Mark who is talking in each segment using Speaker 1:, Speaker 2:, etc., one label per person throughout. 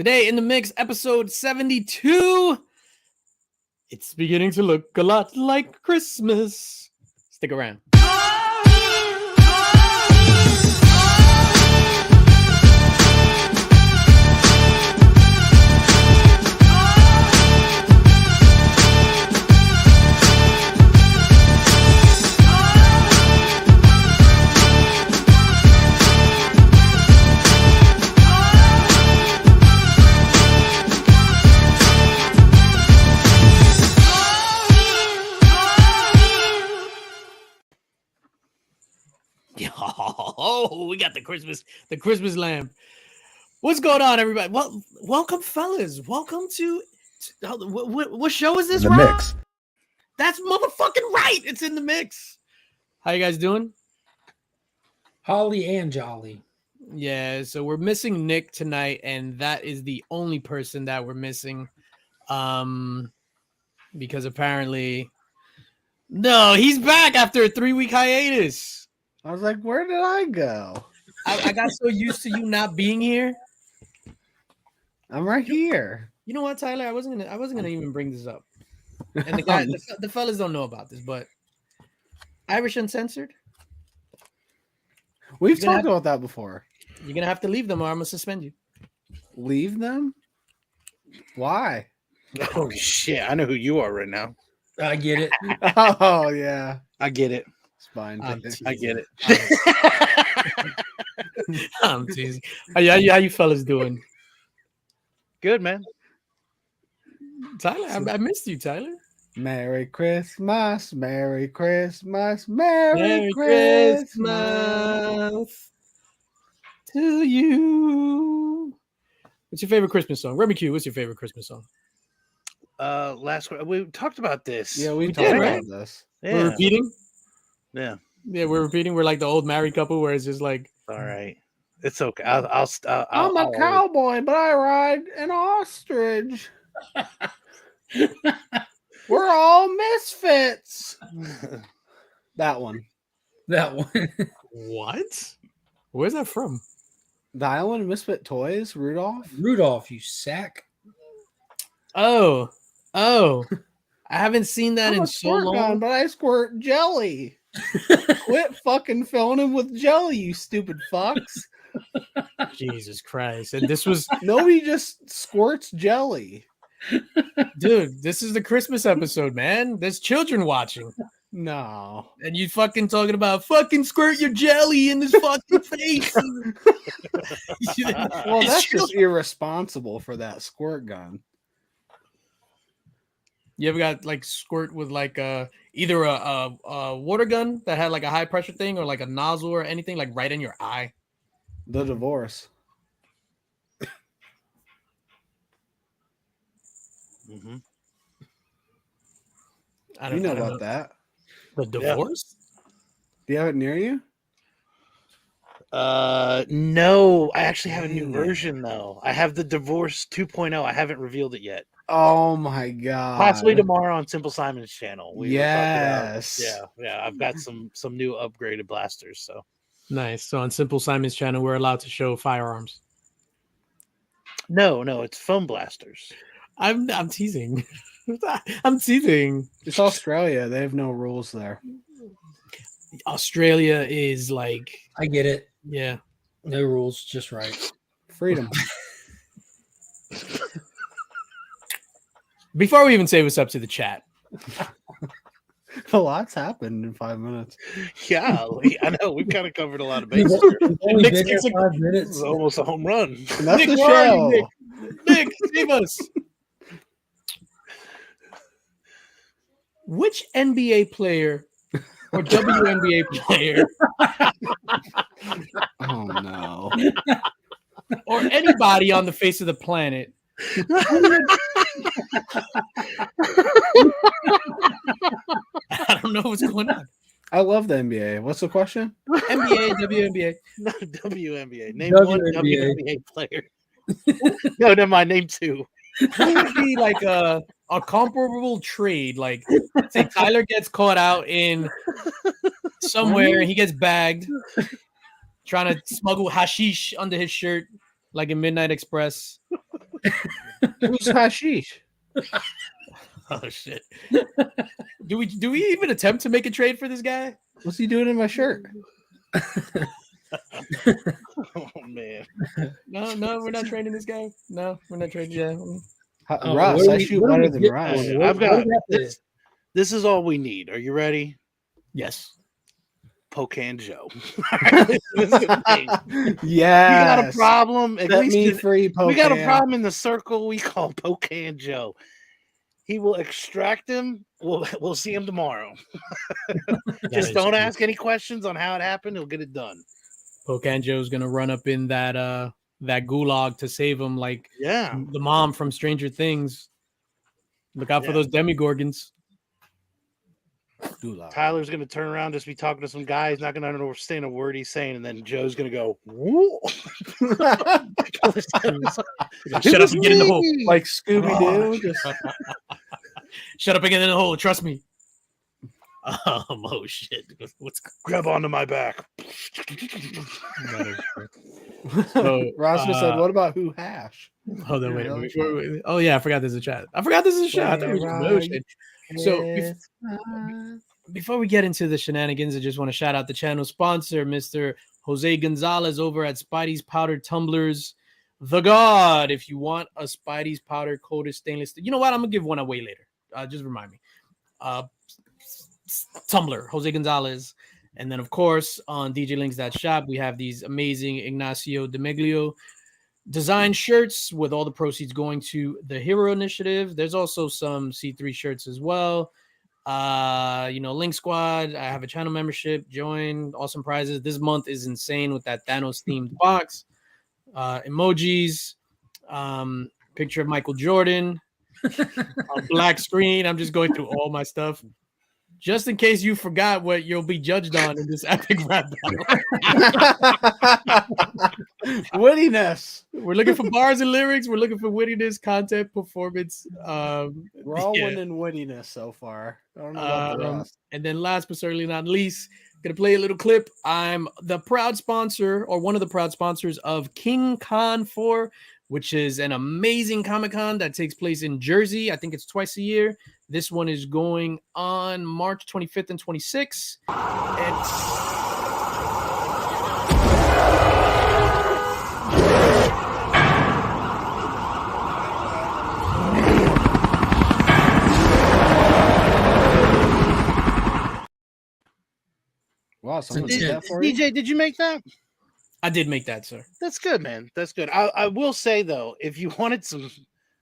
Speaker 1: Today in the mix, episode 72. It's beginning to look a lot like Christmas. Stick around. Oh, we got the Christmas lamp. What's going on, everybody? Well, welcome, fellas. Welcome to what show is this?
Speaker 2: The mix.
Speaker 1: That's motherfucking right. It's in the mix. How you guys doing?
Speaker 3: Holly and jolly.
Speaker 1: Yeah, so we're missing Nick tonight, and that is the only person that we're missing. Because apparently, no, he's back after a 3-week hiatus.
Speaker 2: I was like, where did I go?
Speaker 1: I got so used to you not being here.
Speaker 2: I'm right here.
Speaker 1: You know what, Tyler? I wasn't gonna even bring this up. And the guy, the fellas don't know about this, but Irish Uncensored.
Speaker 2: We've talked about that before.
Speaker 1: You're gonna have to leave them, or I'm gonna suspend you.
Speaker 2: Leave them? Why?
Speaker 4: Oh shit! I know who you are right now.
Speaker 3: I get it.
Speaker 2: Oh yeah,
Speaker 4: I get it.
Speaker 2: it's fine.
Speaker 4: I get it.
Speaker 1: I'm teasing. How you fellas doing?
Speaker 4: Good, man.
Speaker 1: Tyler, I missed you, Tyler.
Speaker 2: Merry Christmas, Merry Christmas, Merry
Speaker 1: Christmas to you. What's your favorite Christmas song? Remy Q, what's your favorite Christmas song?
Speaker 4: Last we talked about this.
Speaker 2: Yeah, we
Speaker 1: did,
Speaker 2: talked
Speaker 1: right?
Speaker 2: about this.
Speaker 4: Yeah.
Speaker 1: We're repeating?
Speaker 4: Yeah.
Speaker 1: Yeah, we're repeating. We're like the old married couple where it's just like,
Speaker 4: All right. It's okay. I'm
Speaker 2: a cowboy, but I ride an ostrich. We're all misfits. That one.
Speaker 3: That one.
Speaker 1: what? Where's that from?
Speaker 2: The Island of Misfit Toys, Rudolph.
Speaker 3: Rudolph, you sack.
Speaker 1: Oh. I haven't seen that
Speaker 2: I'm
Speaker 1: in
Speaker 2: a
Speaker 1: so
Speaker 2: squirt
Speaker 1: long.
Speaker 2: gun, but I squirt jelly. Quit fucking filling him with jelly, you stupid fucks.
Speaker 1: Jesus Christ. And this was,
Speaker 2: Nobody just squirts jelly.
Speaker 1: dude, this is the Christmas episode, man. There's children watching.
Speaker 2: No.
Speaker 1: And you fucking talking about fucking squirt your jelly in his fucking face.
Speaker 2: Well, that's just irresponsible for that squirt gun.
Speaker 1: You ever got like squirt with like either a water gun that had like a high pressure thing or like a nozzle or anything like right in your eye?
Speaker 2: The divorce.
Speaker 4: Mm-hmm.
Speaker 1: I
Speaker 2: You know about that.
Speaker 1: The divorce?
Speaker 2: Do you have it near you?
Speaker 4: No, I actually have a new version though. I have the Divorce 2.0. I haven't revealed it yet.
Speaker 2: Oh my god.
Speaker 4: Possibly tomorrow on Simple Simon's channel. We were talking about-
Speaker 2: Yes.
Speaker 4: Yeah. I've got some new upgraded blasters. So
Speaker 1: Nice. So on Simple Simon's channel, we're allowed to show firearms.
Speaker 4: no, it's foam blasters.
Speaker 1: I'm teasing. I'm teasing.
Speaker 2: It's Australia. They have no rules there.
Speaker 1: Australia is like,
Speaker 3: I get it.
Speaker 1: yeah.
Speaker 3: No rules, just right.
Speaker 2: Freedom.
Speaker 1: Before we even say what's up to the chat,
Speaker 2: A lot's happened in 5 minutes.
Speaker 4: Yeah, I know. We've kind of covered a lot of bases.
Speaker 3: We've only
Speaker 1: Nick's
Speaker 3: been here
Speaker 1: gets a-
Speaker 3: 5
Speaker 4: This
Speaker 3: minutes.
Speaker 4: is almost a home run.
Speaker 2: And that's
Speaker 1: Nick,
Speaker 2: the
Speaker 1: where are you,
Speaker 2: show.
Speaker 1: Nick, save us. Which NBA player or WNBA player
Speaker 2: Oh no.
Speaker 1: or anybody on the face of the planet I don't know what's going on.
Speaker 2: I love the NBA. What's the question?
Speaker 1: NBA, WNBA.
Speaker 4: No, WNBA. Name one
Speaker 3: WNBA.
Speaker 4: WNBA player. No, never mind. Name two.
Speaker 1: Who would be like a comparable trade? Like, say Tyler gets caught out in somewhere, he gets bagged, trying to smuggle hashish under his shirt, like in Midnight Express.
Speaker 2: Who's hashish?
Speaker 1: Oh shit. Do we even attempt to make a trade for this guy?
Speaker 2: What's he doing in my shirt?
Speaker 4: Oh man.
Speaker 1: No, we're not trading this guy. No, we're not trading. Yeah.
Speaker 3: Oh,
Speaker 2: Russ,
Speaker 3: what do
Speaker 2: I
Speaker 3: we-
Speaker 2: shoot
Speaker 3: what do
Speaker 2: better
Speaker 3: we
Speaker 2: than
Speaker 3: get
Speaker 2: Russ.
Speaker 3: for him?
Speaker 4: I've
Speaker 3: What
Speaker 4: got
Speaker 3: do we have to-
Speaker 4: this. This is all we need. Are you ready?
Speaker 1: Yes.
Speaker 4: Pocan Joe. This is the thing.
Speaker 2: Yeah.
Speaker 4: We got a problem. At
Speaker 2: Set
Speaker 4: least
Speaker 2: me
Speaker 4: in-
Speaker 2: free,
Speaker 4: we got a
Speaker 2: Pocan.
Speaker 4: problem in the circle we call Pocan Joe. He will extract him. We'll see him tomorrow. Just don't ask any questions on how it happened. He'll get it done.
Speaker 1: Pocan Joe's gonna run up in that gulag to save him, like
Speaker 4: Yeah.
Speaker 1: the mom from Stranger Things. Look out for
Speaker 4: Yeah.
Speaker 1: those demigorgons.
Speaker 4: Tyler's gonna turn around, just be talking to some guy. He's not gonna understand a word he's saying, and then Joe's gonna go, "Whoa."
Speaker 1: Shut up and get in the hole.
Speaker 2: Like Scooby Doo. Just
Speaker 1: Shut up and get in the hole. Trust me. Oh shit. What's
Speaker 4: Grab onto my back.
Speaker 1: so,
Speaker 2: Roscoe said, "What about who hash?"
Speaker 1: hold on, wait.
Speaker 2: Really?
Speaker 1: Oh yeah, I forgot there's a chat. I forgot this is a chat. I thought we were just motion. So before we get into the shenanigans, I just want to shout out the channel sponsor, Mr. Jose Gonzalez over at Spidey's Powdered Tumblers. The God. If you want a Spidey's Powder coated stainless steel, you know what? I'm gonna give one away later. Just remind me. Tumbler, Jose Gonzalez. And then, of course, on djlinks.shop, we have these amazing Ignacio Demeglio design shirts with all the proceeds going to the Hero Initiative. There's also some C3 shirts as well. Link Squad. I have a channel membership. Join. Awesome prizes. This month is insane with that Thanos themed box. Emojis. Picture of Michael Jordan. A black screen. I'm just going through all my stuff. Just in case you forgot what you'll be judged on in this epic rap battle.
Speaker 2: Wittiness.
Speaker 1: We're looking for bars and lyrics. We're looking for wittiness, content, performance.
Speaker 2: We're all winning wittiness so far. I don't know about the rest.
Speaker 1: And then last but certainly not least, gonna play a little clip. I'm the proud sponsor, or one of the proud sponsors of King Con 4, which is an amazing Comic-Con that takes place in Jersey. I think it's twice a year. This one is going on March 25th and 26th.
Speaker 2: Wow, someone
Speaker 3: It's
Speaker 2: did that for you?
Speaker 4: DJ, did you make that?
Speaker 1: I did make that, sir.
Speaker 4: That's good, man. That's good. I will say though, if you wanted some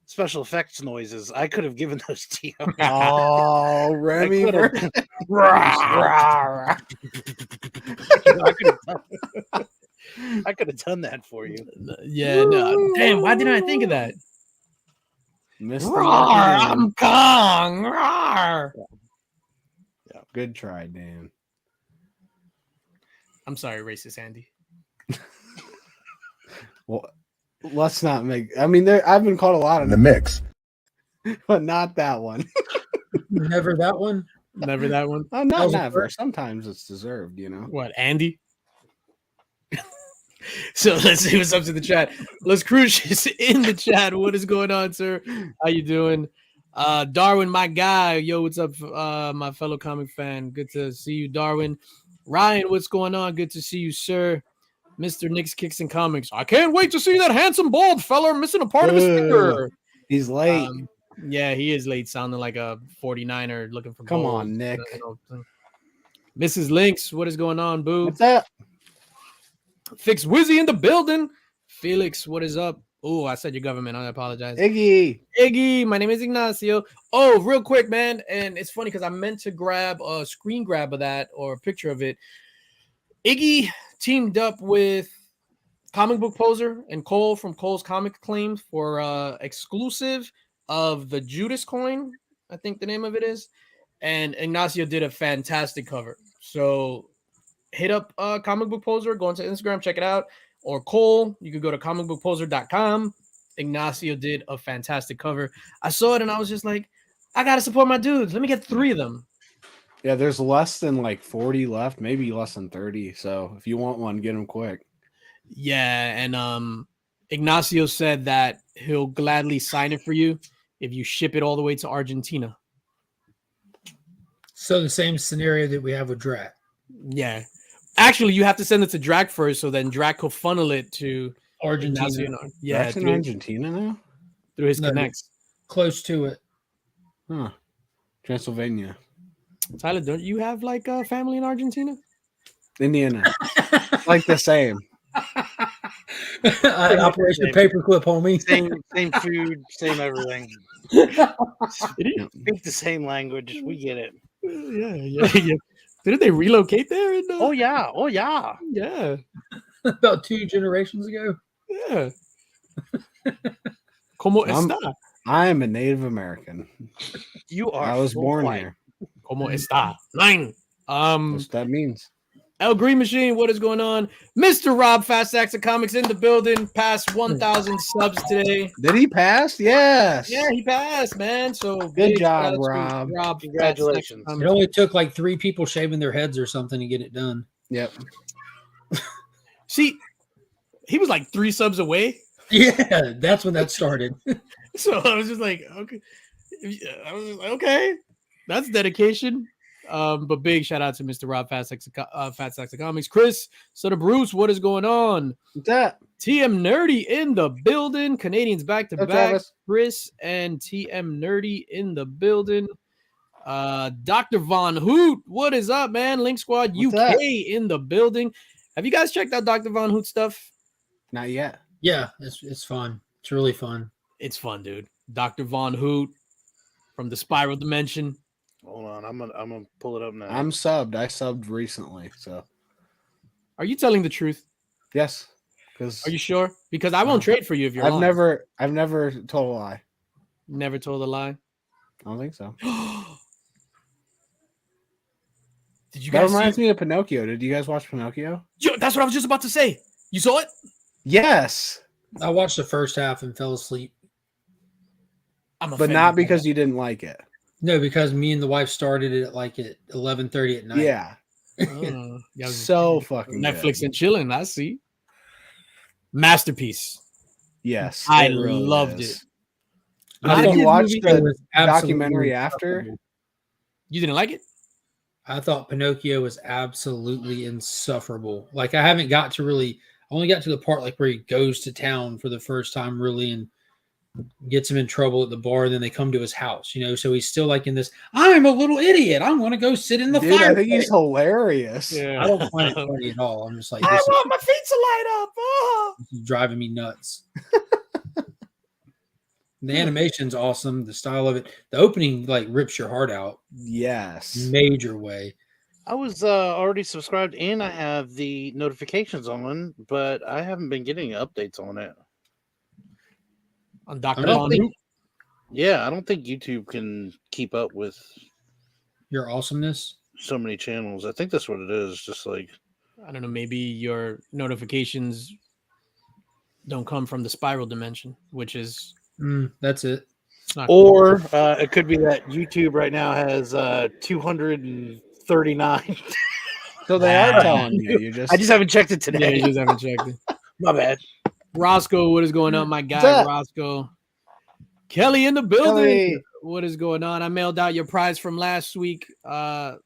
Speaker 4: special effects noises, I could have given those to you.
Speaker 2: Oh, Remy.
Speaker 4: I could have done that for you.
Speaker 1: Yeah, no. Damn, why didn't I think of that?
Speaker 2: Mr.
Speaker 1: Roar,
Speaker 2: Lucky
Speaker 1: I'm Kong. Roar.
Speaker 2: Dan. Good try, Dan.
Speaker 1: I'm sorry, racist Andy.
Speaker 2: Well, let's not make. I mean, I've been called a lot
Speaker 5: in
Speaker 2: of
Speaker 5: the mix.
Speaker 2: but not that one.
Speaker 3: Never that one.
Speaker 1: Never that one.
Speaker 2: Oh, not
Speaker 3: was a
Speaker 2: never.
Speaker 3: first.
Speaker 2: Sometimes it's deserved, you know.
Speaker 1: What, Andy? So let's see what's up to the chat. Let's cruise in the chat. What is going on, sir? How you doing? Darwin, my guy. Yo, what's up, my fellow comic fan? Good to see you, Darwin. Ryan, what's going on? Good to see you, sir. Mr. Nick's Kicks and Comics. I can't wait to see that handsome bald fella missing a part of his finger.
Speaker 2: He's late.
Speaker 1: Yeah, he is late, sounding like a 49er looking for
Speaker 2: Come
Speaker 1: gold.
Speaker 2: on, Nick.
Speaker 1: Mrs. Linx, what is going on, boo?
Speaker 2: What's that?
Speaker 1: Fix Wizzy in the building. Felix, what is up? Oh, I said your government. I apologize.
Speaker 2: Iggy.
Speaker 1: My name is Ignacio. Oh, real quick, man. And it's funny because I meant to grab a screen grab of that or a picture of it. Iggy teamed up with Comic Book Poser and Cole from Cole's Comic Claims for exclusive of the Judas coin. I think the name of it is. And Ignacio did a fantastic cover. So hit up Comic Book Poser, go onto Instagram, check it out. Or Cole, you could go to comicbookposer.com. Ignacio did a fantastic cover. I saw it and I was just like, I gotta support my dudes. Let me get 3 of them.
Speaker 2: Yeah, there's less than like 40 left, maybe less than 30. So if you want one, get them quick.
Speaker 1: Yeah, and Ignacio said that he'll gladly sign it for you if you ship it all the way to Argentina.
Speaker 3: So the same scenario that we have with Drac.
Speaker 1: Yeah. Actually, you have to send it to Drac first, so then Drac will funnel it to
Speaker 3: Argentina.
Speaker 1: Ignacio. Yeah,
Speaker 5: Drax in
Speaker 1: through,
Speaker 5: Argentina now?
Speaker 1: through his
Speaker 3: No.
Speaker 1: connects.
Speaker 3: Close to it.
Speaker 5: Huh. Transylvania.
Speaker 1: Tyler, don't you have like a family in Argentina?
Speaker 5: Indiana. Like the same.
Speaker 3: Operation Paperclip, homie.
Speaker 4: Same food, same everything.
Speaker 1: Yeah.
Speaker 4: Speak the same language. We get it.
Speaker 1: Yeah. Didn't they relocate there?
Speaker 4: Oh yeah.
Speaker 1: Yeah.
Speaker 3: About 2 generations ago.
Speaker 1: Yeah. ¿Cómo está?
Speaker 5: I am a Native American.
Speaker 4: You are.
Speaker 5: I was
Speaker 4: so
Speaker 5: born
Speaker 4: white.
Speaker 5: here.
Speaker 1: ¿Cómo está? Nine.
Speaker 5: That's what that means.
Speaker 1: El Green Machine, what is going on? Mr. Rob Fast Acts of Comics in the building, passed 1,000 subs today.
Speaker 5: Did he pass? Yes.
Speaker 1: Yeah, he passed, man. So
Speaker 5: Good
Speaker 1: big
Speaker 5: job,
Speaker 1: shout out to
Speaker 5: Rob.
Speaker 1: Rob.
Speaker 4: Congratulations.
Speaker 3: It only took like 3 people shaving their heads or something to get it done.
Speaker 5: Yep.
Speaker 1: See, he was like 3 subs away.
Speaker 3: Yeah, that's when that started.
Speaker 1: So I was just like, okay. I was just like, okay, that's dedication. But big shout out to Mr. Rob Fat Sacks of Comics. Chris, so the Bruce, what is going on?
Speaker 5: What's that?
Speaker 1: TM Nerdy in the building. Canadians back to
Speaker 5: Hey,
Speaker 1: back.
Speaker 5: Travis.
Speaker 1: Chris and TM Nerdy in the building. Dr. Von Hoot, what is up, man? Link Squad
Speaker 5: What's
Speaker 1: UK
Speaker 5: that?
Speaker 1: in the building. Have you guys checked out Dr. Von Hoot stuff?
Speaker 5: Not yet.
Speaker 3: Yeah, it's fun. It's really fun.
Speaker 1: It's fun, dude. Dr. Von Hoot from the Spiral Dimension.
Speaker 4: Hold on, I'm gonna pull it up now.
Speaker 5: I'm subbed. I subbed recently. So
Speaker 1: Are you telling the truth?
Speaker 5: yes. Because
Speaker 1: Are you sure? Because I won't trade for you if you're
Speaker 5: I've
Speaker 1: lying.
Speaker 5: never told a lie.
Speaker 1: Never told a lie.
Speaker 5: I don't think so.
Speaker 1: Did you
Speaker 5: That
Speaker 1: guys
Speaker 5: reminds
Speaker 1: see?
Speaker 5: me of Pinocchio. Did you guys watch Pinocchio?
Speaker 1: Yo, that's what I was just about to say. You saw it?
Speaker 5: Yes.
Speaker 3: I watched the first half and fell asleep.
Speaker 1: I'm
Speaker 5: But
Speaker 1: offended
Speaker 5: not
Speaker 1: by
Speaker 5: because
Speaker 1: that.
Speaker 5: you didn't like it.
Speaker 3: No, because me and the wife started it at like at 11:30 at night.
Speaker 5: Yeah.
Speaker 1: Oh, yeah, I was
Speaker 5: So fucking
Speaker 1: Netflix
Speaker 5: good.
Speaker 1: and chilling. I see. Masterpiece.
Speaker 5: Yes.
Speaker 1: I
Speaker 5: it really
Speaker 1: loved
Speaker 5: is.
Speaker 1: it.
Speaker 3: I
Speaker 5: Did
Speaker 3: thought
Speaker 5: you watch
Speaker 3: Pinocchio
Speaker 5: the
Speaker 3: was absolutely
Speaker 5: documentary after?
Speaker 3: insufferable.
Speaker 1: You didn't like it?
Speaker 3: I thought Pinocchio was absolutely insufferable. Like I haven't got to really, I only got to the part like where he goes to town for the first time really and gets him in trouble at the bar. And then they come to his house, you know. So he's still like in this. I'm a little idiot. I'm going to go sit in the
Speaker 5: Dude,
Speaker 3: fire.
Speaker 5: I think he's hilarious.
Speaker 1: Yeah.
Speaker 3: I don't find it funny at all. I'm just like,
Speaker 1: I
Speaker 3: this
Speaker 1: want my feet to light up. Oh.
Speaker 3: is driving me nuts. The animation's awesome. The style of it, the opening like rips your heart out,
Speaker 5: Yes.
Speaker 3: major way.
Speaker 4: I was already subscribed and I have the notifications on, but I haven't been getting updates on it.
Speaker 1: On Dr.
Speaker 3: I don't
Speaker 1: Von
Speaker 3: think-
Speaker 1: Hoot.
Speaker 4: Yeah, I don't think YouTube can keep up with
Speaker 3: Your awesomeness.
Speaker 4: so many channels. I think that's what it is. Just like
Speaker 1: I don't know. Maybe your notifications don't come from the Spiral Dimension, which is
Speaker 3: That's it.
Speaker 1: it's not.
Speaker 4: or it could be that YouTube right now has 239.
Speaker 5: So they are telling you. You just
Speaker 4: I just haven't checked it
Speaker 1: Yeah,
Speaker 4: today.
Speaker 1: you just haven't checked it.
Speaker 4: My bad.
Speaker 1: Roscoe, what is going on, my guy?
Speaker 5: up?
Speaker 1: Roscoe. Kelly in the building.
Speaker 5: Kelly.
Speaker 1: What is going on? I mailed out your prize from last week. Congrats.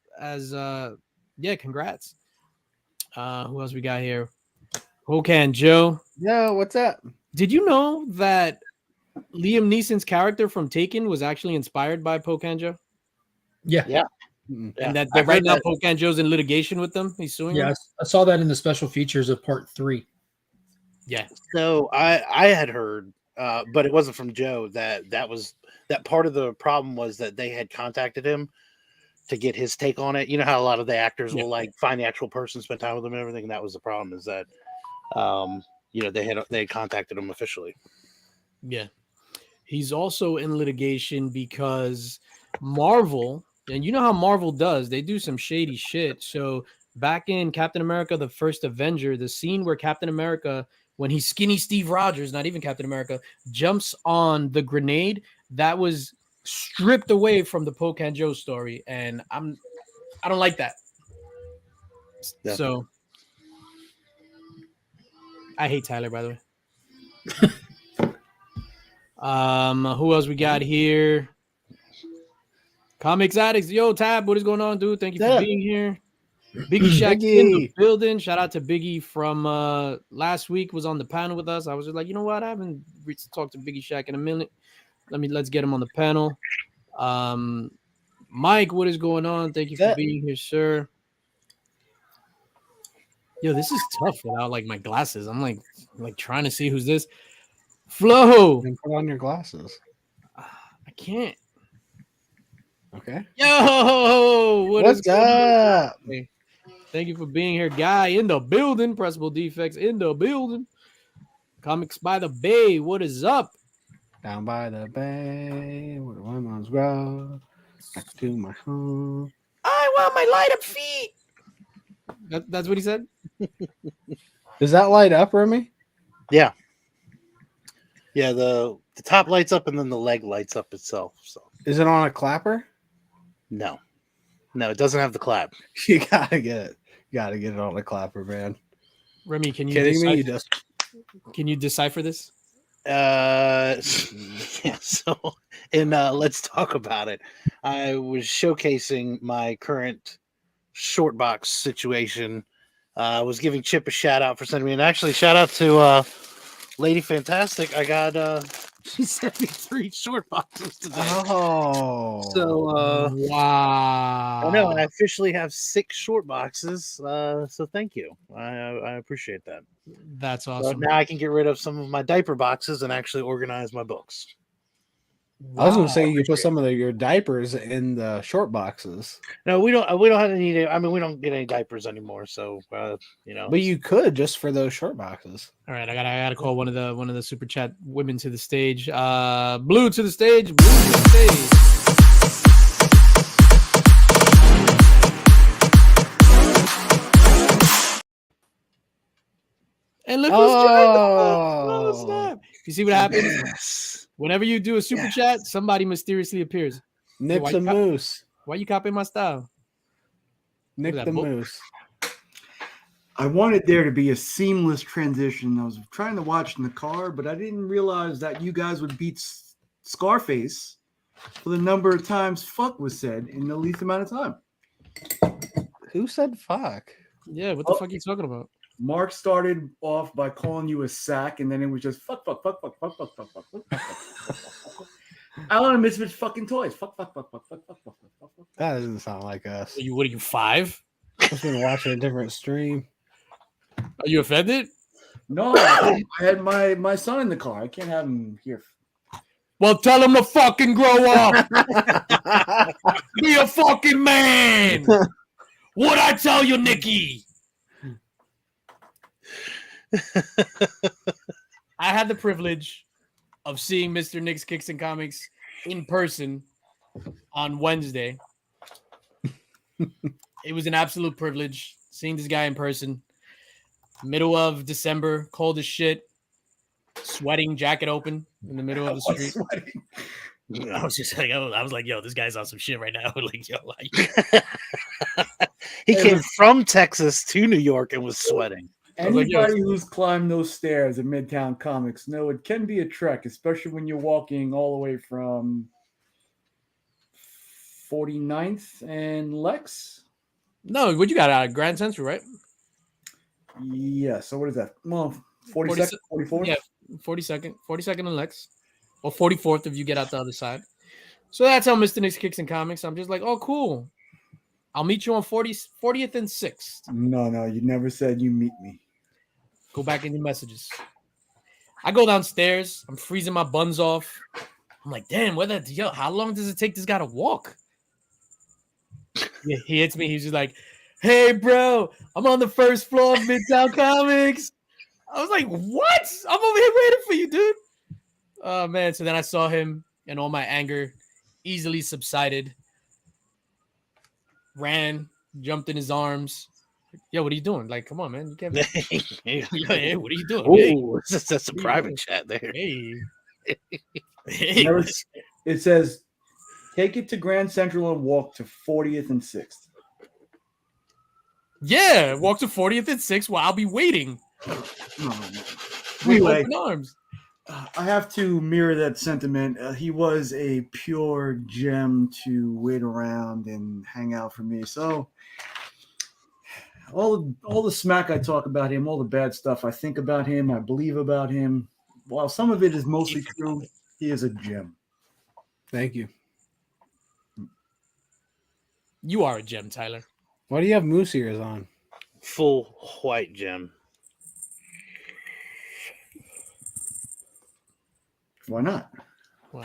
Speaker 1: Who else we got here? Hokan Joe.
Speaker 5: Yo, what's up?
Speaker 1: Did you know that Liam Neeson's character from Taken was actually inspired by Pocan Joe?
Speaker 3: Yeah.
Speaker 4: Yeah.
Speaker 1: And
Speaker 4: Yeah,
Speaker 1: that
Speaker 4: I've
Speaker 1: right
Speaker 4: heard
Speaker 1: now
Speaker 4: that.
Speaker 1: Pocan Joe's in litigation with them. He's suing them.
Speaker 3: I saw that in the special features of part 3.
Speaker 1: Yeah.
Speaker 4: So I had heard, but it wasn't from Joe. That part of the problem was that they had contacted him to get his take on it. You know how a lot of the actors will like find the actual person, spend time with them, and everything. And that was the problem. Is that they had contacted him officially.
Speaker 1: Yeah. He's also in litigation because Marvel, and you know how Marvel does, they do some shady shit. So back in Captain America, the First Avenger, the scene where Captain America, when he's skinny Steve Rogers, not even Captain America, jumps on the grenade, that was stripped away from the Pocan Joe story. And I don't like that.
Speaker 4: Yeah.
Speaker 1: So I hate Tyler, by the way. Who else we got here? Comics Addicts. Yo, Tab, what is going on, dude? Thank you for
Speaker 2: Yeah.
Speaker 1: being here. Biggie Shack in the
Speaker 2: Biggie.
Speaker 1: building. Shout out to Biggie from last week, was on the panel with us. I was just like, you know what? I haven't talked to Biggie Shack in a minute. Let's get him on the panel. Mike, what is going on? Thank you for being here, sir. Yo, this is tough without like my glasses. I'm like trying to see who's this. Flo.
Speaker 2: And put on your glasses.
Speaker 1: I can't.
Speaker 2: Okay.
Speaker 1: Yo,
Speaker 2: What's up?
Speaker 1: Hey, thank you for being here, Guy in the building. Pressable Defects in the building. Comics by the Bay. What is up?
Speaker 2: Down by the bay, where the lemons grow. Back to my home.
Speaker 1: I want my light up feet. That's what he said.
Speaker 2: Does that light up, Remy?
Speaker 4: Yeah. Yeah, the top lights up and then the leg lights up itself. So
Speaker 2: Is it on a clapper?
Speaker 4: no, it doesn't have the clap.
Speaker 2: You gotta get it. You gotta get it on a clapper, man.
Speaker 1: Remy, can you
Speaker 2: Kidding me?
Speaker 1: can you decipher this?
Speaker 4: Yeah. So, let's talk about it. I was showcasing my current short box situation. I was giving Chip a shout out for sending me, and actually shout out to Lady Fantastic. I got she sent me 3 short boxes today.
Speaker 2: Oh,
Speaker 4: So
Speaker 1: Wow.
Speaker 4: I know I officially have 6 short boxes. So thank you. I appreciate that.
Speaker 1: That's
Speaker 4: So
Speaker 1: awesome.
Speaker 4: now I can get rid of some of my diaper boxes and actually organize my books.
Speaker 2: I was gonna say you put some of your diapers in the short boxes,
Speaker 4: No, we don't have any. I mean, we don't get any diapers anymore. So you know,
Speaker 2: but you could just for those short boxes.
Speaker 1: All right, I gotta call one of the super chat women to the stage. Blue to the stage. Blue to the stage. And look who's joined us. Oh, snap. You see what happens?
Speaker 4: yes.
Speaker 1: Whenever you do a super chat, somebody mysteriously appears.
Speaker 2: Nick
Speaker 1: why
Speaker 2: the
Speaker 1: you got-
Speaker 2: Moose.
Speaker 1: Why you copying my style?
Speaker 2: Nick
Speaker 1: that
Speaker 2: the
Speaker 1: book?
Speaker 2: Moose.
Speaker 6: I wanted there to be a seamless transition. I was trying to watch in the car, but I didn't realize that you guys would beat Scarface for the number of times fuck was said in the least amount of time.
Speaker 2: Who said fuck?
Speaker 1: Yeah, what the fuck are you talking about?
Speaker 6: Mark started off by calling you a sack, and then it was just fuck, fuck, fuck, fuck, fuck, fuck, fuck, fuck, fuck, fuck, fuck, fuck. Alan and Misfits fucking toys. Fuck, fuck, fuck, fuck, fuck, fuck, fuck, fuck, fuck.
Speaker 2: That doesn't sound like us.
Speaker 1: What are you 5?
Speaker 2: I've been watching a different stream.
Speaker 1: Are you offended?
Speaker 6: No, I had my son in the car. I can't have him here.
Speaker 1: Well, tell him to fucking grow up. Be a fucking man. What'd I tell you, Nikki? I had the privilege of seeing Mr. Nick's Kicks and Comics in person on Wednesday. It was an absolute privilege seeing this guy in person. Middle of December, cold as shit, sweating, jacket open in the middle of the street. I was just like, I was like, yo, this guy's on some shit right now. Like, yo,
Speaker 4: He came from Texas to New York and was sweating.
Speaker 6: Anybody who's climbed those stairs at Midtown Comics know it can be a trek, especially when you're walking all the way from 49th and Lex.
Speaker 1: No, what you got out of Grand Central, right?
Speaker 6: Yeah, so what is that? Well, 42nd, 44th?
Speaker 1: Yeah, 42nd and Lex. Or 44th if you get out the other side. So that's how Mr. Nick's Kicks and Comics. I'm just like, oh, cool. I'll meet you on 40th and 6th.
Speaker 6: No, you never said you meet me.
Speaker 1: Go back in your messages. I go downstairs. I'm freezing my buns off. I'm like, damn, how long does it take this guy to walk? Yeah, he hits me. He's just like, hey, bro, I'm on the first floor of Midtown Comics. I was like, what? I'm over here waiting for you, dude. Oh, man. So then I saw him, and all my anger easily subsided. Ran, jumped in his arms. Yo, what are you doing? Like, come on, man. You can't. Hey, what are you doing?
Speaker 4: Oh, that's a private chat there.
Speaker 1: Hey. Hey.
Speaker 6: It says, take it to Grand Central and walk to 40th and 6th.
Speaker 1: Yeah, walk to 40th and 6th while I'll be waiting.
Speaker 6: No.
Speaker 1: With
Speaker 6: Anyway,
Speaker 1: open arms.
Speaker 6: I have to mirror that sentiment. He was a pure gem to wait around and hang out for me. So all the smack I talk about him, all the bad stuff I think about him, I believe about him. While some of it is mostly true, he is a gem.
Speaker 5: Thank you.
Speaker 1: You are a gem, Tyler.
Speaker 5: Why do you have moose ears on?
Speaker 4: Full white gem.
Speaker 6: Why not?
Speaker 1: Wow.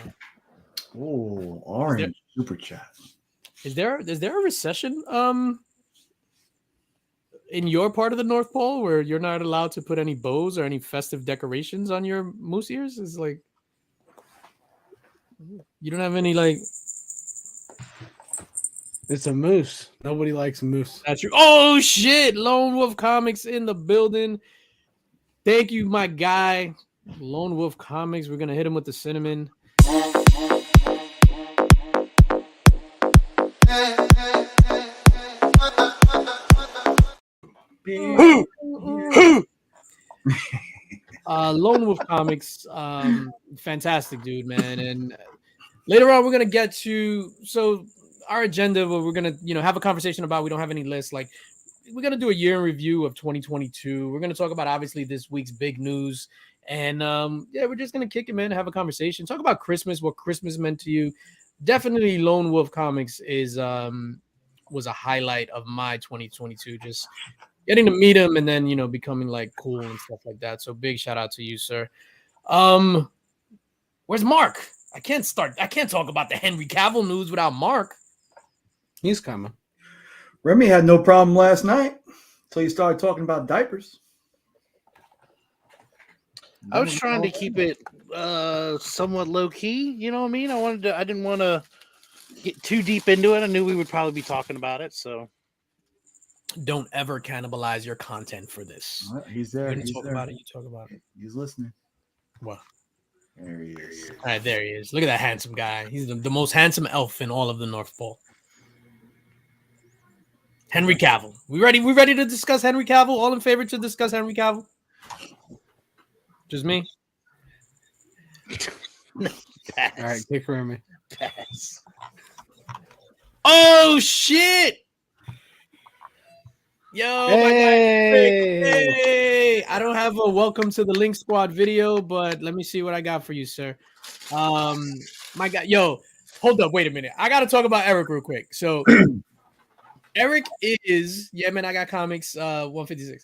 Speaker 6: Oh, orange super chat.
Speaker 1: Is there a recession in your part of the North Pole where you're not allowed to put any bows or any festive decorations on your moose ears? Is like you don't have any like.
Speaker 5: It's a moose. Nobody likes moose.
Speaker 1: That's true. Oh shit! Lone Wolf Comics in the building. Thank you, my guy. Lone Wolf Comics. We're gonna hit him with the cinnamon. Lone Wolf Comics, fantastic dude, man. And later on, we're gonna get to our agenda. Where we're gonna have a conversation about. We don't have any lists. Like we're gonna do a year in review of 2022. We're gonna talk about obviously this week's big news, and we're just gonna kick him in, have a conversation, talk about Christmas, what Christmas meant to you. Definitely, Lone Wolf Comics was a highlight of my 2022. Just getting to meet him and then becoming like cool and stuff like that. So big shout out to you, sir. Where's Mark? I can't talk about the Henry Cavill news without Mark.
Speaker 5: He's coming.
Speaker 6: Remy had no problem last night until you started talking about diapers.
Speaker 4: I was trying to keep it somewhat low key. You know what I mean? I didn't want to get too deep into it. I knew we would probably be talking about it, so.
Speaker 1: Don't ever cannibalize your content for this.
Speaker 6: He's there.
Speaker 1: You talk about it.
Speaker 6: He's listening.
Speaker 1: What?
Speaker 6: There he is.
Speaker 1: All right, there he is. Look at that handsome guy. He's the most handsome elf in all of the North Pole. Henry Cavill. We ready? We ready to discuss Henry Cavill? All in favor to discuss Henry Cavill? Just me?
Speaker 5: All right, kick Remy.
Speaker 4: Pass.
Speaker 1: Oh shit! Yo, my guy. Hey! I don't have a welcome to the Linx Squad video, but let me see what I got for you, sir. My guy, yo, hold up, wait a minute. I gotta talk about Eric real quick. So Eric is, man, I got comics 156.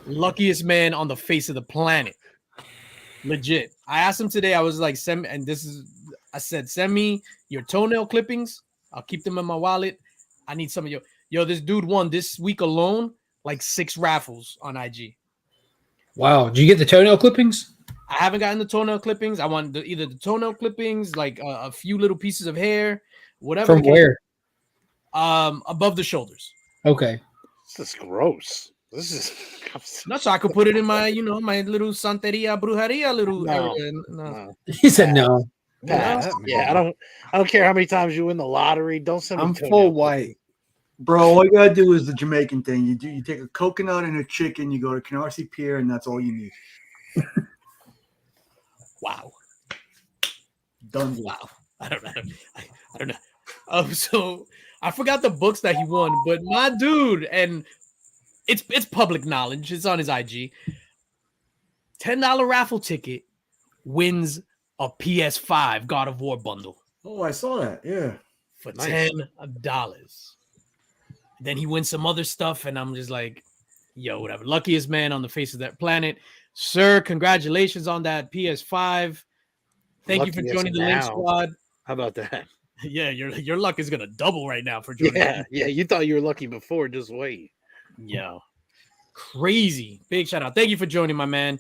Speaker 1: Luckiest man on the face of the planet. Legit. I asked him today, I was like, send me your toenail clippings. I'll keep them in my wallet. I need some of Yo, this dude won this week alone like 6 raffles on IG.
Speaker 3: Wow. Did you get the toenail clippings?
Speaker 1: I haven't gotten the toenail clippings. I want either the toenail clippings, like a few little pieces of hair, whatever.
Speaker 3: From where?
Speaker 1: Above the shoulders.
Speaker 3: Okay.
Speaker 4: This is gross. This is
Speaker 1: No, so I could put it in my, my little Santeria Brujeria little area.
Speaker 4: No.
Speaker 3: He said no.
Speaker 4: Pass. Yeah, I don't care how many times you win the lottery. Don't send me
Speaker 5: I'm
Speaker 4: toenail
Speaker 5: full
Speaker 4: clippings.
Speaker 5: white.
Speaker 6: Bro, all you gotta do is the Jamaican thing. You take a coconut and a chicken, you go to Canarsie Pier, and that's all you need.
Speaker 1: Wow.
Speaker 6: Done.
Speaker 1: Wow. I don't know. Oh, so I forgot the books that he won, but my dude, and it's public knowledge. It's on his IG. $10 raffle ticket wins a PS5 God of War bundle.
Speaker 6: Oh, I saw that. Yeah.
Speaker 1: For
Speaker 4: Nice.
Speaker 1: $10. Then he wins some other stuff, and I'm just like, yo, whatever. Luckiest man on the face of that planet. Sir, congratulations on that PS5. Thank you for
Speaker 4: Luckiest
Speaker 1: joining the Linx
Speaker 4: now.
Speaker 1: Squad.
Speaker 4: How about that?
Speaker 1: Yeah, your luck is gonna double right now for joining.
Speaker 4: Yeah. You thought you were lucky before. Just wait.
Speaker 1: Yo, crazy. Big shout out. Thank you for joining, my man.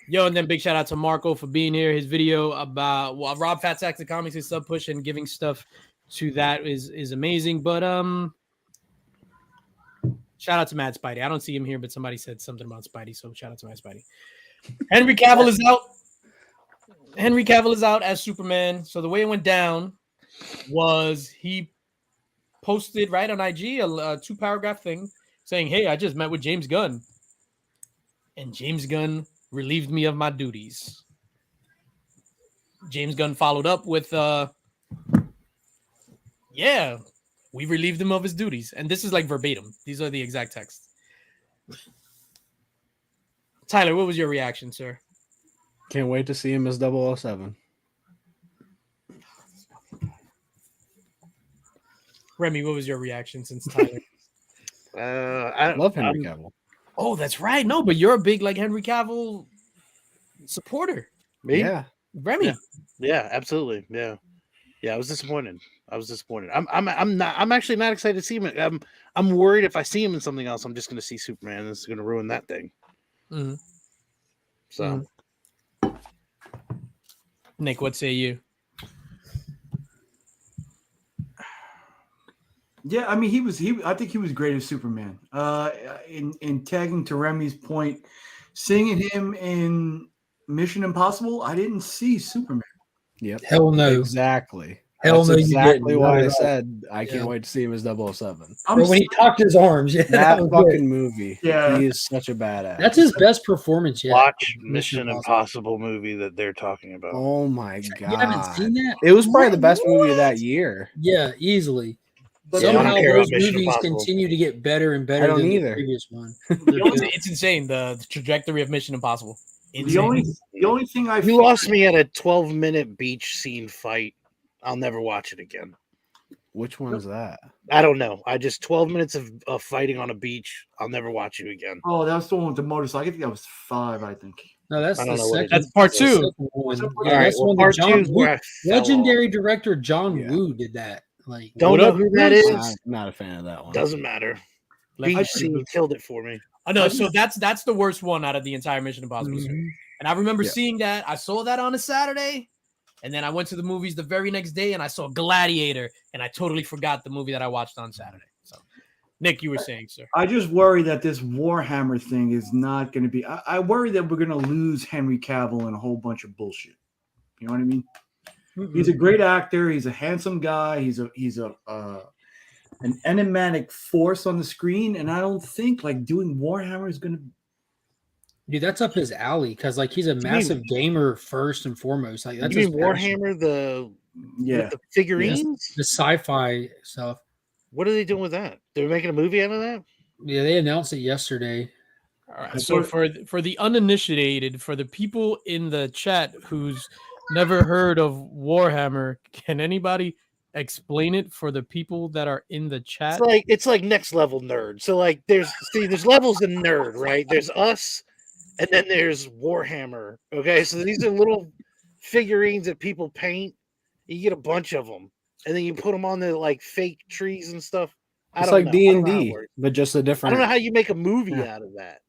Speaker 1: Yo, and then big shout out to Marco for being here. His video about Rob Fat Sacks the Comics and Sub Push and giving stuff to that is amazing. But shout out to Mad Spidey. I don't see him here, but somebody said something about Spidey, so shout out to Mad Spidey. Henry Cavill is out. Henry Cavill is out as Superman. So the way it went down was he posted right on IG a 2-paragraph thing saying, "Hey, I just met with James Gunn, and James Gunn relieved me of my duties." James Gunn followed up with, yeah, we relieved him of his duties. And this is like verbatim. These are the exact texts. Tyler, what was your reaction, sir?
Speaker 5: Can't wait to see him as 007.
Speaker 1: Remy, what was your reaction since Tyler?
Speaker 2: I love Henry Cavill.
Speaker 1: Oh, that's right. No, but you're a big like Henry Cavill supporter.
Speaker 4: Me?
Speaker 2: Yeah.
Speaker 1: Remy.
Speaker 4: Yeah, absolutely. Yeah. I was disappointed. I'm actually not excited to see him. I'm worried if I see him in something else, I'm just going to see Superman. This is going to ruin that thing.
Speaker 1: Mm-hmm.
Speaker 4: So,
Speaker 1: Nick, what say you?
Speaker 6: Yeah, I mean, I think he was great as Superman. In tagging to Remy's point, seeing him in Mission Impossible, I didn't see Superman.
Speaker 5: Yep.
Speaker 3: Hell no.
Speaker 5: Exactly.
Speaker 3: Hell
Speaker 5: That's
Speaker 3: no, you
Speaker 5: exactly
Speaker 3: didn't.
Speaker 5: why
Speaker 3: Not
Speaker 5: I
Speaker 3: at all.
Speaker 5: said I can't
Speaker 3: Yeah.
Speaker 5: wait to see him as 007.
Speaker 6: I'm
Speaker 3: Or when he cocked his arms. Yeah,
Speaker 5: That
Speaker 3: was
Speaker 5: fucking
Speaker 3: good.
Speaker 5: movie.
Speaker 6: Yeah.
Speaker 5: He is such a badass.
Speaker 3: That's his best performance yet.
Speaker 4: watch
Speaker 3: Mission
Speaker 4: Mission
Speaker 3: Impossible.
Speaker 4: Impossible movie that they're talking about.
Speaker 5: Oh my god.
Speaker 3: You haven't seen that?
Speaker 5: It was probably the best movie of that year.
Speaker 3: Yeah, easily.
Speaker 6: But
Speaker 4: Yeah, I don't
Speaker 3: Somehow
Speaker 4: care about
Speaker 3: those
Speaker 4: Mission
Speaker 3: movies
Speaker 4: Impossible.
Speaker 3: continue to get better and better
Speaker 5: I don't
Speaker 3: than
Speaker 5: either.
Speaker 3: the previous one.
Speaker 1: It's insane, the trajectory of Mission Impossible. Insane.
Speaker 6: the only thing I
Speaker 4: You lost me at a 12-minute beach scene fight. I'll never watch it again.
Speaker 5: Which one's that?
Speaker 4: I don't know. 12 minutes of fighting on a beach. I'll never watch you again.
Speaker 6: Oh, that was the one with the motorcycle. I think that was 5. I think.
Speaker 3: No, that's
Speaker 4: I
Speaker 3: the
Speaker 4: don't know what it
Speaker 3: second.
Speaker 4: is.
Speaker 1: That's part
Speaker 3: that's the
Speaker 1: 2.
Speaker 3: second one.
Speaker 6: All
Speaker 3: Yeah,
Speaker 4: All right,
Speaker 3: that's
Speaker 4: well,
Speaker 3: one
Speaker 4: part
Speaker 3: that
Speaker 4: 2
Speaker 3: John
Speaker 4: is where
Speaker 3: Woo,
Speaker 4: I fell
Speaker 3: legendary
Speaker 4: off.
Speaker 3: director John
Speaker 5: Yeah.
Speaker 3: Woo did that. Like,
Speaker 4: Don't
Speaker 1: What
Speaker 4: know
Speaker 1: up,
Speaker 4: who that
Speaker 1: Bruce?
Speaker 4: is.
Speaker 5: I'm not a fan of that one.
Speaker 4: Doesn't matter.
Speaker 1: Left
Speaker 4: Beach
Speaker 1: Eye
Speaker 4: scene
Speaker 1: Bruce.
Speaker 4: killed it for me.
Speaker 1: Oh no, so that's the worst one out of the entire Mission Impossible series.
Speaker 5: Mhm.
Speaker 1: And I remember
Speaker 5: Yeah.
Speaker 1: seeing that. I saw that on a Saturday, and then I went to the movies the very next day, and I saw Gladiator, and I totally forgot the movie that I watched on Saturday. So, Nick, you were saying, sir.
Speaker 6: I just worry that this Warhammer thing is not going to be. I worry that we're going to lose Henry Cavill and a whole bunch of bullshit. You know what I mean? He's a great actor. He's a handsome guy. He's an enigmatic force on the screen, and I don't think like doing Warhammer is going to.
Speaker 3: dude, that's up his alley because like he's a massive gamer first and foremost. Like that's
Speaker 4: You
Speaker 3: his
Speaker 4: mean
Speaker 3: passion.
Speaker 4: Warhammer
Speaker 6: Yeah,
Speaker 4: with the figurines?
Speaker 3: The sci-fi stuff.
Speaker 4: What are they doing with that? They're making a movie out of that?
Speaker 3: Yeah, they announced it yesterday.
Speaker 1: All right. So for the uninitiated, for the people in the chat who's never heard of Warhammer, can anybody explain it for the people that are in the chat?
Speaker 4: It's like next level nerd. So like there's levels in nerd, right? There's us, and then there's Warhammer. Okay, so these are little figurines that people paint. You get a bunch of them, and then you put them on the like fake trees and stuff.
Speaker 5: It's like
Speaker 4: D and
Speaker 5: D&D, but just a
Speaker 4: I
Speaker 5: different.
Speaker 4: don't know how you make a movie
Speaker 5: Yeah.
Speaker 4: out of that.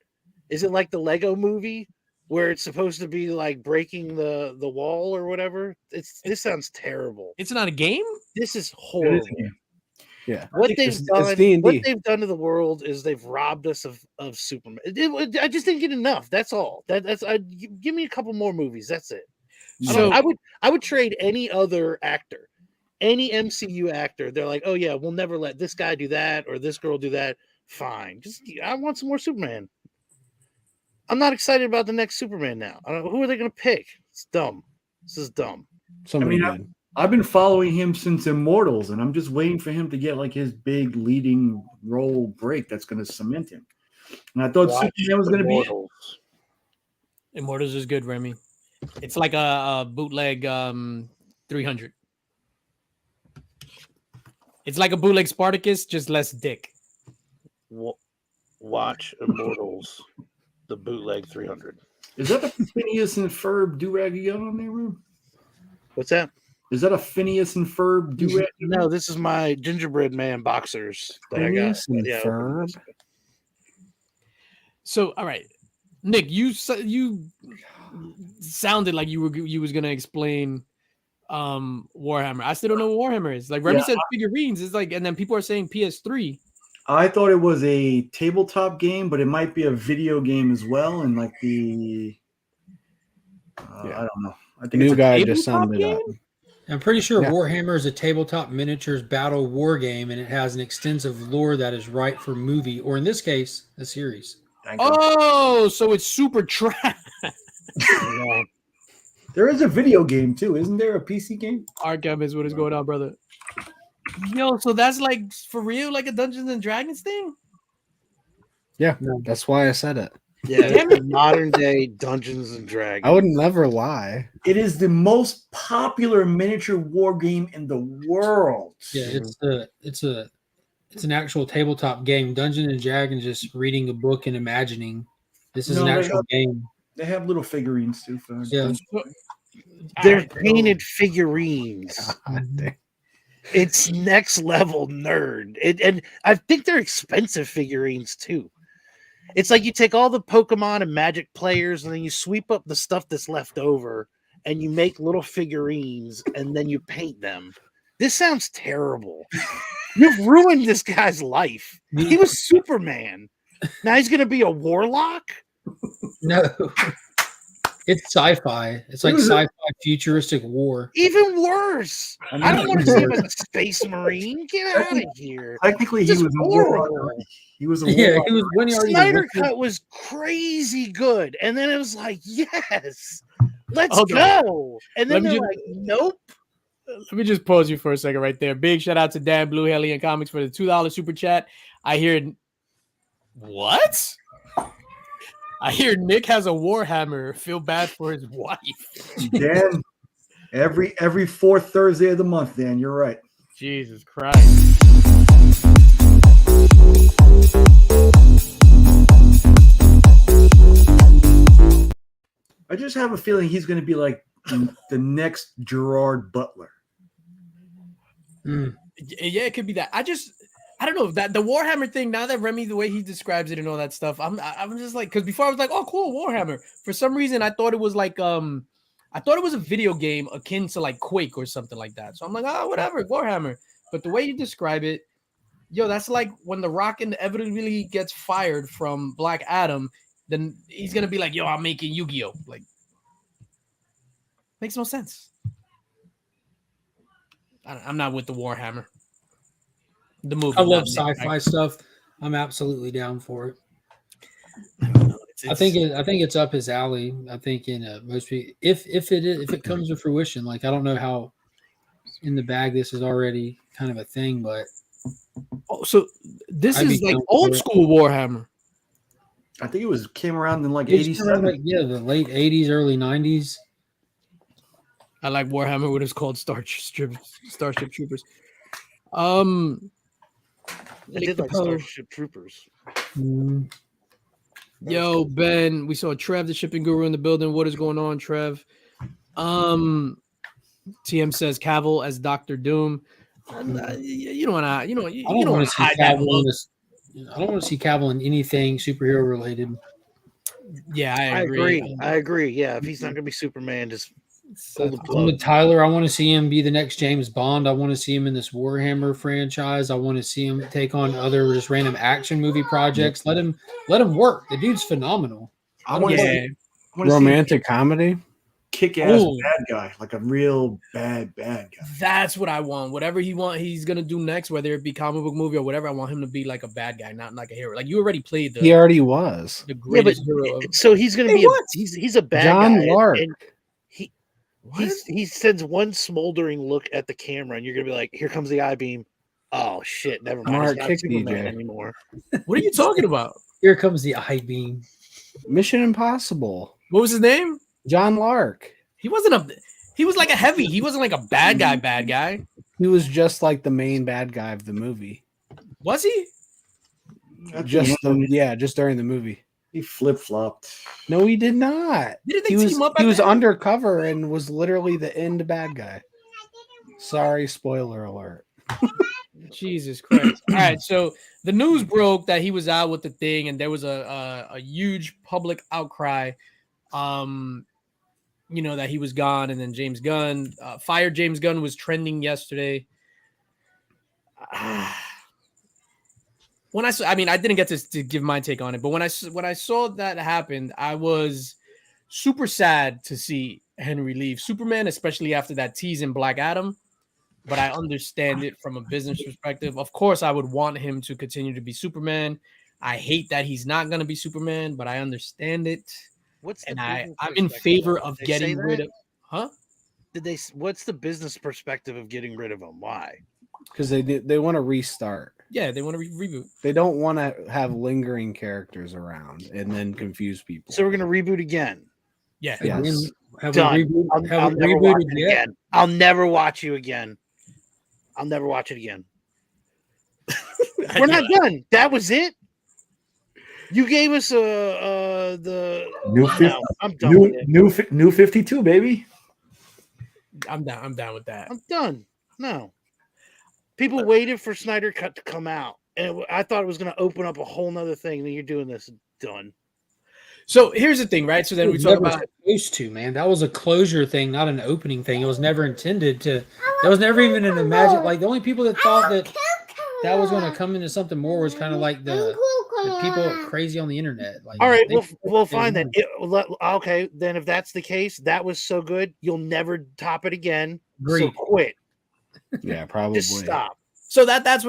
Speaker 4: Is it like the Lego movie where it's supposed to be like breaking the wall or whatever? This sounds terrible.
Speaker 1: It's not a game?
Speaker 4: This is horrible.
Speaker 5: Yeah.
Speaker 4: What they've
Speaker 5: It's
Speaker 4: done,
Speaker 5: D&D.
Speaker 4: what they've done to the world is they've robbed us of Superman. I just didn't get enough. That's all. Give me a couple more movies. That's it.
Speaker 1: So
Speaker 4: I would trade any other actor, any MCU actor. They're like, oh yeah, we'll never let this guy do that or this girl do that. Fine. I want some more Superman. I'm not excited about the next Superman now. I don't know, who are they going to pick? It's dumb. This is dumb.
Speaker 5: Somebody
Speaker 6: I mean,
Speaker 5: good.
Speaker 6: I've been following him since Immortals, and I'm just waiting for him to get like his big leading role break that's going to cement him. And I thought
Speaker 4: Watch
Speaker 6: Superman was going to be it.
Speaker 4: Immortals.
Speaker 1: Immortals is good, Remy. It's like a bootleg 300. It's like a bootleg Spartacus, just less dick.
Speaker 4: Watch Immortals, the bootleg 300.
Speaker 6: Is that the Phineas and Ferb do-rag you got on there, room?
Speaker 4: What's that?
Speaker 6: Is that a Phineas and Ferb do-rag?
Speaker 4: No, this is my gingerbread man boxers that I got.
Speaker 5: Phineas and
Speaker 4: Yeah,
Speaker 5: Ferb?
Speaker 1: So, all right, Nick, you sounded like you was gonna explain Warhammer. I still don't know what Warhammer is. Like Remy said, figurines. It's like, and then people are saying PS3.
Speaker 6: I thought it was a tabletop game, but it might be a video game as well. And like I don't know. I think
Speaker 5: New
Speaker 6: it's a
Speaker 5: guy just
Speaker 1: tabletop
Speaker 5: summed it up.
Speaker 3: I'm pretty sure
Speaker 5: Yeah.
Speaker 3: Warhammer is a tabletop miniatures battle war game, and it has an extensive lore that is right for movie, or in this case, a series.
Speaker 6: Thank God.
Speaker 1: Oh, so it's super trash.
Speaker 4: No.
Speaker 6: There is a video game too, isn't there? A PC game?
Speaker 1: Arkham is what is going on, brother. Yo, so that's like for real, like a Dungeons and Dragons thing?
Speaker 2: Yeah, that's why I said it.
Speaker 4: Yeah, it's modern day Dungeons and Dragons.
Speaker 2: I would never lie.
Speaker 6: It is the most popular miniature war game in the world.
Speaker 3: Yeah, it's an actual tabletop game. Dungeons and Dragons, just reading a book and imagining. This is
Speaker 6: No,
Speaker 3: an
Speaker 6: they
Speaker 3: actual
Speaker 6: have-
Speaker 3: game.
Speaker 6: They have little figurines too. For
Speaker 3: Yeah.
Speaker 4: They're
Speaker 1: Alright, so-
Speaker 4: painted figurines.
Speaker 2: God damn.
Speaker 4: It's next level nerd. And I think they're expensive figurines too. It's like you take all the Pokemon and Magic players and then you sweep up the stuff that's left over and you make little figurines and then you paint them. This sounds terrible. You've ruined this guy's life. He was Superman. Now he's going to be a warlock?
Speaker 3: No, it's sci-fi. It's like sci-fi futuristic war.
Speaker 4: Even worse. I don't want to see him as a space marine. Get out of here.
Speaker 6: Technically, he
Speaker 4: This
Speaker 6: was
Speaker 4: is
Speaker 6: a warlock.
Speaker 4: horrible.
Speaker 6: He was a
Speaker 3: Yeah,
Speaker 6: warlock.
Speaker 3: he was when he already
Speaker 4: Snyder
Speaker 3: was-
Speaker 4: Cut was crazy good. And then it was like, yes, let's
Speaker 1: Hold on.
Speaker 4: go. And then
Speaker 1: Let me
Speaker 4: they're
Speaker 1: just-
Speaker 4: like, nope.
Speaker 1: Let me just pause you for a second right there. Big shout out to Dan Blue Alien Comics for the $2 super chat. I hear what? I hear Nick has a Warhammer. Feel bad for his wife.
Speaker 6: Dan, every fourth Thursday of the month, Dan, you're right.
Speaker 1: Jesus Christ.
Speaker 6: I just have a feeling he's going to be like the next Gerard Butler.
Speaker 3: Mm.
Speaker 1: Yeah, it could be that. I don't know that the Warhammer thing. Now that Remy, the way he describes it and all that stuff, I'm just like, because before I was like, oh, cool, Warhammer. For some reason, I thought it was like I thought it was a video game akin to like Quake or something like that. So I'm like, oh, whatever, Warhammer. But the way you describe it, yo, that's like when The Rock inevitably gets fired from Black Adam, then he's gonna be like, yo, I'm making Yu-Gi-Oh. Like, makes no sense. I'm not with the Warhammer. The movie.
Speaker 3: I love
Speaker 1: not Nick.
Speaker 3: sci-fi stuff. I'm absolutely down for it.
Speaker 1: It's-
Speaker 3: I think it's up his alley. I think most people, if it comes to fruition, like I don't know how in the bag this is already kind of a thing, but
Speaker 1: Oh, so this
Speaker 3: I'd be
Speaker 1: is like
Speaker 3: down for
Speaker 1: old
Speaker 3: it.
Speaker 1: school Warhammer.
Speaker 6: I think it came around in like
Speaker 3: it's around,
Speaker 6: 87.
Speaker 3: like, the late '80s, early '90s.
Speaker 1: I like Warhammer when it's called Starship Troopers.
Speaker 4: I
Speaker 1: Nick
Speaker 4: did like
Speaker 1: Capone.
Speaker 4: Starship Troopers.
Speaker 3: Mm.
Speaker 1: Yo, Ben, we saw Trev, the shipping guru, in the building. What is going on, Trev? TM says Cavill as Doctor Doom. You don't want to, you
Speaker 3: I
Speaker 1: don't
Speaker 3: don't
Speaker 1: want
Speaker 3: want
Speaker 1: to
Speaker 3: to see
Speaker 1: hide that
Speaker 3: Cavill in
Speaker 1: look.
Speaker 3: this. I don't want to see Cavill in anything superhero related.
Speaker 1: Yeah,
Speaker 4: I agree. Yeah, if he's not going to be Superman, just pull the
Speaker 3: I'm
Speaker 4: plug.
Speaker 3: with Tyler. I want to see him be the next James Bond. I want to see him in this Warhammer franchise. I want to see him take on other just random action movie projects. Let him work. The dude's phenomenal.
Speaker 6: I want to
Speaker 1: Yeah.
Speaker 6: see
Speaker 2: Romantic comedy.
Speaker 6: kick-ass
Speaker 1: Ooh.
Speaker 6: bad guy, like a real bad guy.
Speaker 1: That's what I want. Whatever he's gonna do next, whether it be comic book movie or whatever, I want him to be like a bad guy, not like a hero. Like you already played
Speaker 2: He already was.
Speaker 1: the
Speaker 4: Yeah, but
Speaker 1: greatest hero.
Speaker 4: so he's going to
Speaker 1: Hey,
Speaker 4: be
Speaker 1: what?
Speaker 4: he's a bad
Speaker 2: John
Speaker 4: guy.
Speaker 2: Lark.
Speaker 4: And he sends one smoldering look at the camera, and you're going to be like, "Here comes the eye beam." Oh shit! Never mind.
Speaker 2: Mark
Speaker 4: He's not
Speaker 2: Kick
Speaker 4: Superman
Speaker 2: DJ.
Speaker 4: anymore.
Speaker 1: What are you talking about?
Speaker 3: Here comes the eye beam.
Speaker 2: Mission Impossible.
Speaker 1: What was his name?
Speaker 2: John Lark.
Speaker 1: He was like a heavy. He wasn't like a bad guy.
Speaker 2: He was just like the main bad guy of the movie.
Speaker 1: Was he?
Speaker 2: Just during the movie.
Speaker 6: He flip-flopped.
Speaker 2: No, he did not.
Speaker 1: Didn't they
Speaker 2: He was
Speaker 1: team up?
Speaker 2: he
Speaker 1: at
Speaker 2: was
Speaker 1: the end?
Speaker 2: undercover and was literally the end bad guy. Sorry, spoiler alert.
Speaker 1: Jesus Christ! All right, so the news broke that he was out with the thing, and there was a huge public outcry. That he was gone, and then James Gunn fired. James Gunn was trending yesterday. When I didn't get to give my take on it, but when I saw that happen, I was super sad to see Henry leave Superman, especially after that tease in Black Adam. But I understand it from a business perspective. Of course, I would want him to continue to be Superman. I hate that he's not going to be Superman, but I understand it.
Speaker 4: What's the
Speaker 1: And
Speaker 4: business
Speaker 1: I'm in
Speaker 4: perspective
Speaker 1: favor
Speaker 4: on it?
Speaker 1: of
Speaker 4: They
Speaker 1: getting
Speaker 4: say
Speaker 1: rid
Speaker 4: that?
Speaker 1: of. Huh?
Speaker 4: What's the business perspective of getting rid of him? Why?
Speaker 2: Because they want to restart.
Speaker 1: Yeah, they want to reboot.
Speaker 2: They don't want to have lingering characters around and then confuse people.
Speaker 4: So we're gonna reboot again.
Speaker 1: Yeah.
Speaker 2: Yes.
Speaker 3: Again, have
Speaker 4: Done.
Speaker 3: we, reboot, have
Speaker 4: I'll
Speaker 3: we
Speaker 4: never watch
Speaker 3: rebooted
Speaker 4: it
Speaker 3: yet?
Speaker 4: again. I'll never watch you again. I'll never watch it again. We're not done. That was it. You gave us the
Speaker 6: New
Speaker 4: no, I'm done with it.
Speaker 6: new 52, baby.
Speaker 1: I'm down. I'm down with that.
Speaker 4: I'm done. No. People waited for Snyder Cut to come out. And I thought it was going to open up a whole nother thing. Then you're doing this. Done.
Speaker 1: So here's the thing, right? So then
Speaker 3: It
Speaker 1: we
Speaker 3: was
Speaker 1: talk
Speaker 3: never
Speaker 1: about
Speaker 3: supposed to, man. That was a closure thing, not an opening thing. It was never intended to. That was never even an imagine. Like the only people that thought that was going to come into something more was kind of like the people crazy on the internet. Like,
Speaker 4: All right.
Speaker 3: they-
Speaker 4: We'll find that. Okay. Then if that's the case, that was so good. You'll never top it again. So
Speaker 3: Agreed.
Speaker 4: quit.
Speaker 2: Yeah, probably.
Speaker 4: Just stop.
Speaker 1: so that's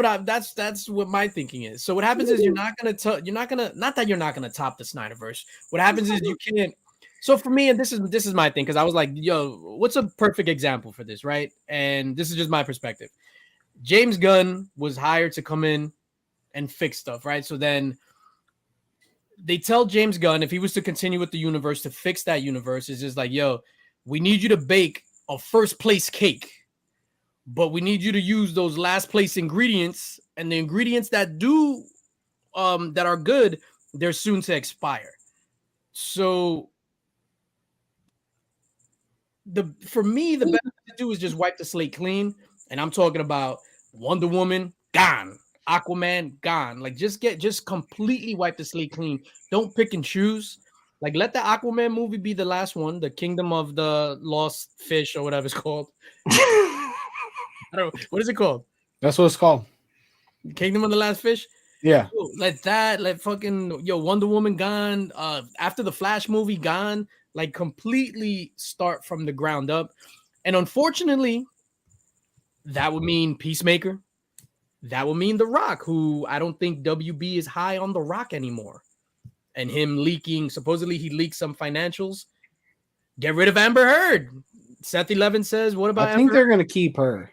Speaker 1: what my thinking is. So what happens is not that you're not gonna top the Snyderverse. What happens is you can't. So for me, and this is my thing, because I was like, yo, what's a perfect example for this, right? And this is just my perspective. James Gunn was hired to come in and fix stuff, right? So then they tell James Gunn, if he was to continue with the universe, to fix that universe, is just like, yo, we need you to bake a first place cake, but we need you to use those last place ingredients, and the ingredients that that are good, they're soon to expire. So for me, the best thing to do is just wipe the slate clean. And I'm talking about Wonder Woman gone, Aquaman gone. Like just completely wipe the slate clean. Don't pick and choose. Like let the Aquaman movie be the last one, the Kingdom of the Lost Fish or whatever it's called. I don't know. What is it called?
Speaker 2: That's what it's called.
Speaker 1: Kingdom of the Last Fish.
Speaker 2: Yeah.
Speaker 1: Let fucking Wonder Woman gone. After the Flash movie gone. Like completely start from the ground up. And unfortunately, that would mean Peacemaker. That would mean The Rock, who I don't think WB is high on The Rock anymore. And him leaking, supposedly he leaked some financials. Get rid of Amber Heard. Seth 11 says, what about
Speaker 2: I think
Speaker 1: Amber
Speaker 2: they're going to keep her.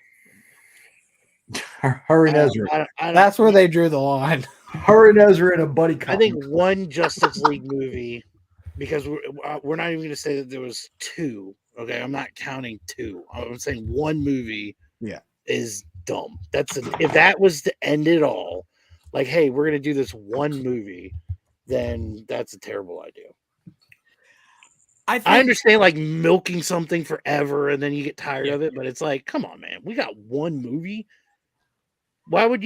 Speaker 6: Her and Ezra.
Speaker 2: That's where they drew the line.
Speaker 6: Her and Ezra in a buddy cop.
Speaker 4: I think one Justice League movie, because we're not even going to say that there was two. Okay, I'm not counting two. I'm saying one movie.
Speaker 2: Yeah,
Speaker 4: is dumb. If that was to end it all, like, hey, we're going to do this one movie, then that's a terrible idea. I understand like milking something forever and then you get tired of it, but it's like, come on, man, we got one movie. Why would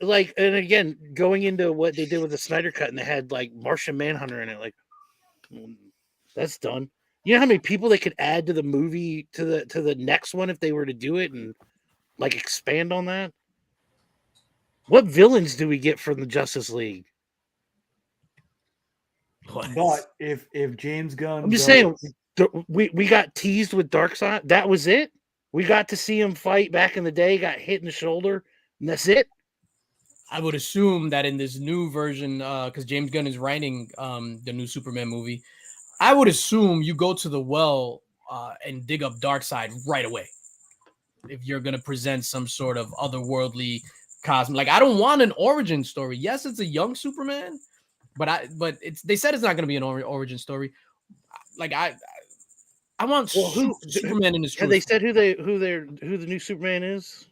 Speaker 4: like, and again, going into what they did with the Snyder Cut and they had like Martian Manhunter in it, like that's done. You know how many people they could add to the movie to the next one if they were to do it and like expand on that? What villains do we get from the Justice League?
Speaker 6: But if James Gunn,
Speaker 4: I'm just saying, we got teased with Darkseid. That was it. We got to see him fight back in the day. Got hit in the shoulder, and that's it.
Speaker 1: I would assume that in this new version, because James Gunn is writing the new Superman movie, I would assume you go to the well and dig up Darkseid right away. If you're gonna present some sort of otherworldly cosmic, like I don't want an origin story. Yes, it's a young Superman, but they said it's not gonna be an origin story. Like I want Superman in his truth.
Speaker 4: Have they said who the new Superman is?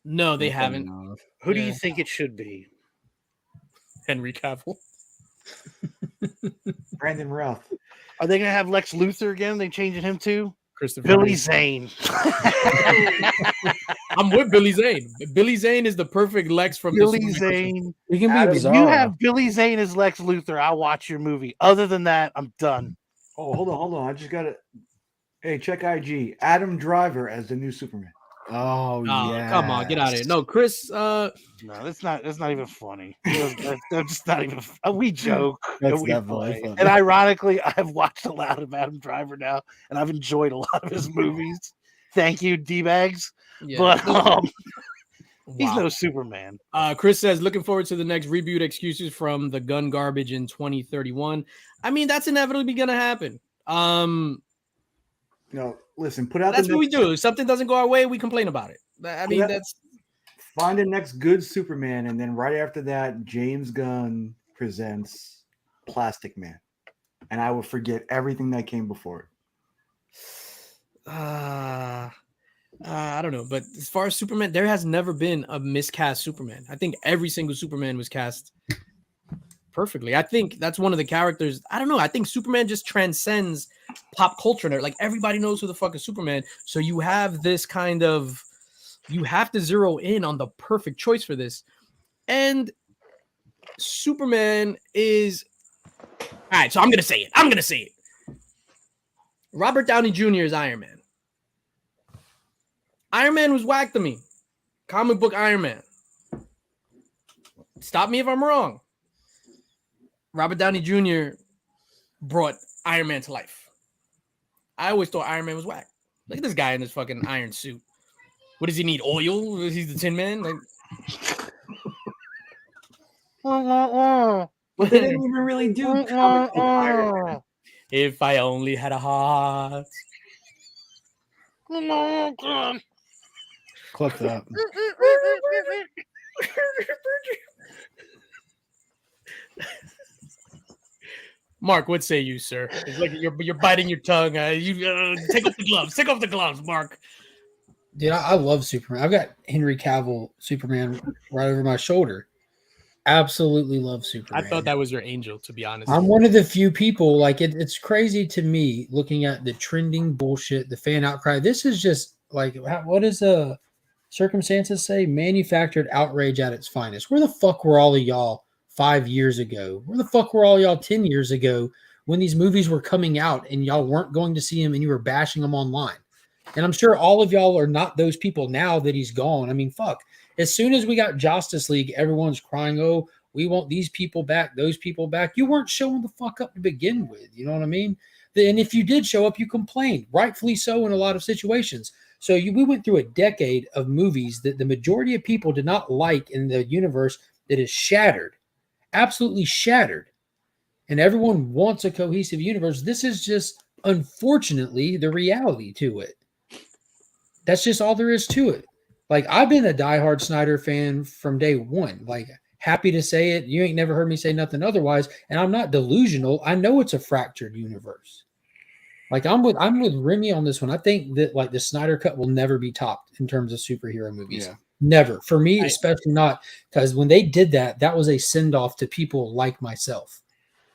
Speaker 1: No, they haven't.
Speaker 4: Who do you think it should be?
Speaker 1: Henry Cavill.
Speaker 6: Brandon Routh.
Speaker 4: Are they gonna have Lex Luthor again? They changing him too?
Speaker 1: Christopher
Speaker 4: Billy
Speaker 1: Reeve.
Speaker 4: Zane.
Speaker 1: I'm with Billy Zane. Billy Zane is the perfect Lex from
Speaker 4: Billy Zane.
Speaker 2: He can be
Speaker 4: If
Speaker 2: bizarre.
Speaker 4: you have Billy Zane as Lex Luthor, I'll watch your movie. Other than that, I'm done.
Speaker 6: Oh, hold on. I just got to. Hey, check IG. Adam Driver as the new Superman.
Speaker 2: Oh yeah.
Speaker 1: Come on, get out of here. No, Chris.
Speaker 4: No, that's not even funny. That's just not even. We joke.
Speaker 2: That's
Speaker 4: and we
Speaker 2: definitely
Speaker 4: play.
Speaker 2: funny.
Speaker 4: And ironically, I've watched a lot of Adam Driver now, and I've enjoyed a lot of his movies. Thank you, D-bags.
Speaker 1: Yeah.
Speaker 4: But he's
Speaker 1: Wow.
Speaker 4: no Superman.
Speaker 1: Chris says, looking forward to the next reboot excuses from the gun garbage in 2031. I mean, that's inevitably going to happen.
Speaker 6: Listen, put out
Speaker 1: That's
Speaker 6: the
Speaker 1: what we
Speaker 6: next,
Speaker 1: do. If something doesn't go our way, we complain about it. I mean,
Speaker 6: Yeah.
Speaker 1: that's
Speaker 6: find the next good Superman, and then right after that, James Gunn presents Plastic Man, and I will forget everything that came before it.
Speaker 1: I don't know, but as far as Superman, there has never been a miscast Superman. I think every single Superman was cast perfectly. I think that's one of the characters. I don't know. I think Superman just transcends pop culture. Like everybody knows who the fuck is Superman. So you have this kind of, you have to zero in on the perfect choice for this. And Superman is, all right. So I'm going to say it. Robert Downey Jr. is Iron Man. Iron Man was whack to me. Comic book Iron Man. Stop me if I'm wrong. Robert Downey Jr. brought Iron Man to life. I always thought Iron Man was whack. Look at this guy in this fucking iron suit. What does he need? Oil? He's the Tin Man? Like,
Speaker 6: But they didn't even really do comic book Iron Man.
Speaker 1: if I only had a heart.
Speaker 2: Clip that.
Speaker 1: Mark, what say you, sir? It's like you're biting your tongue. Take off the gloves. Take off the gloves, Mark.
Speaker 3: Dude, I love Superman. I've got Henry Cavill Superman right over my shoulder. Absolutely love Superman.
Speaker 1: I thought that was your angel, to be honest.
Speaker 3: I'm one of the few people, like it's crazy to me looking at the trending bullshit, the fan outcry. This is just like, what does circumstances say? Manufactured outrage at its finest. Where the fuck were all of y'all 5 years ago? Where the fuck were all y'all 10 years ago when these movies were coming out and y'all weren't going to see them and you were bashing them online? And I'm sure all of y'all are not those people now that he's gone. I mean, fuck. As soon as we got Justice League, everyone's crying, oh, we want these people back, those people back. You weren't showing the fuck up to begin with. You know what I mean? And if you did show up, you complained, rightfully so in a lot of situations. So we went through a decade of movies that the majority of people did not like in the universe that is shattered, absolutely shattered. And everyone wants a cohesive universe. This is just, unfortunately, the reality to it. That's just all there is to it. Like, I've been a diehard Snyder fan from day one. Like, happy to say it. You ain't never heard me say nothing otherwise. And I'm not delusional. I know it's a fractured universe. Like, I'm with Remy on this one. I think that, like, the Snyder Cut will never be topped in terms of superhero movies.
Speaker 2: Yeah.
Speaker 3: Never. For me, especially not. Because when they did that, that was a send-off to people like myself.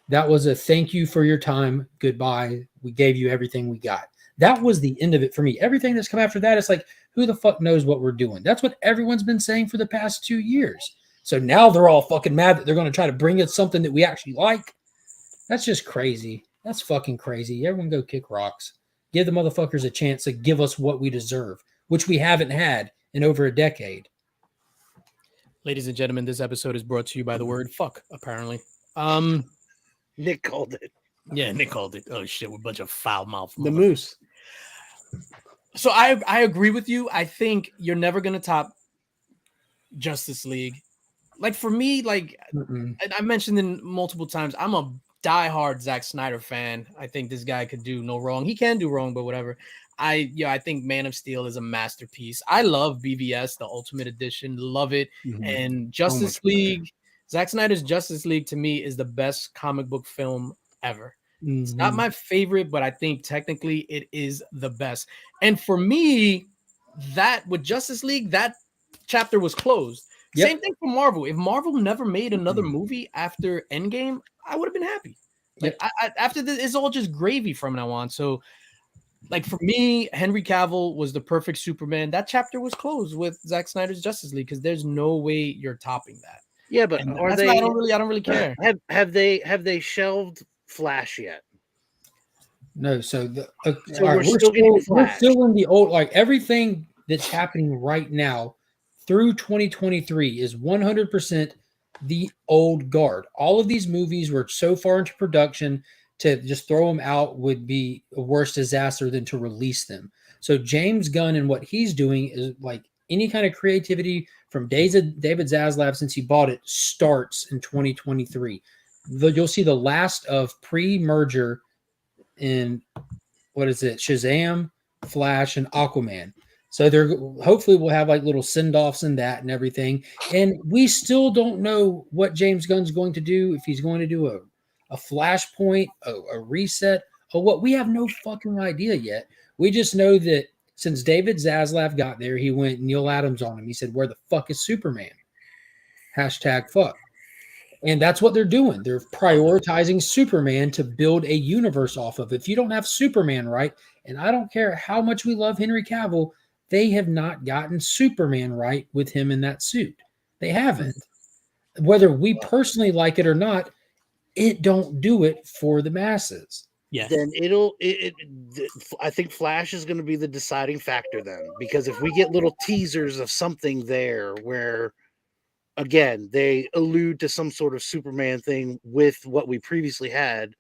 Speaker 3: That was a thank you for your time. Goodbye. We gave you everything we got. That was the end of it for me. Everything that's come after that, it's like, who the fuck knows what we're doing? That's what everyone's been saying for the past 2 years. So now they're all fucking mad that they're going to try to bring us something that we actually like. That's just crazy. That's fucking crazy. Everyone go kick rocks. Give the motherfuckers a chance to give us what we deserve, which we haven't had in over a decade.
Speaker 1: Ladies and gentlemen, this episode is brought to you by the word fuck, apparently.
Speaker 4: Nick called it.
Speaker 1: Yeah, Nick called it. Oh shit, we're a bunch of foul mouth.
Speaker 2: The Moose.
Speaker 1: So I agree with you. I think you're never gonna top Justice League. Like for me, like I mentioned in multiple times, I'm a diehard Zack Snyder fan. I think this guy could do no wrong. He can do wrong, but whatever. I think Man of Steel is a masterpiece. I love BVS, the Ultimate Edition. Love it. And Justice League, Zack Snyder's Justice League to me is the best comic book film ever. It's not my favorite, but I think technically it is the best. And for me, that with Justice League, that chapter was closed. Yep. Same thing for Marvel. If Marvel never made another movie after Endgame, I would have been happy. Like after this, it's all just gravy from now on. So, like for me, Henry Cavill was the perfect Superman. That chapter was closed with Zack Snyder's Justice League because there's no way you're topping that.
Speaker 4: Yeah, but
Speaker 1: and
Speaker 4: are they?
Speaker 1: I don't really care.
Speaker 4: Have they shelved Flash yet?
Speaker 3: No, so
Speaker 4: we're still
Speaker 3: in the old, like everything that's happening right now through 2023 is 100% the old guard. All of these movies were so far into production to just throw them out would be a worse disaster than to release them. So James Gunn and what he's doing is like any kind of creativity from David Zaslav since he bought it starts in 2023. You'll see the last of pre-merger in what is it? Shazam, Flash, and Aquaman. So they're hopefully we'll have like little send-offs in that and everything. And we still don't know what James Gunn's going to do, if he's going to do a flashpoint, a reset, or what. We have no fucking idea yet. We just know that since David Zaslav got there, he went Neil Adams on him. He said, "Where the fuck is Superman?" #fuck. And that's what they're doing. They're prioritizing Superman to build a universe off of. If you don't have Superman right, and I don't care how much we love Henry Cavill, they have not gotten Superman right with him in that suit. They haven't. Whether we personally like it or not, it don't do it for the masses.
Speaker 1: Yeah.
Speaker 4: Then I think Flash is going to be the deciding factor then, because if we get little teasers of something there where, again, they allude to some sort of Superman thing with what we previously had,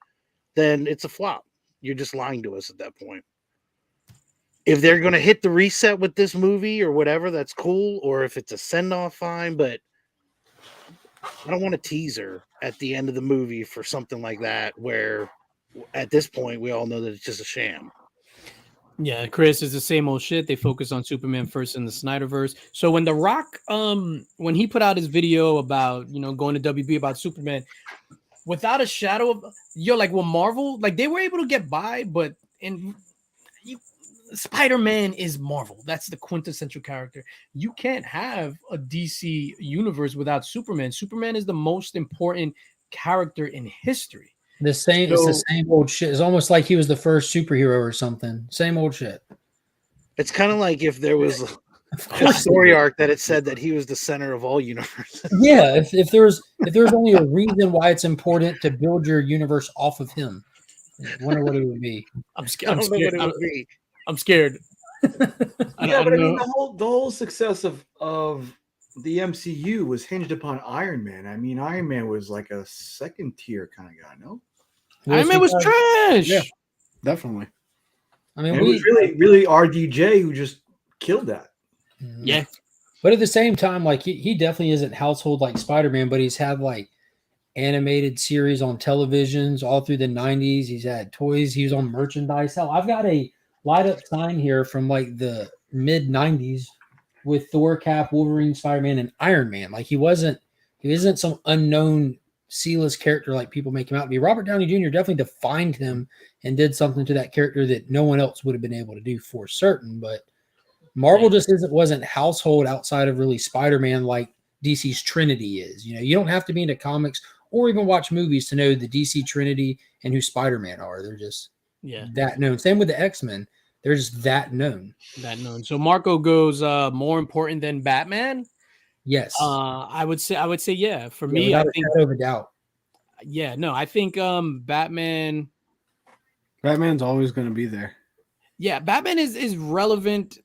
Speaker 4: then it's a flop. You're just lying to us at that point. If they're going to hit the reset with this movie or whatever, that's cool. Or if it's a send-off, fine. But I don't want a teaser at the end of the movie for something like that, where at this point we all know that it's just a sham.
Speaker 1: Yeah, Chris, is the same old shit. They focus on Superman first in the Snyderverse. So when The Rock, when he put out his video about, going to WB about Superman, without a shadow of, like, well, Marvel, like, they were able to get by, but Spider-Man is Marvel. That's the quintessential character. You can't have a DC universe without Superman. Superman is the most important character in history.
Speaker 3: It's the same old shit. It's almost like he was the first superhero or something. Same old shit.
Speaker 4: It's kind of like if there was a story arc that it said that he was the center of all universes.
Speaker 3: Yeah, if there was only a reason why it's important to build your universe off of him, I wonder what it would be.
Speaker 1: I'm
Speaker 4: I
Speaker 1: scared.
Speaker 4: don't know what it would be.
Speaker 1: I'm scared.
Speaker 6: Yeah, but I mean, the whole success of the MCU was hinged upon Iron Man. I mean, Iron Man was like a second tier kind of guy, no?
Speaker 1: Iron Man was trash.
Speaker 5: Yeah. Definitely.
Speaker 3: I mean,
Speaker 6: And it was really RDJ who just killed that.
Speaker 1: Yeah.
Speaker 3: But at the same time, like he definitely isn't household like Spider-Man, but he's had like animated series on televisions all through the 90s. He's had toys. He was on merchandise. Hell, I've got a light up sign here from like the mid 90s with Thor, Cap, Wolverine, Spider-Man, and Iron Man. Like he isn't some unknown C-list character like people make him out to be. Robert Downey Jr. definitely defined him and did something to that character that no one else would have been able to do for certain. But Marvel just wasn't household outside of really Spider-Man like DC's Trinity is. You don't have to be into comics or even watch movies to know the DC Trinity and who Spider-Man are. They're just that known. Same with the X-Men. They're just that known.
Speaker 1: That known. So Marco goes more important than Batman.
Speaker 3: Yes.
Speaker 1: I would say yeah. For me,
Speaker 3: without
Speaker 1: I think
Speaker 3: a shadow of a doubt.
Speaker 1: Yeah, no, I think Batman's
Speaker 5: always going to be there.
Speaker 1: Yeah, Batman is relevant.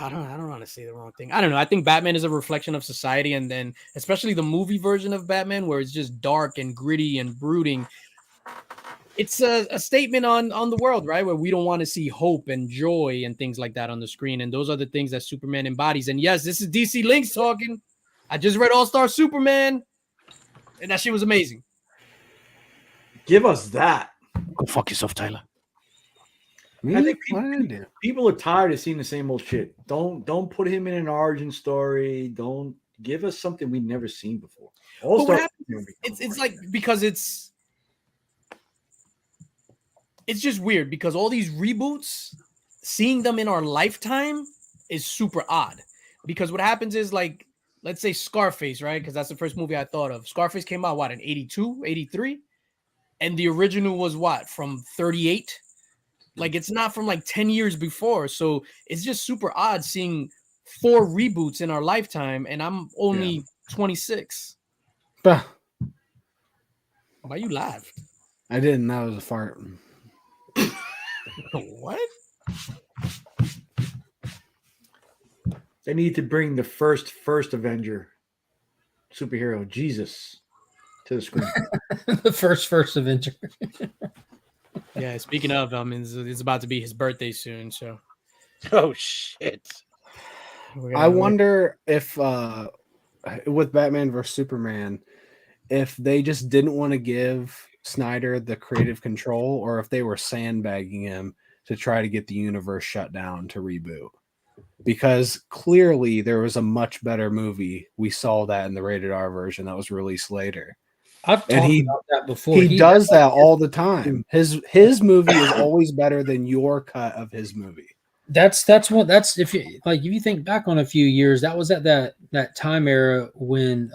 Speaker 1: I don't want to say the wrong thing. I don't know. I think Batman is a reflection of society, and then especially the movie version of Batman, where it's just dark and gritty and brooding. It's a statement on the world, right? Where we don't want to see hope and joy and things like that on the screen. And those are the things that Superman embodies. And yes, this is DC Linx talking. I just read All-Star Superman, and that shit was amazing.
Speaker 6: Give us that.
Speaker 4: Go fuck yourself, Tyler.
Speaker 5: Me?
Speaker 6: I think
Speaker 5: What did I do?
Speaker 6: people are tired of seeing the same old shit. Don't put him in an origin story. Don't give us something we've never seen before.
Speaker 1: What happens, it's like, because it's just weird because all these reboots, seeing them in our lifetime is super odd. Because what happens is, like, let's say Scarface, right? Because that's the first movie I thought of. Scarface came out, in 82, 83? And the original was from 38? Like, it's not from, 10 years before. So it's just super odd seeing 4 reboots in our lifetime, and I'm only 26.
Speaker 5: Bah,
Speaker 1: Why you laughed?
Speaker 5: I didn't. That was a fart.
Speaker 1: What?
Speaker 6: They need to bring the first Avenger superhero, Jesus, to the screen.
Speaker 3: The first Avenger.
Speaker 1: Yeah, speaking of, it's about to be his birthday soon, so.
Speaker 4: Oh shit!
Speaker 5: I wonder if with Batman vs Superman, if they just didn't want to give Snyder the creative control, or if they were sandbagging him to try to get the universe shut down to reboot. Because clearly there was a much better movie. We saw that in the rated R version that was released later.
Speaker 3: I've talked
Speaker 5: And
Speaker 3: about that before.
Speaker 5: He does that all the time. His movie is always better than your cut of his movie.
Speaker 3: That's if you think back on a few years, that was at that time era when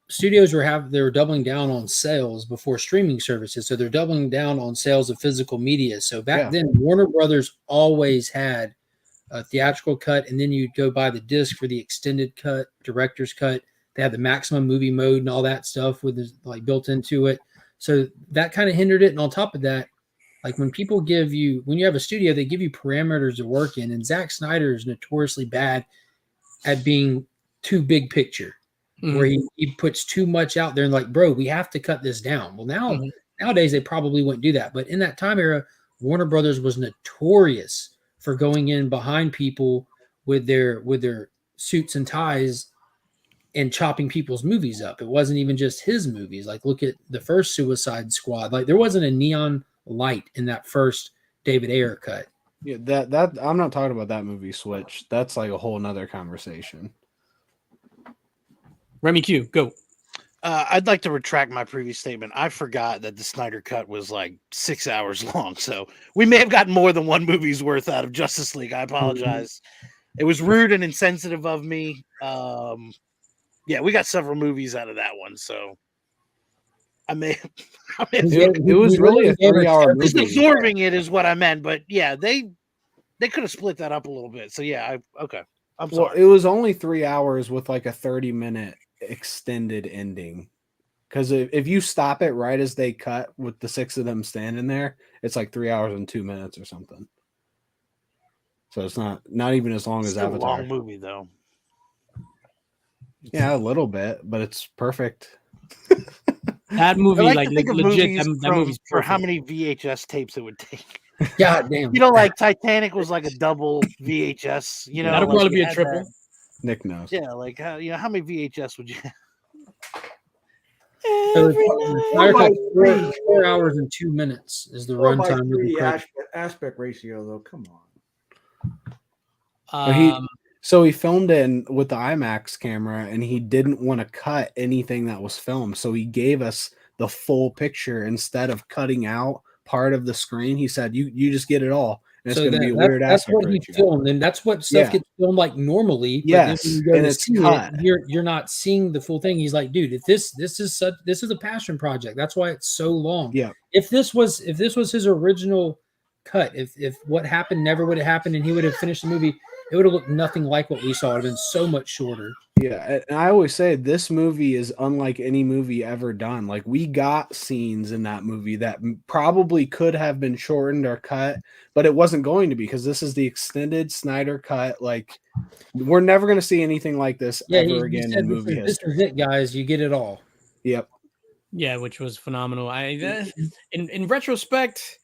Speaker 3: studios were doubling down on sales before streaming services. So they're doubling down on sales of physical media. So back then, Warner Brothers always had a theatrical cut, and then you'd go buy the disc for the extended cut, director's cut. They had the maximum movie mode and all that stuff with like built into it. So that kind of hindered it. And on top of that, like when you have a studio, they give you parameters to work in. And Zack Snyder is notoriously bad at being too big picture, where he puts too much out there and like, bro, we have to cut this down. Well, nowadays they probably wouldn't do that. But in that time era, Warner Brothers was notorious for going in behind people with their suits and ties and chopping people's movies up. It wasn't even just his movies. Like look at the first Suicide Squad. Like there wasn't a neon light in that first David Ayer cut.
Speaker 5: Yeah, that I'm not talking about that movie Switch. That's like a whole nother conversation.
Speaker 1: Remy Q, go.
Speaker 4: I'd like to retract my previous statement. I forgot that the Snyder Cut was like 6 hours long, so we may have gotten more than one movie's worth out of Justice League. I apologize. It was rude and insensitive of me. Yeah, we got several movies out of that one, so
Speaker 5: it was really a 3-hour movie.
Speaker 4: Just absorbing it is what I meant, but yeah, they could have split that up a little bit. So yeah, okay. I'm sorry.
Speaker 5: Well, it was only 3 hours with like a 30-minute extended ending. Because if you stop it right as they cut with the 6 of them standing there, it's like 3 hours and 2 minutes or something. So it's not even as long as Avatar.
Speaker 4: A long movie though.
Speaker 5: Yeah, a little bit, but it's perfect.
Speaker 1: That movie,
Speaker 4: I
Speaker 1: like
Speaker 4: to think of
Speaker 1: legit,
Speaker 4: movies
Speaker 1: that movie's
Speaker 4: for
Speaker 1: perfect.
Speaker 4: how many VHS tapes it would take.
Speaker 3: God damn.
Speaker 4: You know, like Titanic was like a double VHS. You know,
Speaker 1: that'll
Speaker 4: like
Speaker 1: probably be
Speaker 4: you
Speaker 1: a
Speaker 4: had
Speaker 1: triple.
Speaker 4: that.
Speaker 5: Nick knows.
Speaker 4: Yeah, like how many VHS would you have?
Speaker 3: So 4 hours and 2 minutes is the runtime.
Speaker 6: Aspect ratio, though. Come
Speaker 5: So
Speaker 6: on.
Speaker 5: he filmed it with the IMAX camera, and he didn't want to cut anything that was filmed. So he gave us the full picture instead of cutting out part of the screen. He said, "You just get it all." And it's going to be a weird
Speaker 3: That's
Speaker 5: aspect
Speaker 3: what he
Speaker 5: ratio.
Speaker 3: filmed, and that's what stuff gets filmed like normally. But
Speaker 5: yes,
Speaker 3: then when you go
Speaker 5: and
Speaker 3: to
Speaker 5: it's
Speaker 3: see
Speaker 5: cut.
Speaker 3: it, you're not seeing the full thing. He's like, dude, if this is a passion project. That's why it's so long.
Speaker 5: Yeah.
Speaker 3: If this was his original cut, if what happened never would have happened, and he would have finished the movie, it would have looked nothing like what we saw. It would have been so much shorter.
Speaker 5: Yeah, and I always say this movie is unlike any movie ever done. Like we got scenes in that movie that probably could have been shortened or cut, but it wasn't going to be because this is the extended Snyder cut. Like we're never going to see anything like this ever again in movie history.
Speaker 3: This is it, guys. You get it all.
Speaker 5: Yep.
Speaker 1: Yeah, which was phenomenal. In retrospect,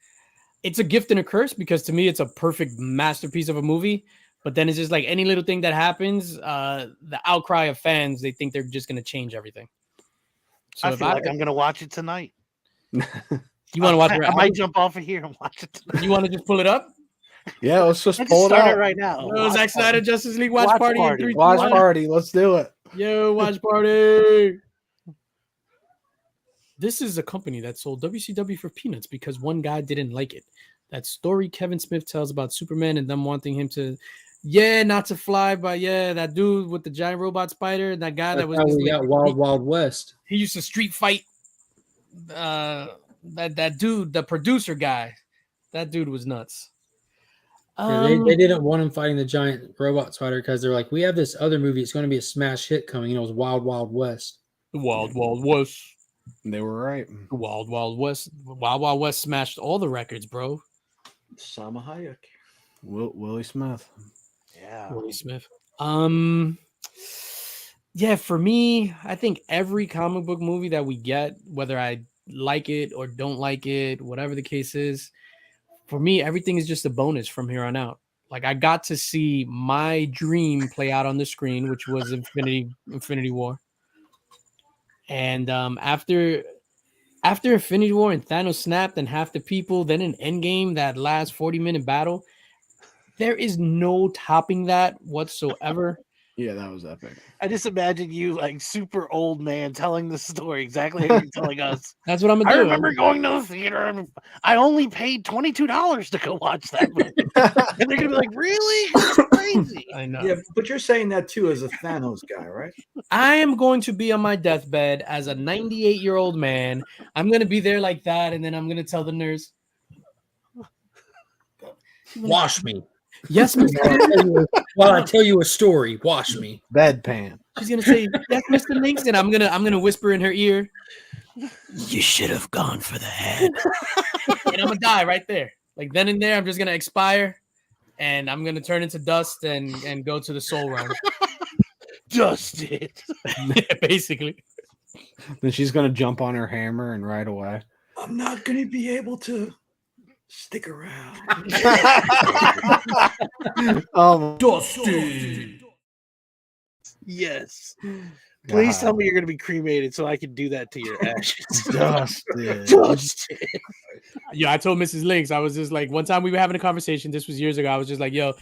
Speaker 1: it's a gift and a curse because to me it's a perfect masterpiece of a movie. But then it's just like any little thing that happens, the outcry of fans, they think they're just going to change everything. So
Speaker 4: I feel like I'm going to watch it tonight.
Speaker 1: You want to watch it?
Speaker 4: I might jump off of here and watch it tonight.
Speaker 1: You want to just pull it up?
Speaker 5: Yeah, let's just
Speaker 4: Let's
Speaker 5: pull it
Speaker 4: start
Speaker 5: up
Speaker 4: it right now.
Speaker 1: Yo, Zack Snyder Justice League watch party.
Speaker 4: Party.
Speaker 1: In 3, 2,
Speaker 5: Watch
Speaker 1: 1.
Speaker 5: party. Let's do it.
Speaker 1: Yo, watch party. This is a company that sold WCW for peanuts because one guy didn't like it. That story Kevin Smith tells about Superman and them wanting him to, not to fly, but that dude with the giant robot spider, that guy that was
Speaker 3: Wild West.
Speaker 1: He used to street fight. That dude, the producer guy, that dude was nuts.
Speaker 3: They didn't want him fighting the giant robot spider because they're like, we have this other movie. It's going to be a smash hit coming. It was Wild West.
Speaker 1: The Wild West.
Speaker 5: They were right.
Speaker 1: Wild West. Wild West smashed all the records, bro.
Speaker 6: Salma Hayek.
Speaker 5: Willie Smith.
Speaker 4: Yeah.
Speaker 1: Willie Smith. Yeah, for me, I think every comic book movie that we get, whether I like it or don't like it, whatever the case is, for me, everything is just a bonus from here on out. Like I got to see my dream play out on the screen, which was Infinity War. And after After Infinity War and Thanos snapped and half the people, then in Endgame, that last 40-minute battle, there is no topping that whatsoever.
Speaker 5: Yeah, that was epic.
Speaker 4: I just imagine you like super old man telling the story exactly how you're telling us.
Speaker 1: That's what I'm gonna
Speaker 4: I
Speaker 1: do.
Speaker 4: remember going to the theater and I only paid $22 to go watch that movie. And they're gonna be like, really? That's crazy.
Speaker 1: I know.
Speaker 6: Yeah, but you're saying that too as a Thanos guy, right?
Speaker 1: I am going to be on my deathbed as a 98-year-old man. I'm gonna be there like that, and then I'm gonna tell the nurse,
Speaker 3: Wash me.
Speaker 1: "Yes, Mr.
Speaker 3: While I tell you a story, wash me.
Speaker 5: Bedpan.
Speaker 1: She's gonna say, "Yes, Mr. Linx," and I'm gonna whisper in her ear, "You should have gone for the head," and I'm gonna die right there. Like then and there, I'm just gonna expire, and I'm gonna turn into dust and go to the soul realm.
Speaker 4: Dusted.
Speaker 1: Yeah, basically.
Speaker 5: Then she's gonna jump on her hammer and ride away.
Speaker 6: I'm not going to be able to stick around.
Speaker 5: Dusty.
Speaker 4: Yes. Please
Speaker 5: God.
Speaker 4: tell me you're gonna be cremated so I can do that to your ashes.
Speaker 5: Dusted.
Speaker 4: Dusted.
Speaker 1: Yeah, I told Mrs. Links, I was just like, one time we were having a conversation. This was years ago. I was just like, yo,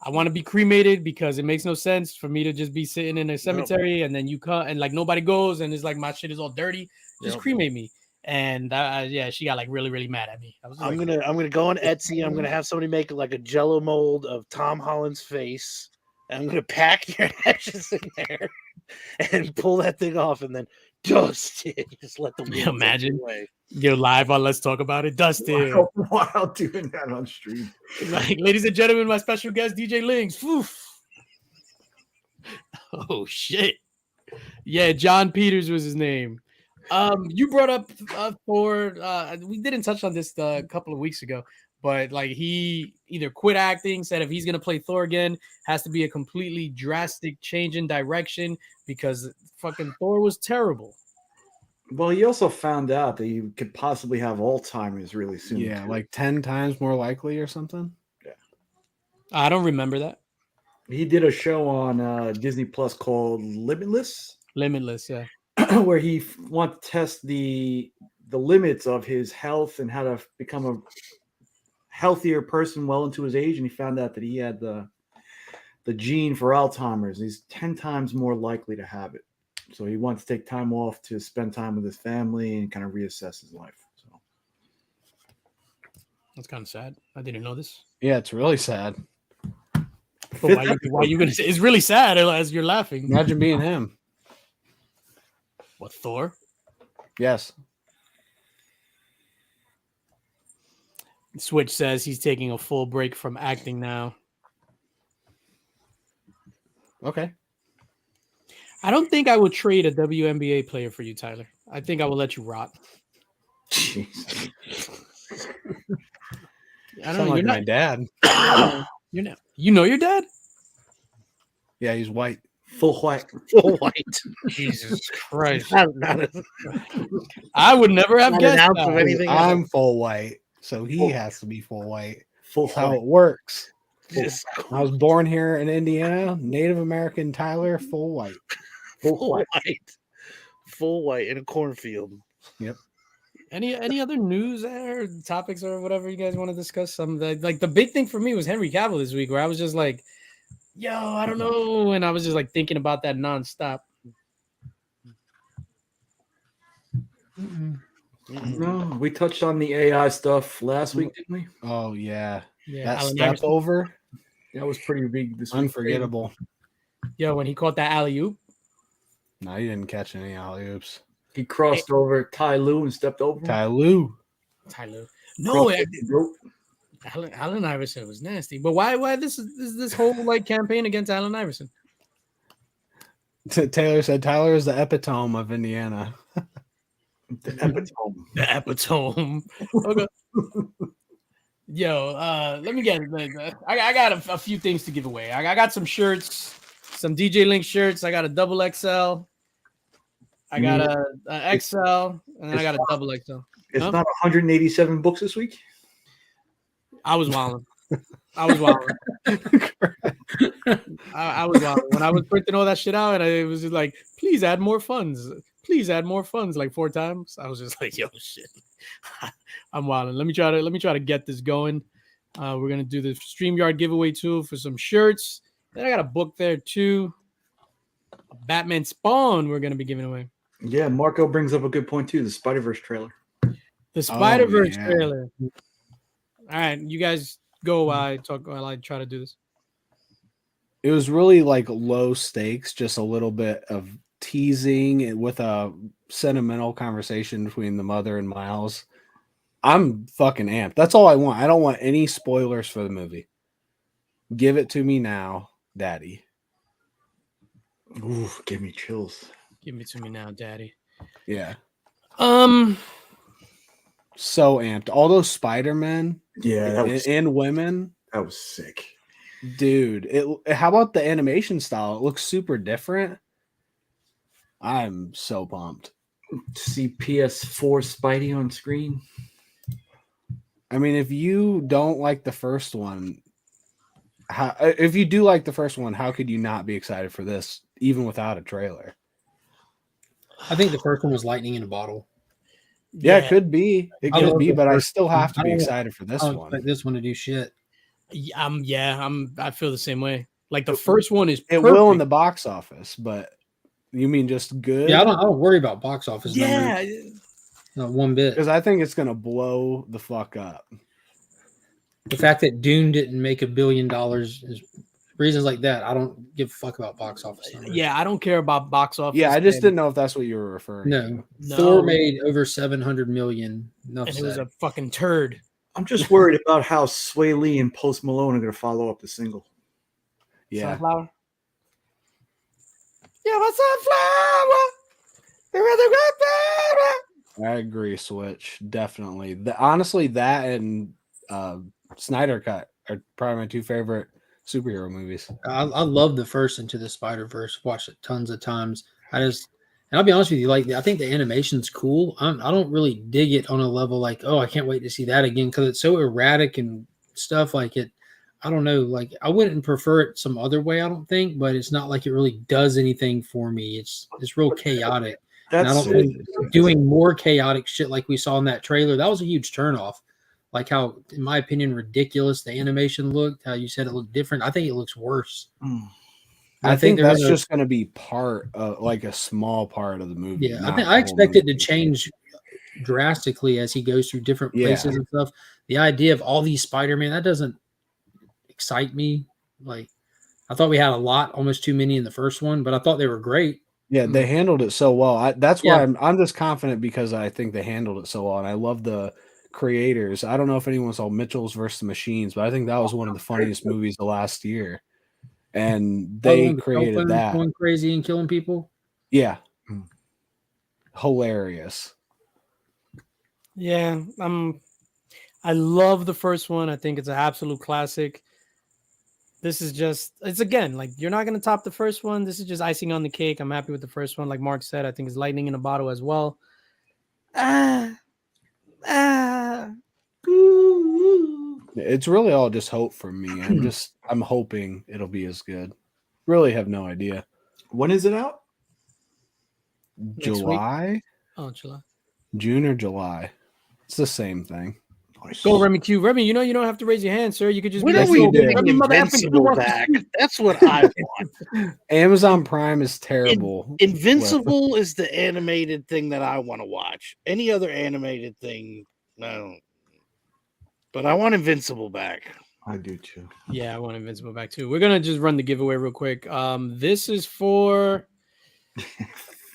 Speaker 1: I want to be cremated because it makes no sense for me to just be sitting in a cemetery and then you come and like nobody goes and it's like my shit is all dirty. Just cremate me. And yeah, she got like really, really mad at me. I was just
Speaker 4: I'm
Speaker 1: like,
Speaker 4: gonna go on Etsy. I'm gonna have somebody make like a Jello mold of Tom Holland's face. And I'm gonna pack your ashes in there and pull that thing off, and then dust it. Just let the wind take it
Speaker 1: imagine
Speaker 4: away.
Speaker 1: you're live on Let's Talk About It. Dustin.
Speaker 6: While doing that on stream.
Speaker 1: Like, ladies and gentlemen, my special guest, DJ Links. Woof. Oh shit. Yeah, John Peters was his name. You brought up Thor. We didn't touch on this a couple of weeks ago, but like he either quit acting, said if he's gonna play Thor again, has to be a completely drastic change in direction because fucking Thor was terrible.
Speaker 6: Well, he also found out that he could possibly have Alzheimer's really soon.
Speaker 5: Yeah,
Speaker 6: too.
Speaker 5: like 10 times more likely or something.
Speaker 1: I don't remember that.
Speaker 6: He did a show on Disney Plus called Limitless,
Speaker 1: Limitless, yeah.
Speaker 6: where he wanted to test the limits of his health and how to become a healthier person well into his age, and he found out that he had the gene for Alzheimer's. He's 10 times more likely to have it. So he wants to take time off to spend time with his family and kind of reassess his life. So
Speaker 1: That's kind of sad. I didn't know this.
Speaker 5: Yeah, it's really sad.
Speaker 1: But why you gonna say it's really sad as you're laughing?
Speaker 5: Imagine being him.
Speaker 1: What, Thor?
Speaker 5: Yes.
Speaker 1: Switch says he's taking a full break from acting now.
Speaker 5: Okay.
Speaker 1: I don't think I would trade a WNBA player for you, Tyler. I think I will let you rot.
Speaker 5: Jeez.
Speaker 1: I don't
Speaker 5: Sound
Speaker 1: know.
Speaker 5: like
Speaker 1: You're
Speaker 5: my
Speaker 1: not.
Speaker 5: dad.
Speaker 1: You're not. You know your dad?
Speaker 5: Yeah, he's white.
Speaker 6: full white.
Speaker 4: Full white.
Speaker 1: Jesus Christ!
Speaker 4: Not
Speaker 1: I would never have
Speaker 4: Not an
Speaker 1: guessed
Speaker 4: ounce of
Speaker 1: that.
Speaker 4: anything.
Speaker 5: I'm full white, so he
Speaker 6: Full-
Speaker 5: has to be full white.
Speaker 6: Full
Speaker 5: That's how
Speaker 6: white.
Speaker 5: it works.
Speaker 4: Just
Speaker 5: I was born here in Indiana, Native American Tyler, full white.
Speaker 4: full white. Full white in a cornfield.
Speaker 1: Any other news or topics or whatever you guys want to discuss? Like the big thing for me was Henry Cavill this week, where I was just like, "Yo, I don't know," and I was just like thinking about that nonstop.
Speaker 6: No, we touched on the AI stuff last week, didn't we?
Speaker 5: Oh yeah,
Speaker 1: Yeah,
Speaker 5: that
Speaker 1: Allen
Speaker 5: step
Speaker 1: Iverson.
Speaker 5: over,
Speaker 6: That was pretty big this week.
Speaker 5: unforgettable.
Speaker 1: Yo, when he caught that alley oop,
Speaker 5: No, he didn't catch any alley oops.
Speaker 6: He crossed over Ty Lue and stepped over him.
Speaker 5: Ty Lue.
Speaker 1: Tyler. No,
Speaker 6: Crossed the rope.
Speaker 1: Allen Iverson was nasty. But why this whole like campaign against Allen Iverson?
Speaker 5: Taylor said Tyler is the epitome of Indiana.
Speaker 6: The epitome.
Speaker 1: The epitome. Okay. Yo, let me get it. I got a few things to give away. I got some shirts, some DJ Link shirts. I got a double XL. I got a XL, and then I got a double XL.
Speaker 6: It's
Speaker 1: Huh?
Speaker 6: not 187 books this week.
Speaker 1: I was wilding. I was wilding. I was wilding. When I was printing all that shit out, and it was just like, please add more funds. please add more funds like 4 times. I was just like, yo, shit. I'm wilding. Let me try to get this going. We're gonna do the StreamYard giveaway too for some shirts. Then I got a book there too. A Batman Spawn we're gonna be giving away.
Speaker 6: Yeah, Marco brings up a good point too. The Spider-Verse trailer.
Speaker 1: The Spider-Verse
Speaker 5: yeah.
Speaker 1: trailer. All right, you guys go while I try to do this.
Speaker 5: It was really like low stakes, just a little bit of teasing with a sentimental conversation between the mother and Miles. I'm fucking amped. That's all I want. I don't want any spoilers for the movie. Give it to me now, Daddy.
Speaker 6: Ooh, give me chills.
Speaker 1: Give it to me now, Daddy.
Speaker 5: Yeah.
Speaker 1: Um,
Speaker 5: So amped. All those Spider-Men
Speaker 6: Yeah,
Speaker 5: and women.
Speaker 6: that was sick.
Speaker 5: Dude, how about the animation style? It looks super different. I'm so pumped.
Speaker 6: To see PS4 Spidey on screen.
Speaker 5: I mean, if you don't like the first one, if you do like the first one, how could you not be excited for this, even without a trailer?
Speaker 3: I think the first one was lightning in a bottle.
Speaker 5: Yeah, it could be. It
Speaker 3: I
Speaker 5: could
Speaker 3: love
Speaker 5: be,
Speaker 3: the
Speaker 5: but I
Speaker 3: first
Speaker 5: still
Speaker 3: one.
Speaker 5: have to
Speaker 3: I
Speaker 5: be
Speaker 3: don't-
Speaker 5: excited for this
Speaker 3: I don't
Speaker 5: one.
Speaker 3: expect this one to do shit.
Speaker 1: I feel the same way. Like the first one is
Speaker 5: It
Speaker 1: perfect.
Speaker 5: will in the box office, but you mean just good?
Speaker 3: Yeah, I don't worry about box office
Speaker 1: Yeah,
Speaker 3: numbers. Not one bit.
Speaker 5: Because I think it's gonna blow the fuck up.
Speaker 3: The fact that Dune didn't make $1 billion is reasons like that. I don't give a fuck about box office numbers.
Speaker 1: yeah. I don't care about box office.
Speaker 5: Yeah, I just
Speaker 1: and-
Speaker 5: didn't know if that's what you were referring
Speaker 3: No.
Speaker 5: to.
Speaker 1: No.
Speaker 3: Thor made over 700 million. Enough
Speaker 1: and it was
Speaker 3: said.
Speaker 1: a fucking turd.
Speaker 6: I'm just worried about how Sway Lee and Post Malone are going to follow up the single.
Speaker 5: Yeah.
Speaker 1: Sunflower. Yeah, what's sunflower?
Speaker 5: I agree, Switch. Definitely. Honestly, that and Snyder Cut are probably my 2 favorite superhero movies.
Speaker 3: I love the first Into the Spider-Verse. Watched it tons of times. And I'll be honest with you, like I think the animation's cool. I don't really dig it on a level like, oh, I can't wait to see that again because it's so erratic and stuff like it. I don't know. Like I wouldn't prefer it some other way. I don't think, but it's not like it really does anything for me. It's real chaotic. And I
Speaker 6: That's
Speaker 3: don't think doing more chaotic shit like we saw in that trailer. That was a huge turnoff. Like how, in my opinion, ridiculous the animation looked. How you said it looked different. I think it looks worse.
Speaker 5: I think
Speaker 3: they're
Speaker 5: that's
Speaker 3: gonna-
Speaker 5: just going to be part of like a small part of the movie.
Speaker 3: Yeah,
Speaker 5: not
Speaker 3: I think
Speaker 5: the
Speaker 3: I
Speaker 5: whole
Speaker 3: expect it to
Speaker 5: movie.
Speaker 3: change drastically as he goes through different
Speaker 5: Yeah.
Speaker 3: places and stuff. The idea of all these Spider-Man, that doesn't excite me. Like I thought we had a lot, almost too many in the first one, but I thought they were great.
Speaker 5: Yeah, they handled it so well. That's why
Speaker 3: Yeah.
Speaker 5: I'm just confident because I think they handled it so well, and I love the creators. I don't know if anyone saw Mitchell's versus the Machines, but I think that was one of the funniest movies of last year, and they
Speaker 3: The
Speaker 5: created
Speaker 3: cell phones
Speaker 5: that.
Speaker 3: going crazy and killing people.
Speaker 5: Yeah,
Speaker 6: Hmm.
Speaker 5: hilarious.
Speaker 1: Yeah, I love the first one. I think it's an absolute classic. This is just, it's again, like you're not going to top the first one. This is just icing on the cake. I'm happy with the first one. Like Mark said, I think it's lightning in a bottle as well.
Speaker 5: It's really all just hope for me. I'm hoping it'll be as good. Really have no idea.
Speaker 6: When is it out?
Speaker 1: Next week.
Speaker 5: July,
Speaker 1: Oh, July.
Speaker 5: June or July. It's the same thing.
Speaker 1: Go, Remy Q. Remy, you know you don't have to raise your hand, sir. You could just
Speaker 4: When
Speaker 1: be
Speaker 4: are
Speaker 1: like,
Speaker 4: we
Speaker 5: you did.
Speaker 4: getting Invincible back? That's what I want.
Speaker 5: Amazon Prime is terrible.
Speaker 4: Invincible is the animated thing that I want to watch. Any other animated thing, no. But I want Invincible back.
Speaker 6: I do too.
Speaker 1: Yeah, I want Invincible back too. We're gonna just run the giveaway real quick. This is for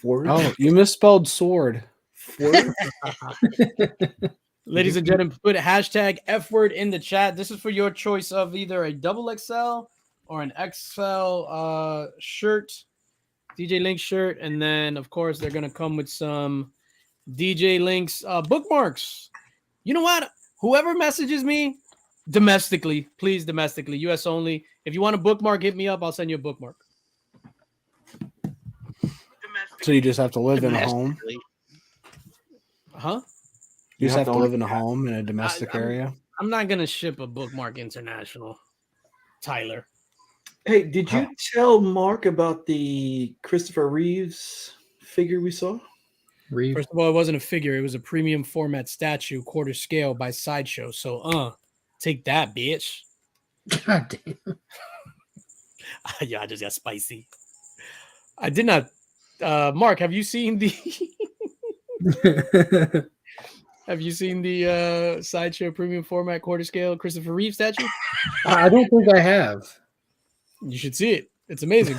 Speaker 6: Forward.
Speaker 5: Oh, you misspelled sword.
Speaker 6: Forward.
Speaker 1: ladies and gentlemen, put hashtag F word in the chat. This is for your choice of either a double XL or an XL shirt, DJ Linx shirt, and then of course they're gonna come with some DJ Linx bookmarks. You know what? Whoever messages me domestically, please domestically, US only. If you want a bookmark, hit me up. I'll send you a bookmark.
Speaker 5: So you just have to live in a home.
Speaker 4: Domestically.
Speaker 1: Huh?
Speaker 5: You just have to
Speaker 6: own
Speaker 5: live in a
Speaker 6: a cat.
Speaker 5: home in a domestic area.
Speaker 1: I'm not gonna ship a bookmark international, Tyler.
Speaker 6: Hey, did you tell Mark about the Christopher Reeves figure we saw?
Speaker 3: Reeve.
Speaker 1: First of all, it wasn't a figure. It was a premium format statue, quarter scale by Sideshow. So, take that, bitch.
Speaker 3: God damn.
Speaker 1: Yeah, I just got spicy. I did not. Mark, have you seen the Sideshow premium format quarter scale Christopher Reeve statue?
Speaker 3: I don't think I have.
Speaker 1: You should see it. It's amazing.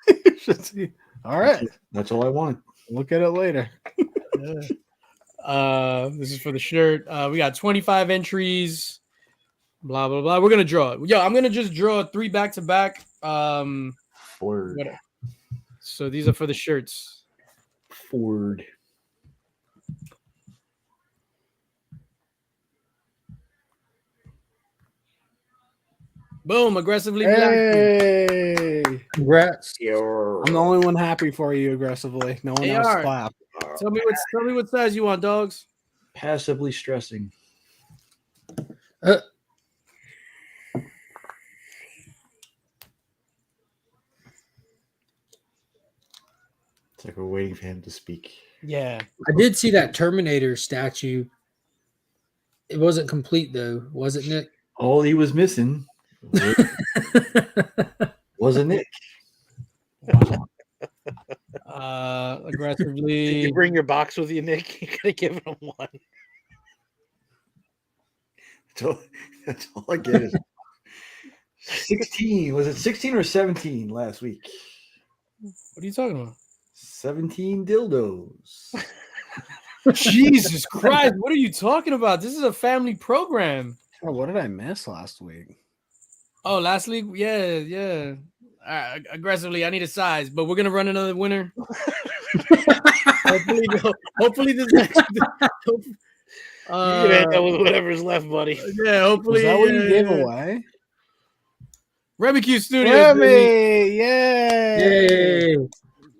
Speaker 5: You should see. All right.
Speaker 6: That's all I want.
Speaker 5: Look at it later.
Speaker 1: This is for the shirt. We got 25 entries. Blah blah blah. We're gonna draw it. Yo, I'm gonna just draw 3 back to back.
Speaker 6: Ford.
Speaker 1: So these are for the shirts.
Speaker 6: Ford.
Speaker 1: Boom! Aggressively reacting.
Speaker 5: Hey.
Speaker 3: Congrats.
Speaker 5: I'm the only one happy for you aggressively. No one else
Speaker 1: AR.
Speaker 5: clap.
Speaker 1: Tell me what size you want, dogs.
Speaker 6: Passively stressing. It's like we're waiting for him to speak.
Speaker 1: Yeah.
Speaker 3: I did see that Terminator statue. It wasn't complete though, was it, Nick?
Speaker 6: All he was missing was a Nick.
Speaker 1: Aggressively.
Speaker 4: Did you bring your box with you, Nick? You could have given him one.
Speaker 6: That's all I get is 16. Was it 16 or 17 last week?
Speaker 1: What are you talking about?
Speaker 6: 17 dildos.
Speaker 1: Jesus Christ! What are you talking about? This is a family program.
Speaker 5: Oh, what did I miss last week?
Speaker 1: Oh, last week, yeah. Aggressively, I need a size, but we're gonna run another winner. hopefully this next.
Speaker 4: You can end up with whatever's left, buddy.
Speaker 1: Yeah, hopefully.
Speaker 5: Is that what you gave away?
Speaker 1: Remy Q Studios.
Speaker 5: Remy,
Speaker 1: Baby.
Speaker 5: yay!
Speaker 3: Yay.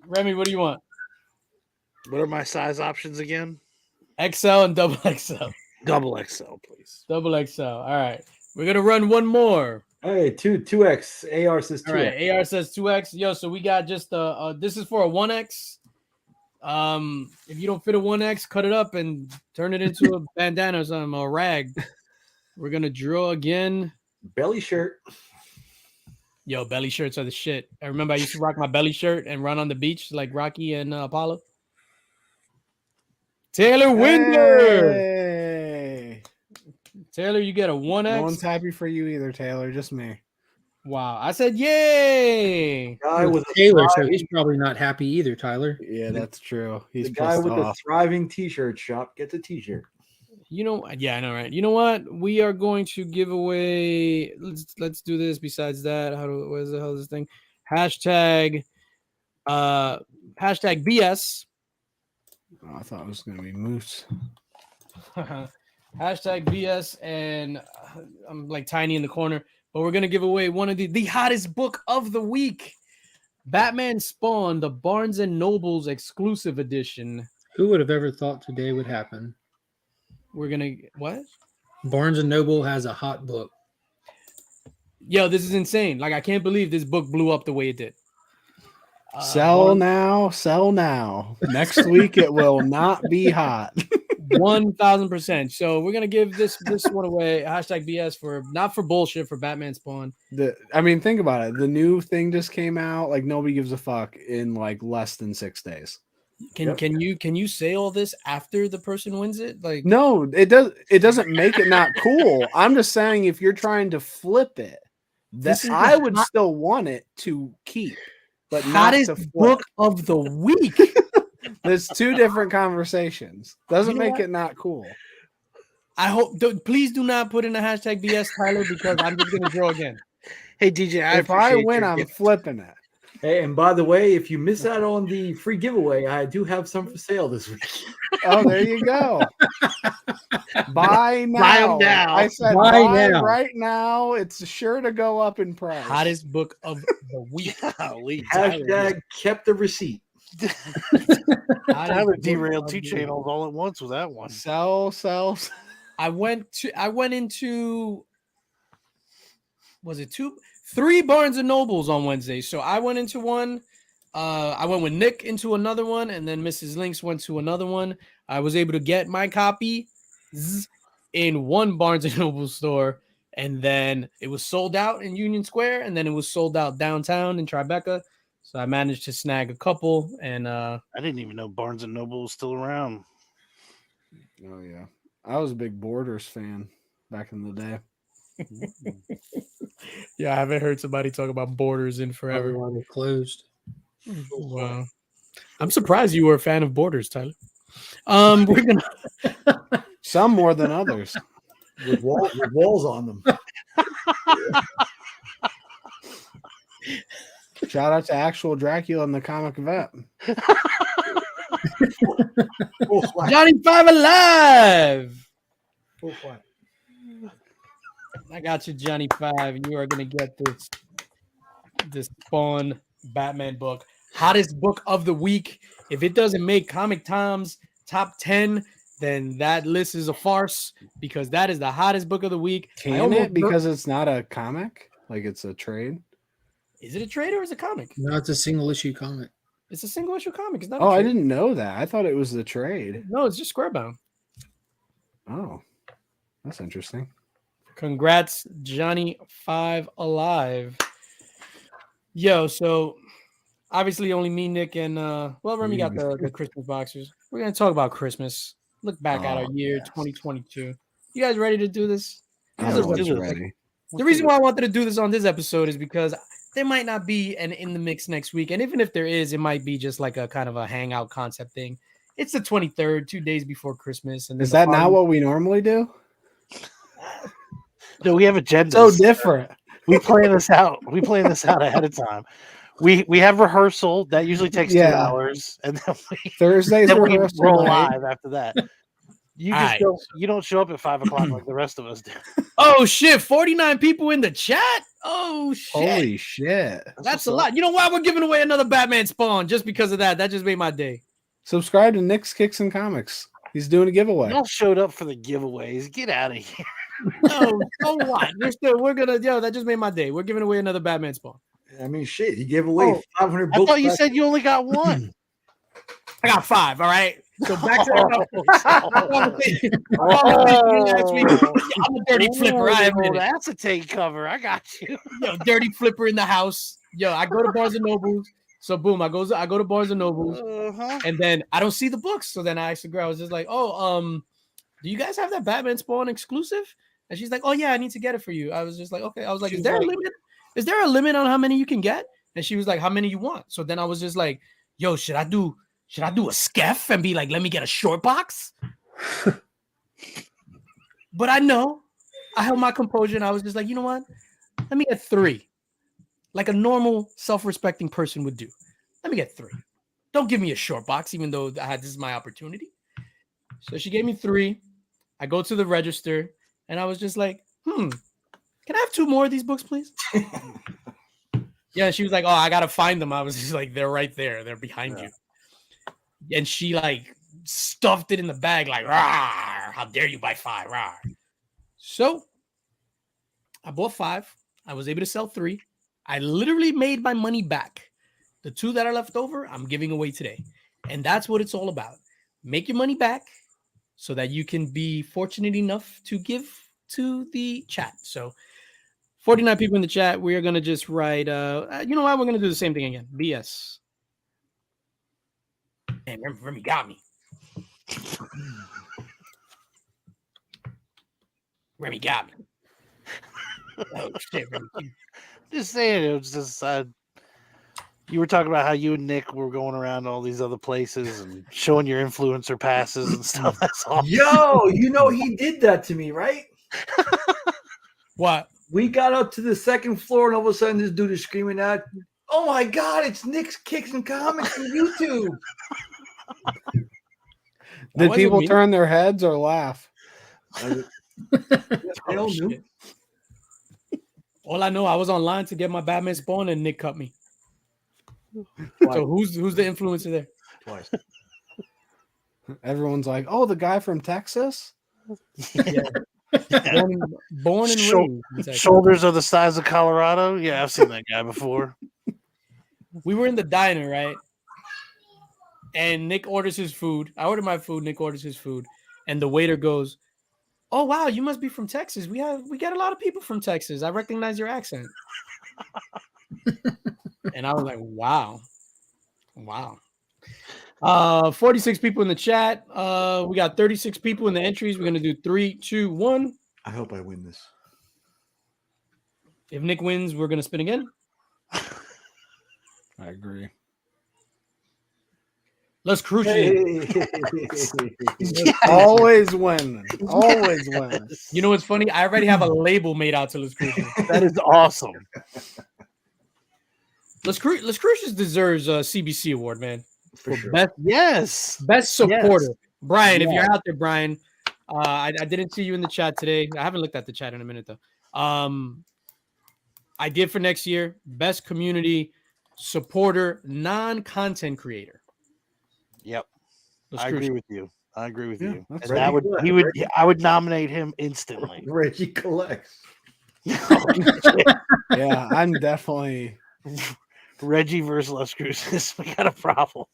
Speaker 1: Remy, what do you want?
Speaker 4: What are my size options again?
Speaker 1: XL and double XL.
Speaker 4: Double XL, please.
Speaker 1: Double XL. All right, we're gonna run one more.
Speaker 6: Hey, 2X. AR says 2X.
Speaker 1: All right, AR says 2X. Yo, so we got just this is for a 1X. If you don't fit a 1X, cut it up and turn it into a bandana or something, a rag. We're gonna draw again.
Speaker 6: Belly shirt.
Speaker 1: Yo, belly shirts are the shit. I remember I used to rock my belly shirt and run on the beach like Rocky and Apollo. Taylor Winder.
Speaker 5: Hey.
Speaker 1: Taylor, you get a 1X.
Speaker 5: No one's happy for you either, Taylor. Just me.
Speaker 1: Wow. I said yay.
Speaker 6: Guy with a
Speaker 3: Taylor, so
Speaker 6: thriving-
Speaker 3: he's probably not happy either, Tyler.
Speaker 5: Yeah, that's true. He's
Speaker 6: the guy
Speaker 5: pissed
Speaker 6: with
Speaker 5: off.
Speaker 6: a thriving t-shirt shop gets a t-shirt.
Speaker 1: You know, yeah, I know, right? You know what? We are going to give away. Let's do this. Besides that, what is the hell is this thing? Hashtag BS.
Speaker 5: Oh, I thought it was gonna be Moose.
Speaker 1: Hashtag BS, and I'm like tiny in the corner, but we're gonna give away one of the hottest book of the week, Batman Spawn, the Barnes and Nobles exclusive edition.
Speaker 3: Who would have ever thought today would happen?
Speaker 1: We're gonna what?
Speaker 3: Barnes and Noble has a hot book.
Speaker 1: Yo, this is insane. Like, I can't believe this book blew up the way it did.
Speaker 5: Sell now, sell now. Next week it will not be hot.
Speaker 1: 1000%. So we're gonna give this one away. Hashtag BS for not for bullshit for Batman Spawn.
Speaker 5: I mean, think about it. The new thing just came out. Like nobody gives a fuck in like less than 6 days.
Speaker 1: Can you say all this after the person wins it? Like,
Speaker 5: No, it doesn't make it not cool. I'm just saying if you're trying to flip it,
Speaker 1: This is
Speaker 5: I
Speaker 1: the
Speaker 5: would still want it to keep, but not
Speaker 1: hottest
Speaker 5: to flip.
Speaker 1: book of the week.
Speaker 5: There's 2 different conversations. Doesn't
Speaker 1: You know
Speaker 5: make
Speaker 1: what?
Speaker 5: it not cool.
Speaker 1: I hope. Please do not put in a hashtag BS, Tyler, because I'm just gonna draw again.
Speaker 4: Hey, DJ,
Speaker 5: If I win, I'm flipping it.
Speaker 6: Hey, and by the way, if you miss out on the free giveaway, I do have some for sale this week.
Speaker 5: Oh, there you go. Buy now.
Speaker 4: Buy 'em now.
Speaker 5: I said
Speaker 3: Buy
Speaker 5: buy
Speaker 3: now.
Speaker 5: right now. It's sure to go up in price.
Speaker 1: Hottest book of the week.
Speaker 4: Golly, Tyler,
Speaker 6: Hashtag kept the receipt.
Speaker 4: Tyler derailed 2 channels all at once with that one.
Speaker 5: Sell.
Speaker 1: I went into was it 3 Barnes and Nobles on Wednesday. So I went into one, I went with Nick into another one, and then Mrs. Linx went to another one. I was able to get my copy in one Barnes and Noble store, and then it was sold out in Union Square, and then it was sold out downtown in Tribeca. So I managed to snag a couple, and
Speaker 4: I didn't even know Barnes and Noble was still around.
Speaker 5: Oh yeah, I was a big Borders fan back in the day.
Speaker 1: yeah, I haven't heard somebody talk about Borders in forever.
Speaker 3: Everyone was closed.
Speaker 1: Wow. I'm surprised you were a fan of Borders, Tyler. We're gonna
Speaker 5: Some more than others.
Speaker 6: with walls on them.
Speaker 5: Shout out to actual Dracula and the comic vet.
Speaker 6: Full flat.
Speaker 1: Johnny Five Alive.
Speaker 6: Full flat.
Speaker 1: I got you, Johnny Five. You are gonna get this Spawn Batman book. Hottest book of the week. If it doesn't make Comic Time's top 10, then that list is a farce because that is the hottest book of the week.
Speaker 5: Can it? Because it's not a comic? Like it's a trade?
Speaker 1: Is it a trade or is it a comic?
Speaker 3: No, it's a single issue comic.
Speaker 1: It's a single issue comic. It's not.
Speaker 5: Oh, I didn't know that. I thought it was the trade.
Speaker 1: No, it's just square bound.
Speaker 5: Oh, that's interesting.
Speaker 1: Congrats, Johnny Five Alive. Yo, so obviously only me, Nick, and Remy got the Christmas boxers. We're gonna talk about Christmas. Look back at our year 2022. You guys ready to do this?
Speaker 5: I'm always ready.
Speaker 1: The reason why I wanted to do this on this episode is because there might not be an in the mix next week, and even if there is, it might be just like a kind of a hangout concept thing. It's the 23rd, 2 days before Christmas, and
Speaker 5: is that not what we normally do?
Speaker 4: No, we have agendas.
Speaker 5: So different.
Speaker 4: We plan this out. We plan this out ahead of time. We have rehearsal that usually takes 2 hours, and then
Speaker 5: Thursdays
Speaker 4: then we
Speaker 5: rehearsal
Speaker 4: roll
Speaker 5: night.
Speaker 4: live after that. You just you don't show up at 5 o'clock like the rest of us do.
Speaker 1: Oh shit! 49 people in the chat. Oh shit!
Speaker 5: Holy shit!
Speaker 1: That's a lot. You know why we're giving away another Batman Spawn? Just because of that. That just made my day.
Speaker 5: Subscribe to Nick's Kicks and Comics. He's doing a giveaway.
Speaker 4: Y'all showed up for the giveaways. Get out of here.
Speaker 1: No, so what? That just made my day. We're giving away another Batman Spawn.
Speaker 6: I mean, shit. He gave away 500 books.
Speaker 4: I thought you said you only got one.
Speaker 1: I got 5. All right. So back to I'm a dirty flipper. I admit it.
Speaker 4: That's a take cover. I got you.
Speaker 1: Yo, dirty flipper in the house. Yo, I go to Barnes and Nobles. So boom, I go to Barnes and Nobles, and then I don't see the books. So then I asked the girl, I was just like, "Oh, do you guys have that Batman Spawn exclusive?" And she's like, "Oh yeah, I need to get it for you." I was just like, "Okay." I was like, "Is there a limit? Is there a limit on how many you can get?" And she was like, "How many you want?" So then I was just like, "Yo, should I do a skeff and be like, let me get a short box?" But I held my composure and I was just like, you know what? Let me get 3. Like a normal self-respecting person would do. Let me get 3. Don't give me a short box, even though this is my opportunity. So she gave me 3. I go to the register and I was just like, can I have 2 more of these books, please? Yeah, she was like, oh, I got to find them. I was just like, they're right there. They're behind you. And she like stuffed it in the bag like, rawr, how dare you buy 5, rawr. So I bought 5. I was able to sell 3. I literally made my money back. The 2 that are left over, I'm giving away today. And that's what it's all about. Make your money back so that you can be fortunate enough to give to the chat. So 49 people in the chat. We are going to just write, you know what? We're going to do the same thing again. BS. And Remy got me. Remy got me. Oh, shit, Remy.
Speaker 4: Just saying, it was just you were talking about how you and Nick were going around all these other places and showing your influencer passes and stuff. That's all.
Speaker 6: Yo, you know he did that to me, right?
Speaker 1: What?
Speaker 6: We got up to the 2nd floor and all of a sudden this dude is screaming out, "Oh my god, it's Nick's Kicks and Comics on YouTube."
Speaker 5: Did people turn their heads or laugh?
Speaker 6: They all knew.
Speaker 1: All I know, I was online to get my Batman Spawn and Nick cut me. So who's the influencer there?
Speaker 6: Twice.
Speaker 5: Everyone's like, "Oh, the guy from Texas."
Speaker 1: Yeah. Born and raised.
Speaker 4: Shoulders are the size of Colorado. Yeah, I've seen that guy before.
Speaker 1: We were in the diner, right? And Nick orders his food. I order my food. Nick orders his food, and the waiter goes, "Oh wow, you must be from Texas. We get a lot of people from Texas. I recognize your accent." And I was like, "Wow, wow." 46 people in the chat. We got 36 people in the entries. We're gonna do 3, 2, 1.
Speaker 6: I hope I win this.
Speaker 1: If Nick wins, we're gonna spin again.
Speaker 5: I agree.
Speaker 1: Let's cruise it.
Speaker 5: Always winning. Always winning.
Speaker 1: You know what's funny? I already have a label made out to Let's Cruise It.
Speaker 4: That is awesome.
Speaker 1: Let's Cruise deserves a CBC award, man.
Speaker 6: For sure.
Speaker 1: Best supporter.
Speaker 4: Yes.
Speaker 1: Brian, if you're out there, Brian, I didn't see you in the chat today. I haven't looked at the chat in a minute though. Idea for next year: best community supporter, non-content creator.
Speaker 4: Yep.
Speaker 1: Let's
Speaker 4: I
Speaker 1: cruise
Speaker 4: agree
Speaker 1: it.
Speaker 4: with you. I agree with you.
Speaker 5: that's
Speaker 4: And
Speaker 6: right.
Speaker 4: that would he would I would nominate him instantly.
Speaker 6: Reggie collects.
Speaker 5: Yeah, I'm definitely.
Speaker 4: Reggie versus Las Cruces. We got a problem.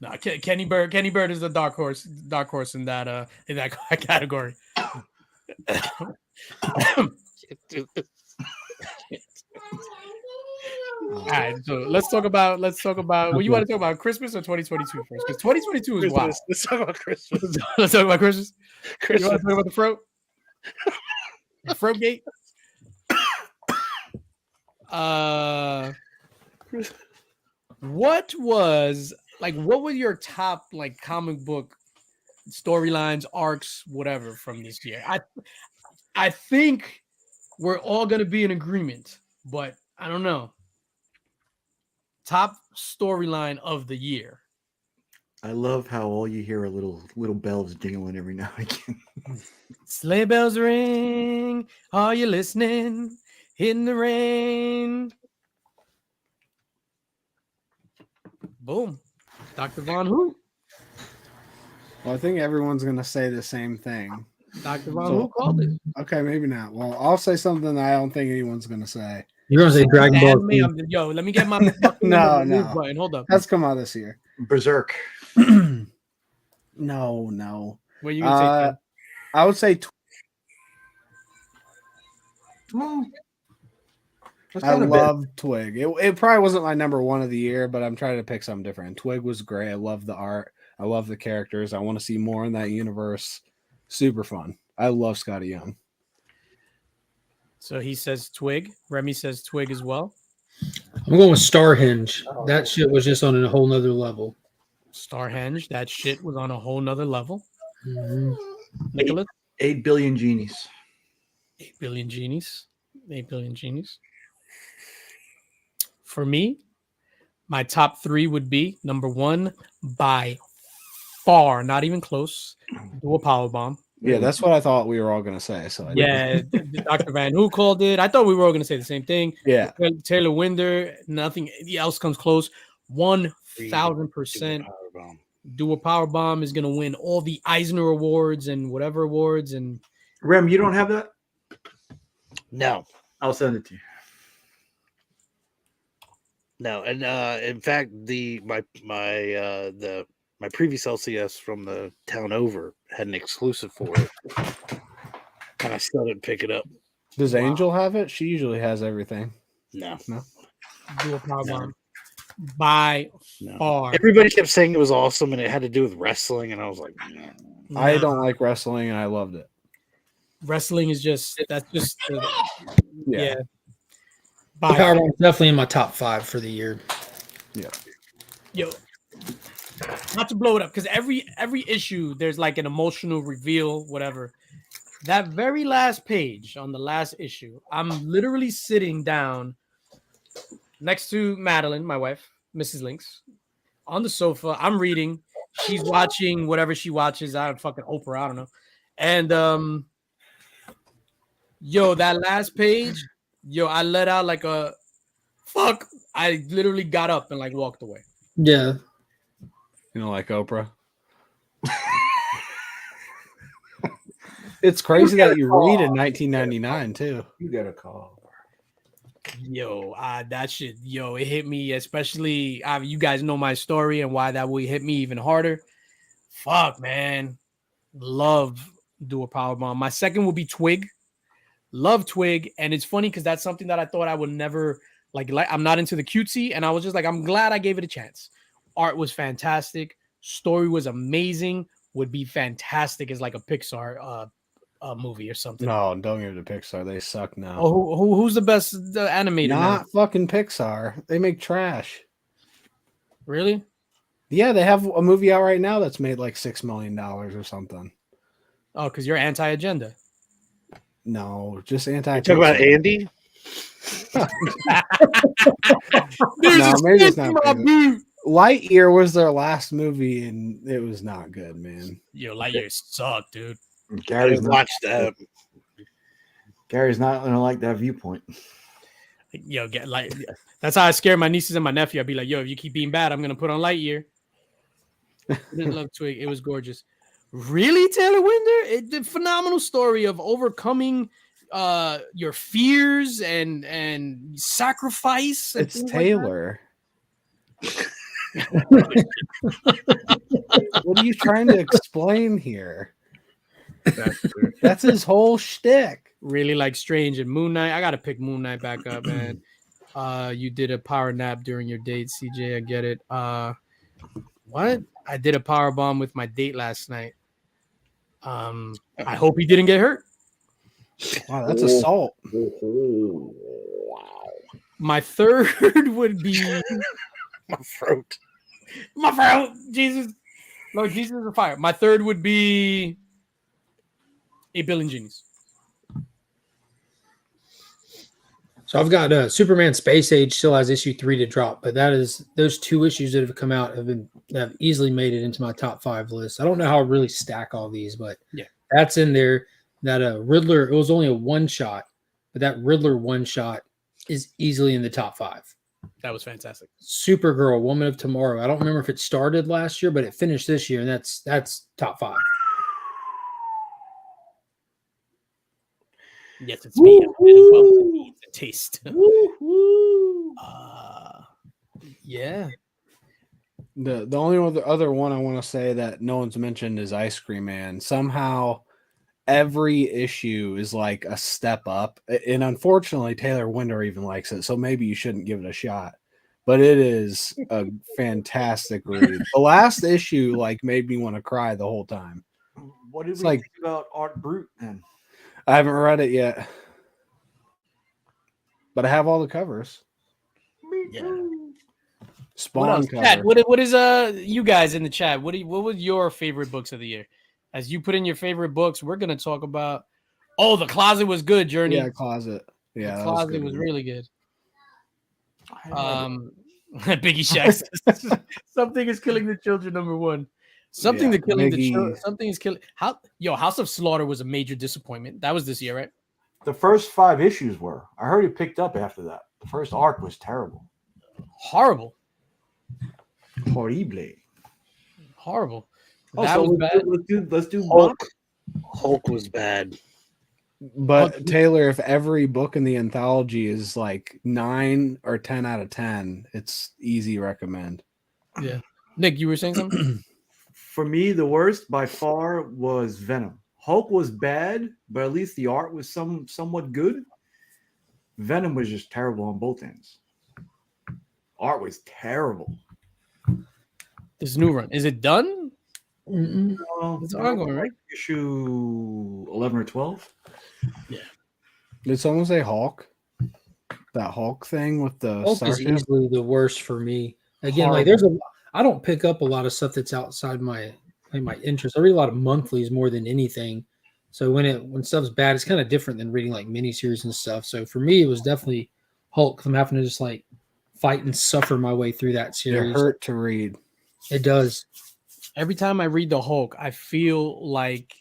Speaker 1: No, Kenny Bird. Kenny Bird is the dark horse in that category. All right, so let's talk about. Well, you want to talk about Christmas or 2022 first? Because 2022 is wild.
Speaker 4: Let's talk about Christmas.
Speaker 1: Let's talk about Christmas. You want
Speaker 4: Christmas.
Speaker 1: to talk about the throat? The throat gate. What were your top like comic book storylines, arcs, whatever from this year? I think we're all gonna be in agreement, but I don't know. Top storyline of the year.
Speaker 6: I love how all you hear are little bells jingling every now and again.
Speaker 1: Sleigh bells ring. Are you listening? In the rain. Boom. Dr. Von Who?
Speaker 5: Well, I think everyone's gonna say the same thing.
Speaker 1: Dr. Von Who called it.
Speaker 5: Okay, maybe not. Well, I'll say something I don't think anyone's gonna say.
Speaker 3: You're gonna say Dragon Ball Z.
Speaker 1: Yo, let me get my
Speaker 5: No.
Speaker 1: button. Hold up.
Speaker 5: That's come out this year.
Speaker 6: Berserk.
Speaker 5: No.
Speaker 1: What you gonna say?
Speaker 5: I would say
Speaker 6: Well, that's
Speaker 5: I
Speaker 6: not a bit.
Speaker 5: love Twig. It probably wasn't my number one of the year, but I'm trying to pick something different. Twig was great. I love the art. I love the characters. I want to see more in that universe. Super fun. I love Scotty Young.
Speaker 1: So he says Twig. Remy says Twig as well.
Speaker 3: I'm going with Starhenge. That shit was just on a whole nother level.
Speaker 1: Starhenge. That shit was on a whole nother level.
Speaker 3: Mhm.
Speaker 1: Nicholas?
Speaker 6: 8 billion genies.
Speaker 1: 8 billion genies. 8 billion genies. For me, my top 3 would be number 1 by far, not even close, Dual Power Bomb.
Speaker 5: Yeah, that's what I thought we were all gonna say. So
Speaker 1: Yeah, Dr. Van Who called it. I thought we were all going to say the same thing.
Speaker 5: yeah.
Speaker 1: Taylor Winder, nothing else comes close. 1,000% Dual Power Bomb is going to win all the Eisner Awards and whatever awards. And
Speaker 6: Rem, you don't have that?
Speaker 4: No.
Speaker 6: I'll send it to you.
Speaker 4: No. And in fact, my previous LCS from the town over had an exclusive for it. And I still didn't pick it up.
Speaker 5: Does Angel have it? She usually has everything.
Speaker 4: No.
Speaker 1: Dual Power Bomb by far.
Speaker 4: Everybody kept saying it was awesome and it had to do with wrestling, and I was like, nah.
Speaker 5: I don't like wrestling, and I loved it.
Speaker 1: Wrestling is just yeah.
Speaker 3: The Power Bomb is definitely in my top 5 for the year.
Speaker 5: Yeah.
Speaker 1: Yo, not to blow it up, because every issue there's like an emotional reveal, whatever. That very last page on the last issue, I'm literally sitting down next to Madeline, my wife, Mrs. Linx, on the sofa. I'm reading. She's watching whatever she watches. I fucking Oprah, I don't know. And yo, that last page, yo, I let out like a fuck. I literally got up and like walked away.
Speaker 3: Yeah.
Speaker 5: You know, like Oprah. It's crazy that you read in 1999 too.
Speaker 6: You got a call.
Speaker 1: Yo, that shit, yo, it hit me, especially you guys know my story and why that would hit me even harder. Fuck, man. Love do a power bomb. My second would be Twig. Love Twig. And it's funny because that's something that I thought I would never like. I'm not into the cutesy, and I was just like, I'm glad I gave it a chance. Art was fantastic. Story was amazing. Would be fantastic as like a Pixar movie or something.
Speaker 5: No, don't give it to Pixar. They suck now.
Speaker 1: Oh, who's the best animator?
Speaker 5: Not
Speaker 1: now?
Speaker 5: fucking Pixar. They make trash.
Speaker 1: Really?
Speaker 5: Yeah, they have a movie out right now that's made like $6 million or something.
Speaker 1: Oh, because you're anti-agenda.
Speaker 5: No, just anti.
Speaker 4: Talk about Andy.
Speaker 5: No, maybe it's not. Lightyear was their last movie, and it was not good, man.
Speaker 1: Yo, Lightyear sucked, dude.
Speaker 6: Gary's not,
Speaker 4: Watch that.
Speaker 6: Gary's not gonna like that viewpoint.
Speaker 1: Yo, get like that's how I scare my nieces and my nephew. I'd be like, yo, if you keep being bad, I'm gonna put on Lightyear. I didn't love Twig. It was gorgeous. Really, Taylor Winder? The phenomenal story of overcoming your fears and sacrifice. And
Speaker 5: It's Taylor. What are you trying to explain here? That's his whole shtick.
Speaker 1: Really like Strange and Moon Knight. I gotta pick Moon Knight back up, man. You did a power nap during your date, CJ. I get it. What? I did a power bomb with my date last night. I hope he didn't get hurt.
Speaker 5: Wow, that's assault.
Speaker 1: My third would be
Speaker 4: My throat.
Speaker 1: my throat. Jesus, Lord Jesus is a fire. My third would be 8 Billion Genies.
Speaker 3: So I've got Superman Space Age still has issue 3 to drop, but that is those 2 issues that have come out have easily made it into my top 5 list. I don't know how I really stack all these, but
Speaker 1: yeah,
Speaker 3: that's in there. That Riddler, it was only a one shot, but that Riddler one shot is easily in the top 5.
Speaker 1: That was fantastic.
Speaker 3: Supergirl, Woman of Tomorrow. I don't remember if it started last year, but it finished this year, and that's top 5.
Speaker 1: Yes, it's me. It's a taste. Yeah.
Speaker 5: The only other one I want to say that no one's mentioned is Ice Cream Man. Somehow every issue is like a step up. And unfortunately, Taylor Winder even likes it. So maybe you shouldn't give it a shot. But it is a fantastic read. The last issue like made me want to cry the whole time.
Speaker 6: What did
Speaker 5: It's
Speaker 6: we
Speaker 5: like-
Speaker 6: think about Art Brute then?
Speaker 5: I haven't read it yet. But I have all the covers.
Speaker 1: Yeah. What
Speaker 5: Spawn
Speaker 1: else?
Speaker 5: cover.
Speaker 1: Chat, what is you guys in the chat? What was your favorite books of the year? As you put in your favorite books, we're gonna talk about. Oh, The Closet was good, Journey.
Speaker 5: Yeah, Closet. Yeah,
Speaker 1: The
Speaker 5: that
Speaker 1: Closet
Speaker 5: good.
Speaker 1: was really good. Biggie Shacks. Something is killing the children. #1. Something
Speaker 5: Yeah,
Speaker 1: to killing the
Speaker 5: Biggie.
Speaker 1: children. Something is killing. House of Slaughter was a major disappointment. That was this year, right?
Speaker 6: The first 5 issues were. I heard it picked up after that. The first arc was terrible.
Speaker 1: Horrible.
Speaker 6: Horrible.
Speaker 1: Horrible.
Speaker 6: Oh,
Speaker 1: That
Speaker 6: so
Speaker 1: was bad.
Speaker 6: let's do
Speaker 4: Hulk. Hulk was bad.
Speaker 5: But Taylor, if every book in the anthology is like 9 or 10 out of 10, it's easy recommend.
Speaker 1: Yeah. Nick, you were saying something?
Speaker 6: For me, the worst by far was Venom. Hulk was bad, but at least the art was somewhat good. Venom was just terrible on both ends. Art was terrible.
Speaker 1: This new run. Is it done?
Speaker 6: Well,
Speaker 1: It's ongoing, right?
Speaker 6: Issue 11 or 12.
Speaker 5: Did someone say Hulk? That Hulk thing with the
Speaker 3: Hulk is
Speaker 5: starship?
Speaker 3: easily the worst for me. Again, like I don't pick up a lot of stuff that's outside my interest. I read a lot of monthlies more than anything. So when stuff's bad, it's kind of different than reading like miniseries and stuff. So for me, it was definitely Hulk. I'm having to just like fight and suffer my way through that
Speaker 5: It
Speaker 3: series.
Speaker 5: hurt to read.
Speaker 3: It does.
Speaker 1: Every time I read the Hulk, I feel like,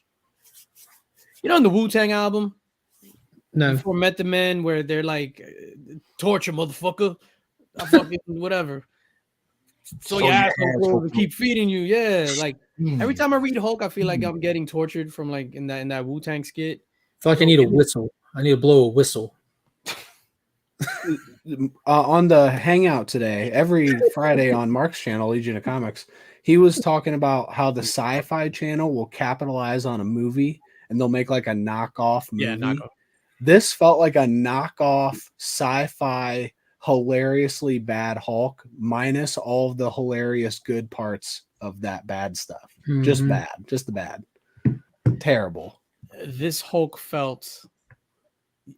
Speaker 1: in the Wu-Tang album,
Speaker 3: No,
Speaker 1: Before Met the Men, where they're like, torture, motherfucker. I fucking whatever. So your asshole will keep feeding you. Yeah. Like every time I read Hulk, I feel like I'm getting tortured from like in that Wu-Tang skit.
Speaker 3: I feel like I need a whistle. I need to blow a whistle.
Speaker 5: On the Hangout today, every Friday on Mark's channel, Legion of Comics, he was talking about how the Sci-Fi Channel will capitalize on a movie and they'll make like a knockoff movie.
Speaker 1: Yeah, knockoff.
Speaker 5: This felt like a knockoff sci-fi, hilariously bad Hulk, minus all of the hilarious good parts of that bad stuff. Just
Speaker 3: Mhm.
Speaker 5: bad, just the bad, terrible.
Speaker 1: This Hulk felt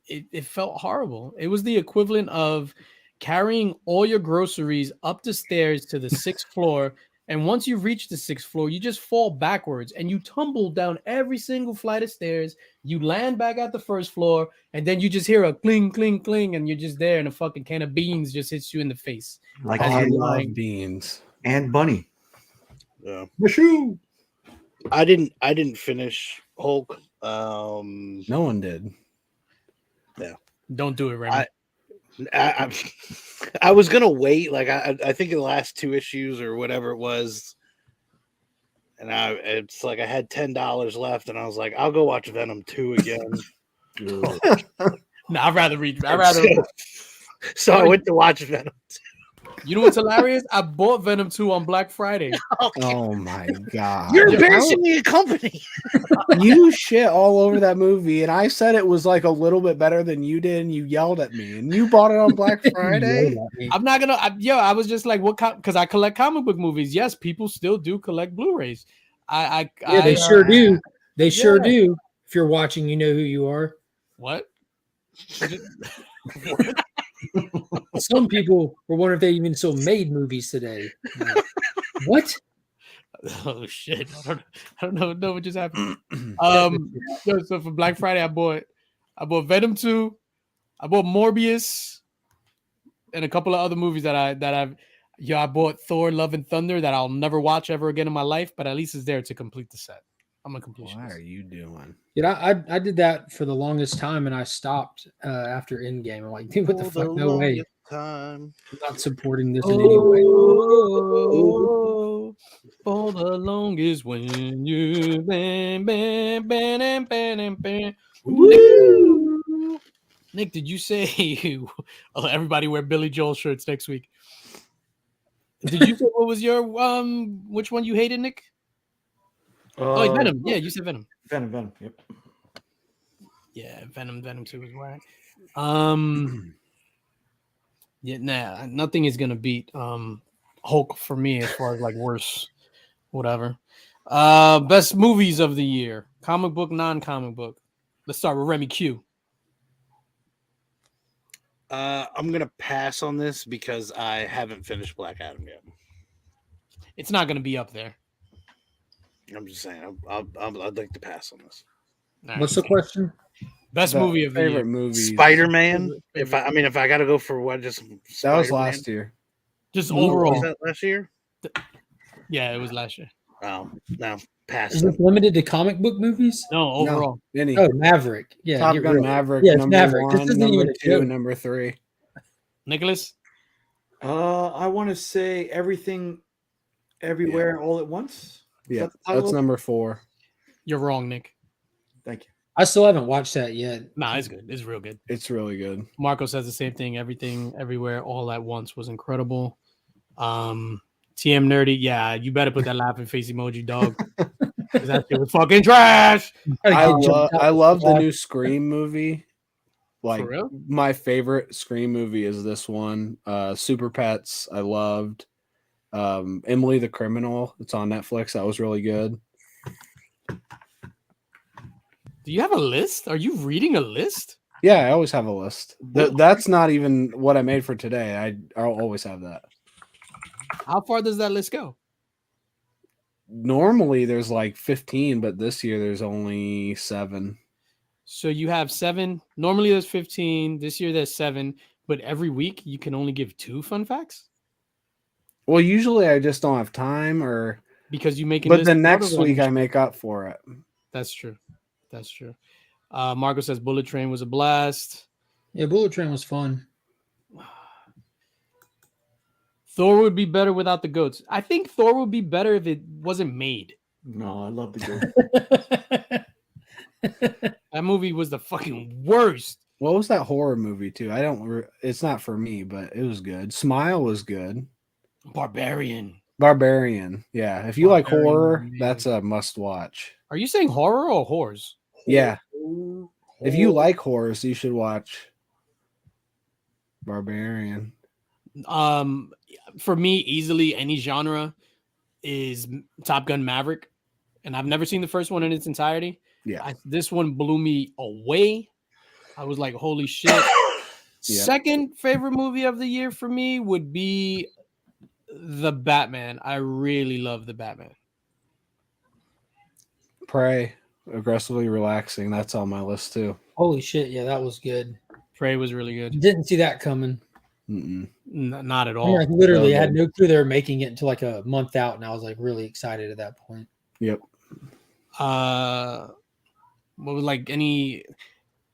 Speaker 1: it felt horrible. It was the equivalent of carrying all your groceries up the stairs to the 6th floor, and once you reach the 6th floor, you just fall backwards and you tumble down every single flight of stairs. You land back at the 1st floor, and then you just hear a cling, cling, cling, and you're just there, and a fucking can of beans just hits you in the face.
Speaker 6: Like
Speaker 5: I
Speaker 6: and,
Speaker 5: love beans.
Speaker 6: and Bunny.
Speaker 4: Yeah.
Speaker 6: Washoo!
Speaker 4: I didn't finish Hulk.
Speaker 5: No one did.
Speaker 1: Don't do it, Remy.
Speaker 4: I was gonna wait. Like I think in the last 2 issues or whatever it was, and it's like I had $10 left, and I was like, I'll go watch Venom 2 again.
Speaker 1: No, I'd rather read. I'd rather.
Speaker 4: So I went to watch Venom.
Speaker 1: You know what's hilarious? I bought Venom 2 on Black Friday.
Speaker 5: Oh my god!
Speaker 4: You're embarrassing the company.
Speaker 5: You shit all over that movie, and I said it was like a little bit better than you did, and you yelled at me, and you bought it on Black Friday.
Speaker 1: I'm not gonna. I was just like, what? Because I collect comic book movies. Yes, people still do collect Blu-rays.
Speaker 3: They sure do. They sure
Speaker 1: yeah.
Speaker 3: do. If you're watching, you know who you are.
Speaker 1: What?
Speaker 3: Some people were wondering if they even still made movies today. Like, what?
Speaker 1: Oh shit! I don't know what just happened. So for Black Friday, I bought Venom 2, I bought Morbius, and a couple of other movies that I bought Thor: Love and Thunder that I'll never watch ever again in my life, but at least it's there to complete the set. I'm a completionist.
Speaker 5: What are you doing?
Speaker 3: I did that for the longest time, and I stopped after Endgame. I'm like, dude, what the fuck? No way.
Speaker 4: Time.
Speaker 3: I'm not supporting this in any way.
Speaker 1: Oh, for the longest when you bam, bam, bam, bam, bam, bam. Nick, did you say everybody wear Billy Joel shirts next week? Did you say what was your which one you hated, Nick? Oh, Venom. Yeah, you said Venom.
Speaker 6: Venom. Yep.
Speaker 1: Yeah, Venom 2 is whack. Yeah, nah, nothing is gonna beat Hulk for me as far as like worse, whatever. Best movies of the year, comic book, non-comic book. Let's start with Remy Q.
Speaker 4: I'm gonna pass on this because I haven't finished Black Adam yet.
Speaker 1: It's not gonna be up there.
Speaker 4: I'm just saying. I'd like to pass on this.
Speaker 1: All
Speaker 3: What's
Speaker 1: right.
Speaker 3: the question?
Speaker 1: Best movie of the
Speaker 5: favorite
Speaker 1: year?
Speaker 5: movie?
Speaker 4: Spider-Man. If I got to go for what, just
Speaker 5: That was
Speaker 4: Spider-Man?
Speaker 5: last year.
Speaker 1: Just
Speaker 4: Was
Speaker 1: overall.
Speaker 4: that last year?
Speaker 1: Yeah, it was last year.
Speaker 4: Oh, no, pass.
Speaker 3: Is this limited to comic book movies?
Speaker 1: No, overall.
Speaker 5: Any
Speaker 3: Oh, Maverick. Yeah,
Speaker 5: Top
Speaker 3: get
Speaker 5: Gun
Speaker 3: real.
Speaker 5: Maverick,
Speaker 3: Yeah, it's
Speaker 5: number
Speaker 3: Maverick. This
Speaker 5: one,
Speaker 3: isn't
Speaker 5: number
Speaker 3: even a
Speaker 5: 2,
Speaker 3: joke.
Speaker 5: number 3.
Speaker 1: Nicholas.
Speaker 6: I want to say Everything, Everywhere, All at Once. Is
Speaker 5: Yeah,
Speaker 6: that the title?
Speaker 5: that's number 4.
Speaker 1: You're wrong, Nick.
Speaker 6: Thank you.
Speaker 3: I still haven't watched that yet.
Speaker 1: Nah, it's good. It's real good.
Speaker 5: It's really good.
Speaker 1: Marco says the same thing. Everything, everywhere, all at once was incredible. TM Nerdy, yeah, you better put that laughing face emoji, dog. 'Cause that shit was fucking trash.
Speaker 5: I love the new Scream movie. Like
Speaker 1: For real?
Speaker 5: my favorite Scream movie is this one. Super Pets, I loved. Emily the Criminal, it's on Netflix. That was really good.
Speaker 1: Do you have a list? Are you reading a list?
Speaker 5: Yeah, I always have a list. That's not even what I made for today. I'll always have that.
Speaker 1: How far does that list go?
Speaker 5: Normally there's like 15, but this year there's only 7.
Speaker 1: So you have 7. Normally there's 15. This year there's 7. But every week you can only give 2 fun facts
Speaker 5: Well, usually I just don't have time,
Speaker 1: because you make.
Speaker 5: but the next week I make up for it.
Speaker 1: That's true. That's true. Marco says Bullet Train was a blast.
Speaker 3: Yeah, Bullet Train was fun.
Speaker 1: Thor would be better without the goats. I think Thor would be better if it wasn't made.
Speaker 6: No, I love the good.
Speaker 1: That movie was the fucking worst.
Speaker 5: What was that horror movie too? I don't. It's not for me, but it was good. Smile was good.
Speaker 1: Barbarian.
Speaker 5: Barbarian. Yeah, if you like
Speaker 1: Barbarian was
Speaker 5: horror,
Speaker 1: amazing.
Speaker 5: that's a must watch.
Speaker 1: Are you saying horror or whores?
Speaker 5: Yeah, if you like horrors, you should watch Barbarian.
Speaker 1: For me, easily any genre is Top Gun Maverick, and I've never seen the first one in its entirety.
Speaker 5: Yeah,
Speaker 1: This one blew me away. I was like, holy shit.
Speaker 5: Yeah.
Speaker 1: Second favorite movie of the year for me would be The Batman. I really love The Batman.
Speaker 5: Prey, aggressively relaxing. That's on my list too.
Speaker 3: Holy shit! Yeah, that was good.
Speaker 1: Prey was really good.
Speaker 3: Didn't see that coming.
Speaker 1: Not at
Speaker 3: I
Speaker 1: all.
Speaker 3: mean, like, literally,
Speaker 5: So
Speaker 3: I had
Speaker 5: good.
Speaker 3: no clue they were making it until like a month out, and I was like really excited at that point.
Speaker 5: Yep.
Speaker 1: What was like any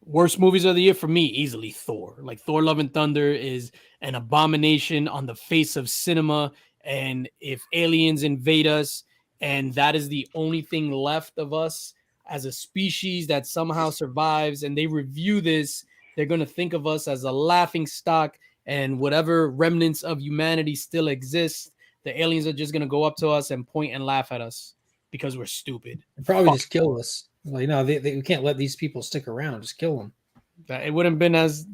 Speaker 1: worst movies of the year for me? Easily Thor. Like Thor: Love and Thunder is an abomination on the face of cinema, and if aliens invade us, and that is the only thing left of us as a species that somehow survives, and they review this, they're gonna think of us as a laughing stock, and whatever remnants of humanity still exist, the aliens are just gonna go up to us and point and laugh at us because we're stupid.
Speaker 3: They'd probably just kill us. Like, no, we can't let these people stick around. Just kill them.
Speaker 1: It wouldn't have been as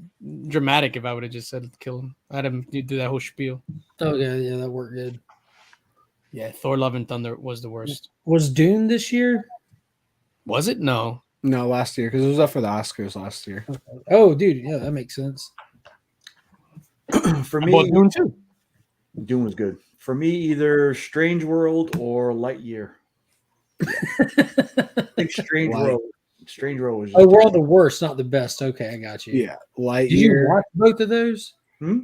Speaker 1: dramatic if I would have just said kill him. I'd have do that whole spiel.
Speaker 3: Oh yeah, that worked good.
Speaker 1: Yeah, Thor: Love and Thunder was the worst.
Speaker 3: Was Dune this year?
Speaker 1: Was it? No.
Speaker 5: No, last year because it was up for the Oscars last year.
Speaker 3: Oh, dude, yeah, that makes sense.
Speaker 6: For
Speaker 1: I bought
Speaker 6: me,
Speaker 1: Dune too.
Speaker 6: Doom was good. For me, either Strange World or Lightyear. I think Strange
Speaker 5: Light.
Speaker 6: World. Strange World was.
Speaker 3: Oh, we're on the worst, not the best. Okay, I got you.
Speaker 5: Yeah,
Speaker 3: Did you
Speaker 5: Lightyear.
Speaker 3: watch both of those?
Speaker 6: Hmm?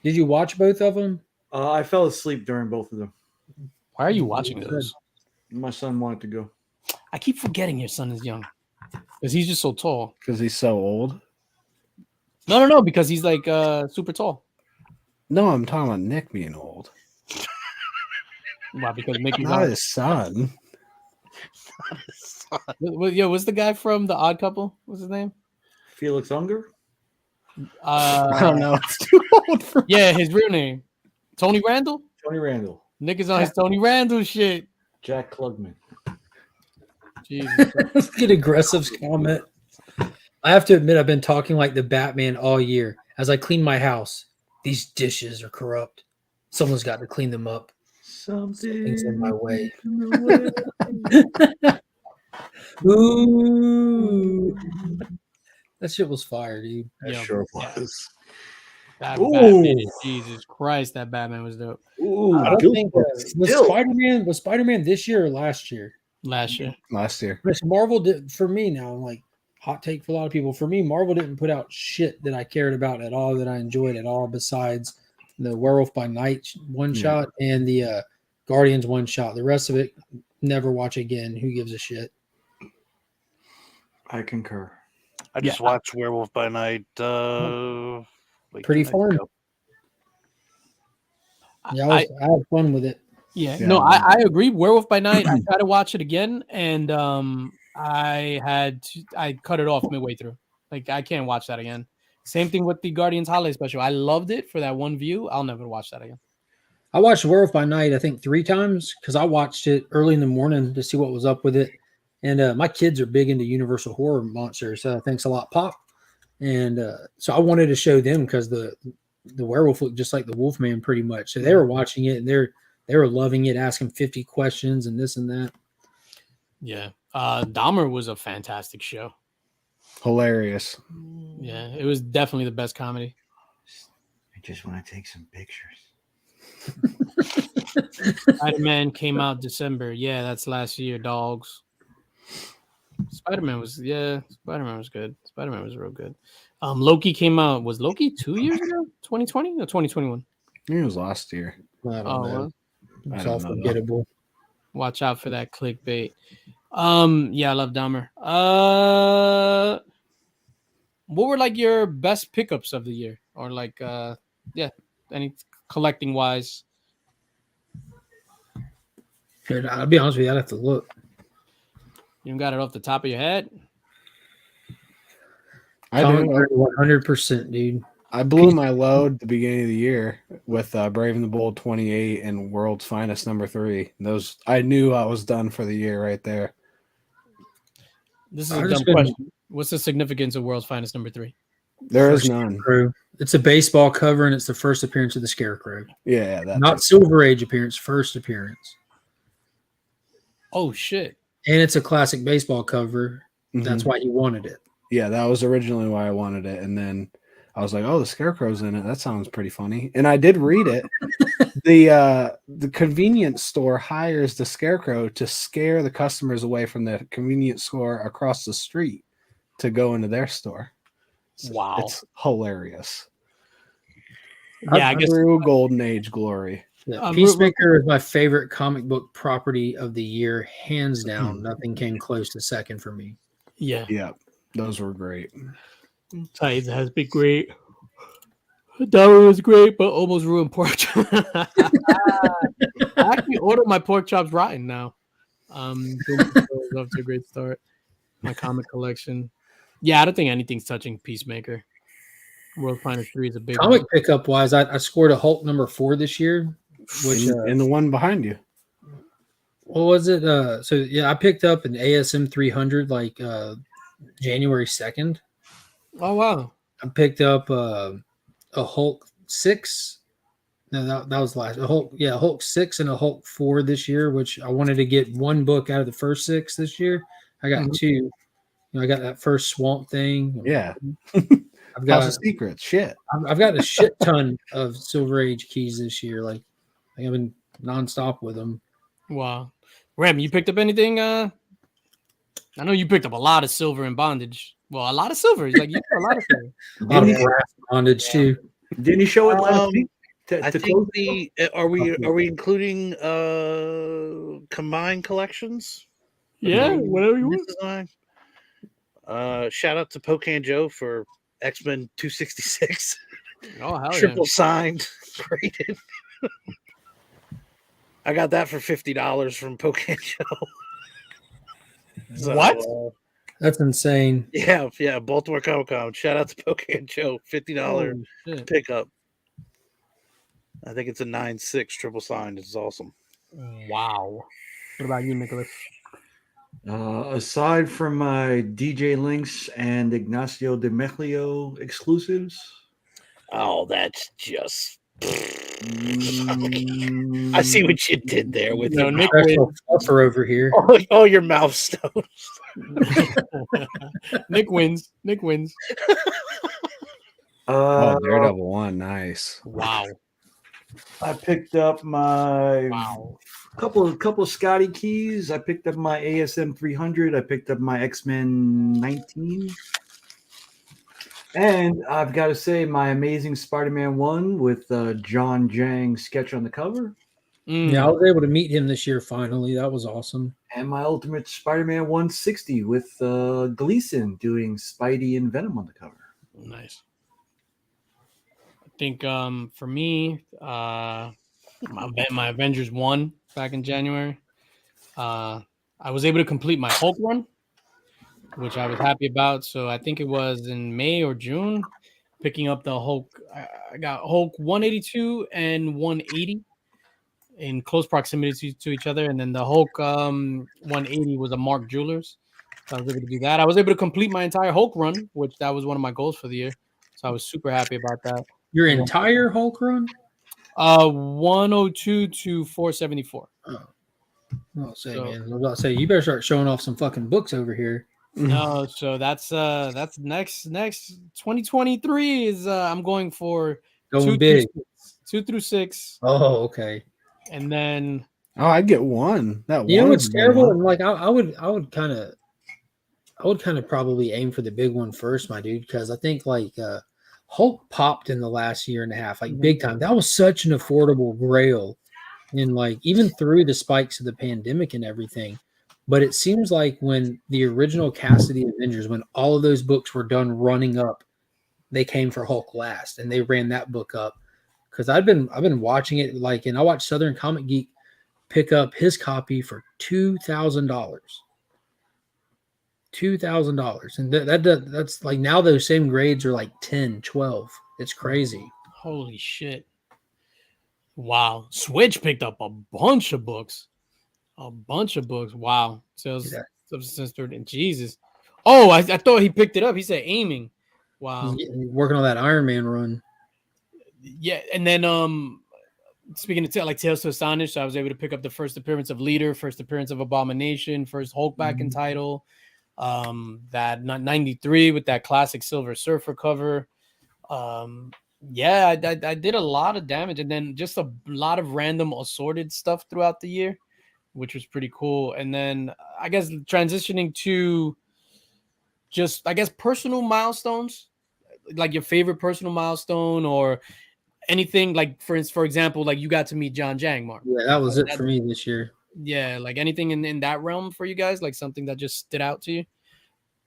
Speaker 3: Did you watch both of them?
Speaker 6: I fell asleep during both of them.
Speaker 1: Why are you watching those?
Speaker 6: My son wanted to go.
Speaker 1: I keep forgetting your son is young because he's just so tall.
Speaker 5: Because he's so old.
Speaker 1: No, because he's like super tall.
Speaker 5: No, I'm talking about Nick being old.
Speaker 1: Why? Because Mickey's
Speaker 5: Not
Speaker 1: on.
Speaker 5: his son.
Speaker 1: What's the guy from The Odd Couple? What's his name?
Speaker 6: Felix Unger?
Speaker 5: I don't know. It's too old for
Speaker 1: Yeah, his real name. Tony Randall?
Speaker 6: Tony Randall.
Speaker 1: Nick is on his Tony Randall shit.
Speaker 6: Jack Klugman.
Speaker 1: Jesus.
Speaker 3: Let's get aggressive comment. I have to admit, I've been talking like the Batman all year as I clean my house. These dishes are corrupt. Someone's got to clean them up. Something's in my way. Ooh, that shit was fire, dude.
Speaker 6: That
Speaker 1: Yo,
Speaker 6: sure
Speaker 1: yeah.
Speaker 6: was.
Speaker 1: That
Speaker 6: Ooh.
Speaker 1: Batman, Jesus Christ, that Batman was dope.
Speaker 6: Ooh,
Speaker 3: I don't think was
Speaker 6: still.
Speaker 3: Spider-Man this year or last year?
Speaker 1: Last year.
Speaker 5: last year.
Speaker 3: Chris, Marvel did for me now. Like hot take for a lot of people. For me, Marvel didn't put out shit that I cared about at all, that I enjoyed at all, besides the Werewolf by Night one shot and the Guardians one shot. The rest of it, never watch again. Who gives a shit?
Speaker 6: I concur.
Speaker 4: I just watched Werewolf by Night. Like
Speaker 3: Pretty
Speaker 4: 2 nights
Speaker 3: fun.
Speaker 4: ago.
Speaker 3: Yeah, I had fun with it.
Speaker 1: Yeah,
Speaker 5: Yeah.
Speaker 1: no, I agree. Werewolf by Night. I tried to watch it again, and I cut it off midway through. Like I can't watch that again. Same thing with the Guardians Holiday Special. I loved it for that one view. I'll never watch that again.
Speaker 3: I watched Werewolf by Night, I think 3 times because I watched it early in the morning to see what was up with it. And my kids are big into Universal Horror Monsters. Thanks a lot, Pop. And so I wanted to show them because the werewolf looked just like the Wolfman pretty much. So they were watching it and they were loving it, asking 50 questions and this and that.
Speaker 1: Yeah, Dahmer was a fantastic show.
Speaker 5: Hilarious.
Speaker 1: Yeah, it was definitely the best comedy.
Speaker 6: I just want to take some pictures.
Speaker 1: Spider-Man came out December. Yeah, that's last year, dogs. Spider-Man was good. Spider-Man was real good. Loki came out. Was Loki 2 years ago? 2020 or 2021?
Speaker 5: I think it was last year.
Speaker 3: I don't
Speaker 1: Oh,
Speaker 3: know.
Speaker 1: well,
Speaker 3: It's
Speaker 5: I
Speaker 3: all
Speaker 5: don't know.
Speaker 3: forgettable.
Speaker 1: watch out for that clickbait. Yeah, I love Dahmer. What were like your best pickups of the year, or like any collecting wise?
Speaker 3: Here, I'll be honest with you, I'd have to look.
Speaker 1: You got it off the top of your head?
Speaker 5: I
Speaker 3: Comic
Speaker 5: do.
Speaker 3: 100%, dude.
Speaker 5: I blew my load at the beginning of the year with Brave and the Bold 28 and World's Finest #3. Those I knew I was done for the year right there.
Speaker 1: This is
Speaker 3: I've
Speaker 1: a
Speaker 3: just
Speaker 1: dumb
Speaker 3: been-
Speaker 1: question. What's the significance of World's Finest #3?
Speaker 5: There is
Speaker 3: First
Speaker 5: none.
Speaker 3: Scarecrow. It's a baseball cover, and it's the first appearance of the Scarecrow.
Speaker 5: Yeah, that's
Speaker 3: Not Silver Age appearance, first appearance.
Speaker 1: Oh shit!
Speaker 3: And it's a classic baseball cover.
Speaker 5: Mhm.
Speaker 3: That's why he wanted it.
Speaker 5: Yeah, that was originally why I wanted it, and then I was like, "Oh, the Scarecrow's in it. That sounds pretty funny." And I did read it. The convenience store hires the Scarecrow to scare the customers away from the convenience store across the street to go into their store.
Speaker 1: Wow.
Speaker 5: It's hilarious.
Speaker 1: Yeah, I guess
Speaker 5: True golden age glory.
Speaker 3: Yeah, Peacemaker is my favorite comic book property of the year, hands down. Nothing came close to second for me.
Speaker 1: Yeah,
Speaker 5: Yeah, those were great.
Speaker 1: Titans has been great. Dollar was great, but almost ruined pork chop. I actually ordered my pork chops rotten now. Off to a great start. My comic collection. Yeah, I don't think anything's touching Peacemaker. World Finest 3 is a big
Speaker 3: Comic
Speaker 1: one.
Speaker 3: pickup wise, I scored a Hulk #4 this year. Which
Speaker 5: And the one behind you.
Speaker 3: what was it? So yeah, I picked up an ASM 300 like January 2nd.
Speaker 1: Oh wow.
Speaker 3: I picked up a Hulk 6. No, that was last. Hulk 6 and a Hulk 4 this year, which I wanted to get one book out of the first 6 this year. I got 2. You know, I got that first Swamp Thing.
Speaker 5: Yeah.
Speaker 3: I've got
Speaker 5: House of Secrets. Shit.
Speaker 3: I've got a shit ton of Silver Age keys this year. Like I've been nonstop with them.
Speaker 1: Wow. Rem, you picked up anything? I know you picked up a lot of silver in bondage. Well, a lot of silver. Like you got a lot of silver.
Speaker 3: A lot of brass bondage too.
Speaker 6: Didn't you show it last week?
Speaker 4: I think are we including combined collections?
Speaker 1: Yeah, whatever you want.
Speaker 4: Design? Shout out to Pocan Joe for X-Men 266.
Speaker 1: Oh, hell
Speaker 4: Triple signed, graded. I got that for $50 from Pocan Joe. So,
Speaker 1: What?
Speaker 3: That's insane.
Speaker 4: Yeah, Baltimore Comic Con. Shout out to Pocan Joe, $50 pickup. I think it's a 9.6 triple signed. It's awesome.
Speaker 1: Wow. What about you, Nicholas?
Speaker 6: Aside from my DJ Linx and Ignacio de Mejio exclusives.
Speaker 4: Oh, that's just. I see what you did there with your
Speaker 1: Nick
Speaker 3: fluffer over here.
Speaker 4: Oh, your mouth stones.
Speaker 1: Nick wins. Nick wins.
Speaker 5: Daredevil 1. Nice.
Speaker 1: Wow.
Speaker 6: I picked up my couple of Scotty keys. I picked up my ASM 300. I picked up my X-Men 19. And I've got to say, my Amazing Spider-Man 1 with John Jang sketch on the cover.
Speaker 3: Yeah, I was able to meet him this year finally. That was awesome.
Speaker 6: And my Ultimate Spider-Man 160 with Gleason doing Spidey and Venom on the cover.
Speaker 1: Nice. I think for me, my Avengers 1 back in January, I was able to complete my Hulk run, which I was happy about. So I think it was in May or June, picking up the Hulk. I got Hulk 182 and 180 in close proximity to each other. And then the Hulk 180 was a Mark Jewelers. So I was able to do that. I was able to complete my entire Hulk run, which that was one of my goals for the year. So I was super happy about that.
Speaker 3: Your entire Hulk run?
Speaker 1: 102 to 474.
Speaker 3: I'll say, man. I was about to say, you better start showing off some fucking books over here.
Speaker 1: No, so that's next 2023 is I'm going for
Speaker 3: Going big.
Speaker 1: 2 through 6.
Speaker 3: Oh, okay.
Speaker 1: And then
Speaker 5: I'd get one. That
Speaker 3: you know
Speaker 5: one
Speaker 3: what's
Speaker 5: would be
Speaker 3: terrible?
Speaker 5: one.
Speaker 3: And like I would kind of probably aim for the big one first, my dude, because I think like Hulk popped in the last year and a half, like big time. That was such an affordable grail, and like even through the spikes of the pandemic and everything. But it seems like when the original cast of the Avengers, when all of those books were done running up, they came for Hulk last, and they ran that book up. Because I've been watching it, like, and I watched Southern Comic Geek pick up his copy for $2,000. $2,000, and that's like now those same grades are like 10, 12. It's crazy.
Speaker 1: Holy shit. Wow. Switch picked up a bunch of books. Wow. Sales
Speaker 3: Yeah.
Speaker 1: substance and Jesus. Oh, I thought he picked it up. He said aiming. Wow.
Speaker 3: He's working on that Iron Man run.
Speaker 1: Yeah, and then speaking of like Tales to Astonish, so I was able to pick up the first appearance of Leader, first appearance of Abomination, first Hulk back in title. That 93 with that classic Silver Surfer cover. Yeah, I did a lot of damage, and then just a lot of random assorted stuff throughout the year, which was pretty cool. And then I guess transitioning to just personal milestones, like your favorite personal milestone or anything, like for example, like you got to meet John Jang, Mark.
Speaker 3: Yeah, that was it for me this year.
Speaker 1: Yeah, like anything in that realm for you guys, like something that just stood out to you,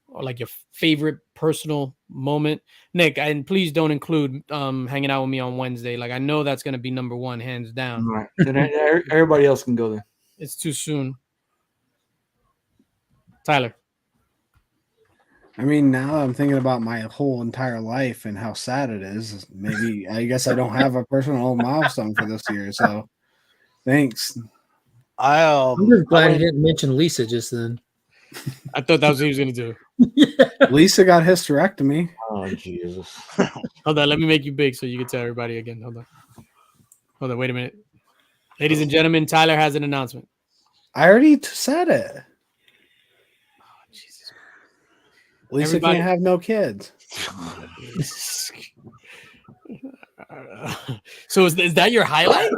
Speaker 1: or like your favorite personal moment. Nick, and please don't include hanging out with me on Wednesday. Like I know that's gonna be number one, hands down.
Speaker 6: All right. Then everybody else can go there.
Speaker 1: It's too soon. Tyler.
Speaker 5: I mean, now I'm thinking about my whole entire life and how sad it is. Maybe I guess I don't have a personal milestone for this year. So thanks.
Speaker 3: I'm just glad he didn't mention Lisa just then.
Speaker 1: I thought that was what he was gonna do.
Speaker 5: Lisa got hysterectomy.
Speaker 4: Oh Jesus!
Speaker 1: Hold on, let me make you big so you can tell everybody again. Hold on, wait a minute. Ladies and gentlemen, Tyler has an announcement.
Speaker 5: I already said it.
Speaker 1: Oh, Jesus.
Speaker 5: Lisa can't have no kids.
Speaker 1: So is that your highlight?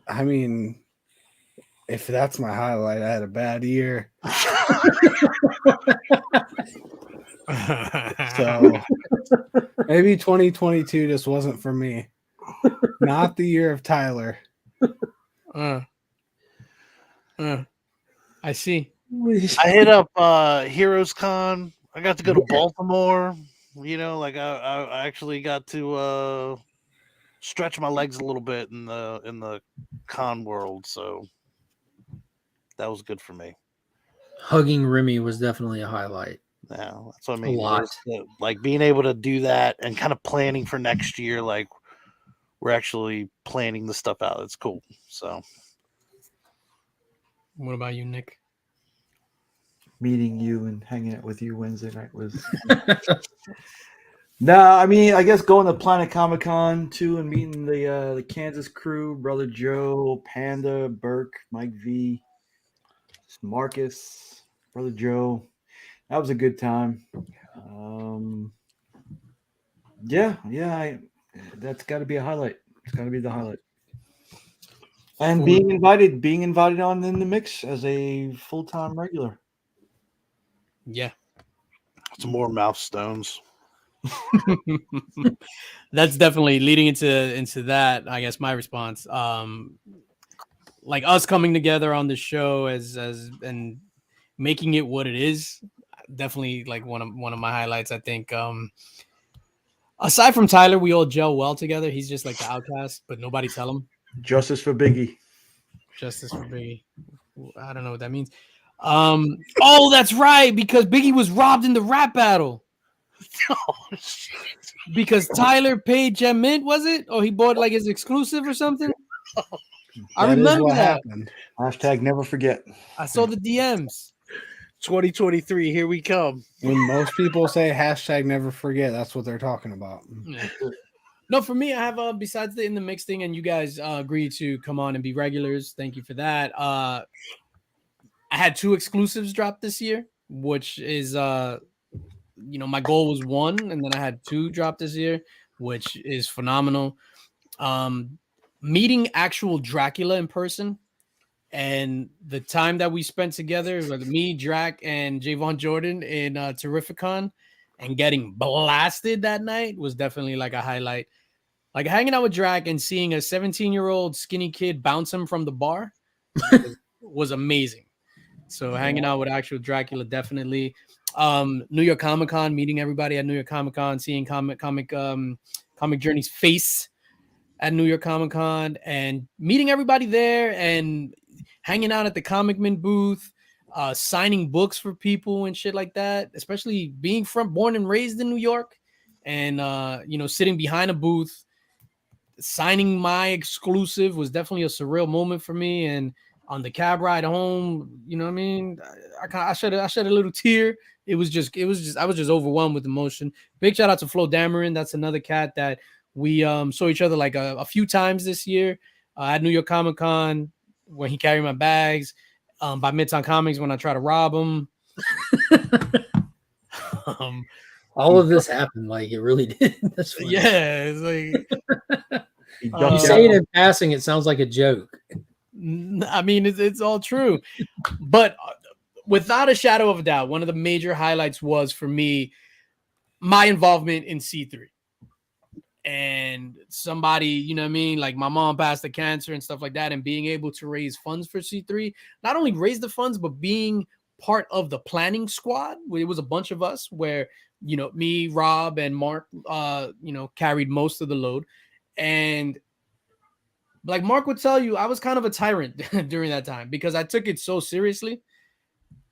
Speaker 5: I mean, if that's my highlight, I had a bad year. So maybe 2022 just wasn't for me. Not the year of Tyler.
Speaker 1: I see.
Speaker 4: I hit up Heroes Con. I got to go to Baltimore. You know, like I actually got to stretch my legs a little bit in the con world, so that was good for me.
Speaker 3: Hugging Remy was definitely a highlight.
Speaker 4: Yeah, that's what I mean.
Speaker 3: A lot.
Speaker 4: Like being able to do that and kind of planning for next year, like we're actually planning the stuff out. It's cool. So
Speaker 1: What about you, Nick?
Speaker 6: Meeting you and hanging out with you Wednesday night was. Nah, I mean, I guess going to Planet Comic Con too and meeting the Kansas crew, Brother Joe, Panda, Burke, Mike V, Marcus, Brother Joe. That was a good time. That's got to be a highlight. It's got to be the highlight. And being invited on in the mix as a full-time regular.
Speaker 1: Yeah.
Speaker 4: some more mouth stones.
Speaker 1: That's definitely leading into that. I guess my response, like us coming together on the show as and making it what it is, definitely like one of my highlights. I think aside from Tyler, we all gel well together. He's just like the outcast, but nobody tell him.
Speaker 6: Justice for Biggie.
Speaker 1: Justice for Biggie. I don't know what that means. Oh, that's right, because Biggie was robbed in the rap battle.
Speaker 4: Oh, shit.
Speaker 1: Because Tyler paid Gem Mint, was it? Or he bought like his exclusive or something? I remember that.
Speaker 5: Happened.
Speaker 6: Hashtag never forget.
Speaker 1: I saw the DMs.
Speaker 4: 2023, here we come.
Speaker 5: When most people say hashtag never forget, that's what they're talking about.
Speaker 1: No, for me, I have besides the in the mix thing, and you guys agreed to come on and be regulars. Thank you for that. I had 2 exclusives drop this year, which is my goal was 1, and then I had 2 drop this year, which is phenomenal. Meeting actual Dracula in person, and the time that we spent together with me, Drac, and Javon Jordan in Terrificon, and getting blasted that night was definitely like a highlight. Like hanging out with Drac and seeing a 17-year-old skinny kid bounce him from the bar was amazing. So hanging out with actual Dracula, definitely. New York Comic Con, meeting everybody at New York Comic Con, seeing Comic Journey's face at New York Comic Con, and meeting everybody there and hanging out at the Comic Mint booth. signing books for people and shit like that, especially being born and raised in New York, and sitting behind a booth signing my exclusive was definitely a surreal moment for me. And on the cab ride home, you know what I mean, I shed a little tear. I was just overwhelmed with emotion. Big shout out to Flo Dameron. That's another cat that we saw each other like a few times this year at New York Comic Con, when he carried my bags, by Midtown Comics when I tried to rob him.
Speaker 3: All of this happened, like it really did. That's funny.
Speaker 1: Yeah, it's like
Speaker 3: You say it in passing, it sounds like a joke.
Speaker 1: I mean, it's all true, but without a shadow of a doubt, one of the major highlights was for me my involvement in C3. And somebody, you know what I mean, like my mom passed of cancer and stuff like that, and being able to raise funds for C3, not only raise the funds, but being part of the planning squad. It was a bunch of us where, me, Rob, and Mark, carried most of the load. And like Mark would tell you, I was kind of a tyrant during that time because I took it so seriously,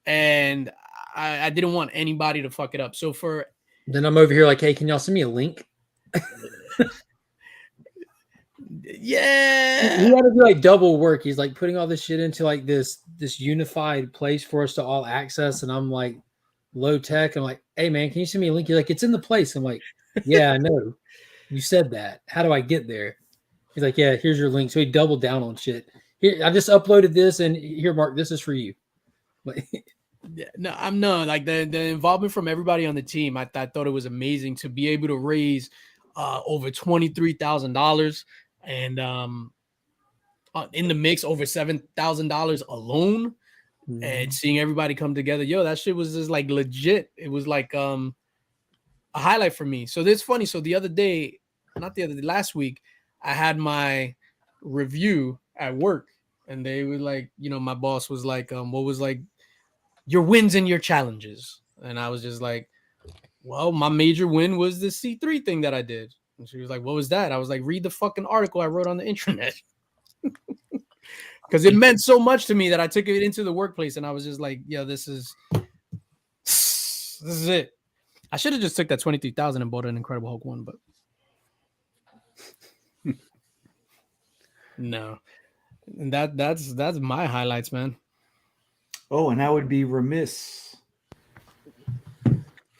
Speaker 1: and I didn't want anybody to fuck it up. So
Speaker 3: then I'm over here like, hey, can y'all send me a link?
Speaker 1: Yeah,
Speaker 3: he had to do like double work. He's like putting all this shit into like this unified place for us to all access, and I'm like low tech. I'm like, hey man, can you send me a link? You're like, it's in the place. I'm like, yeah, I know. You said that. How do I get there? He's like, yeah, here's your link. So he doubled down on shit. Here, I just uploaded this, and here, Mark, this is for you.
Speaker 1: I'm not like the involvement from everybody on the team. I thought it was amazing to be able to raise over $23,000, and in the mix over $7,000 alone, and seeing everybody come together. Yo, that shit was just like legit. It was like a highlight for me. So it's funny. So last week, I had my review at work, and they were like, my boss was like, what was like your wins and your challenges? And I was just like, well, my major win was the C3 thing that I did. And she was like, what was that? I was like, read the fucking article I wrote on the internet. Because it meant so much to me that I took it into the workplace, and I was just like, yeah, this is it. I should have just took that 23,000 and bought an Incredible Hulk 1, but no. And that's my highlights, man.
Speaker 6: Oh, and I would be remiss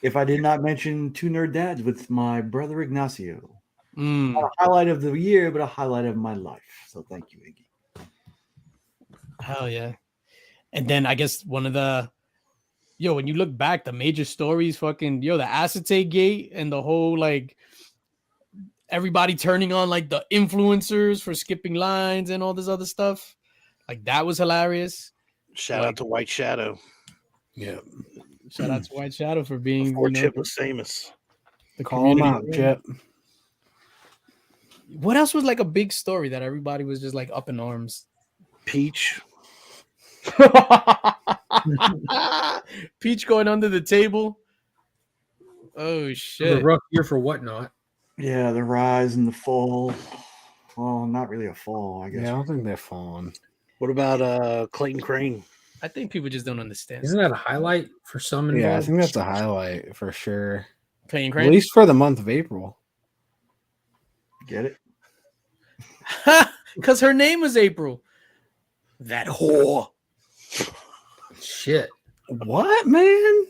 Speaker 6: if I did not mention Two Nerd Dads with my brother Ignacio. Not a highlight of the year, but a highlight of my life. So thank you, Iggy.
Speaker 1: Hell yeah. And then I guess one of the when you look back, the major stories, fucking the acetate gate and the whole like everybody turning on like the influencers for skipping lines and all this other stuff. Like that was hilarious.
Speaker 4: Shout out to White Shadow.
Speaker 1: Yeah. Shout out to White Shadow for being
Speaker 4: before Chip was famous.
Speaker 1: The
Speaker 5: Call him out, Chip.
Speaker 1: What else was like a big story that everybody was just like up in arms?
Speaker 4: Peach.
Speaker 1: Peach going under the table. Oh shit.
Speaker 3: A rough year for Whatnot.
Speaker 6: Yeah, the rise and the fall. Well, not really a fall, I guess.
Speaker 5: Yeah, I don't think they're falling.
Speaker 4: What about Clayton Crane?
Speaker 1: I think people just don't understand.
Speaker 3: Isn't that a highlight for some involved?
Speaker 5: Yeah, I think that's a highlight for sure.
Speaker 1: Clayton Crane?
Speaker 5: At least for the month of April.
Speaker 6: Get it?
Speaker 1: Because her name was April. That whore.
Speaker 3: Shit.
Speaker 5: What, man?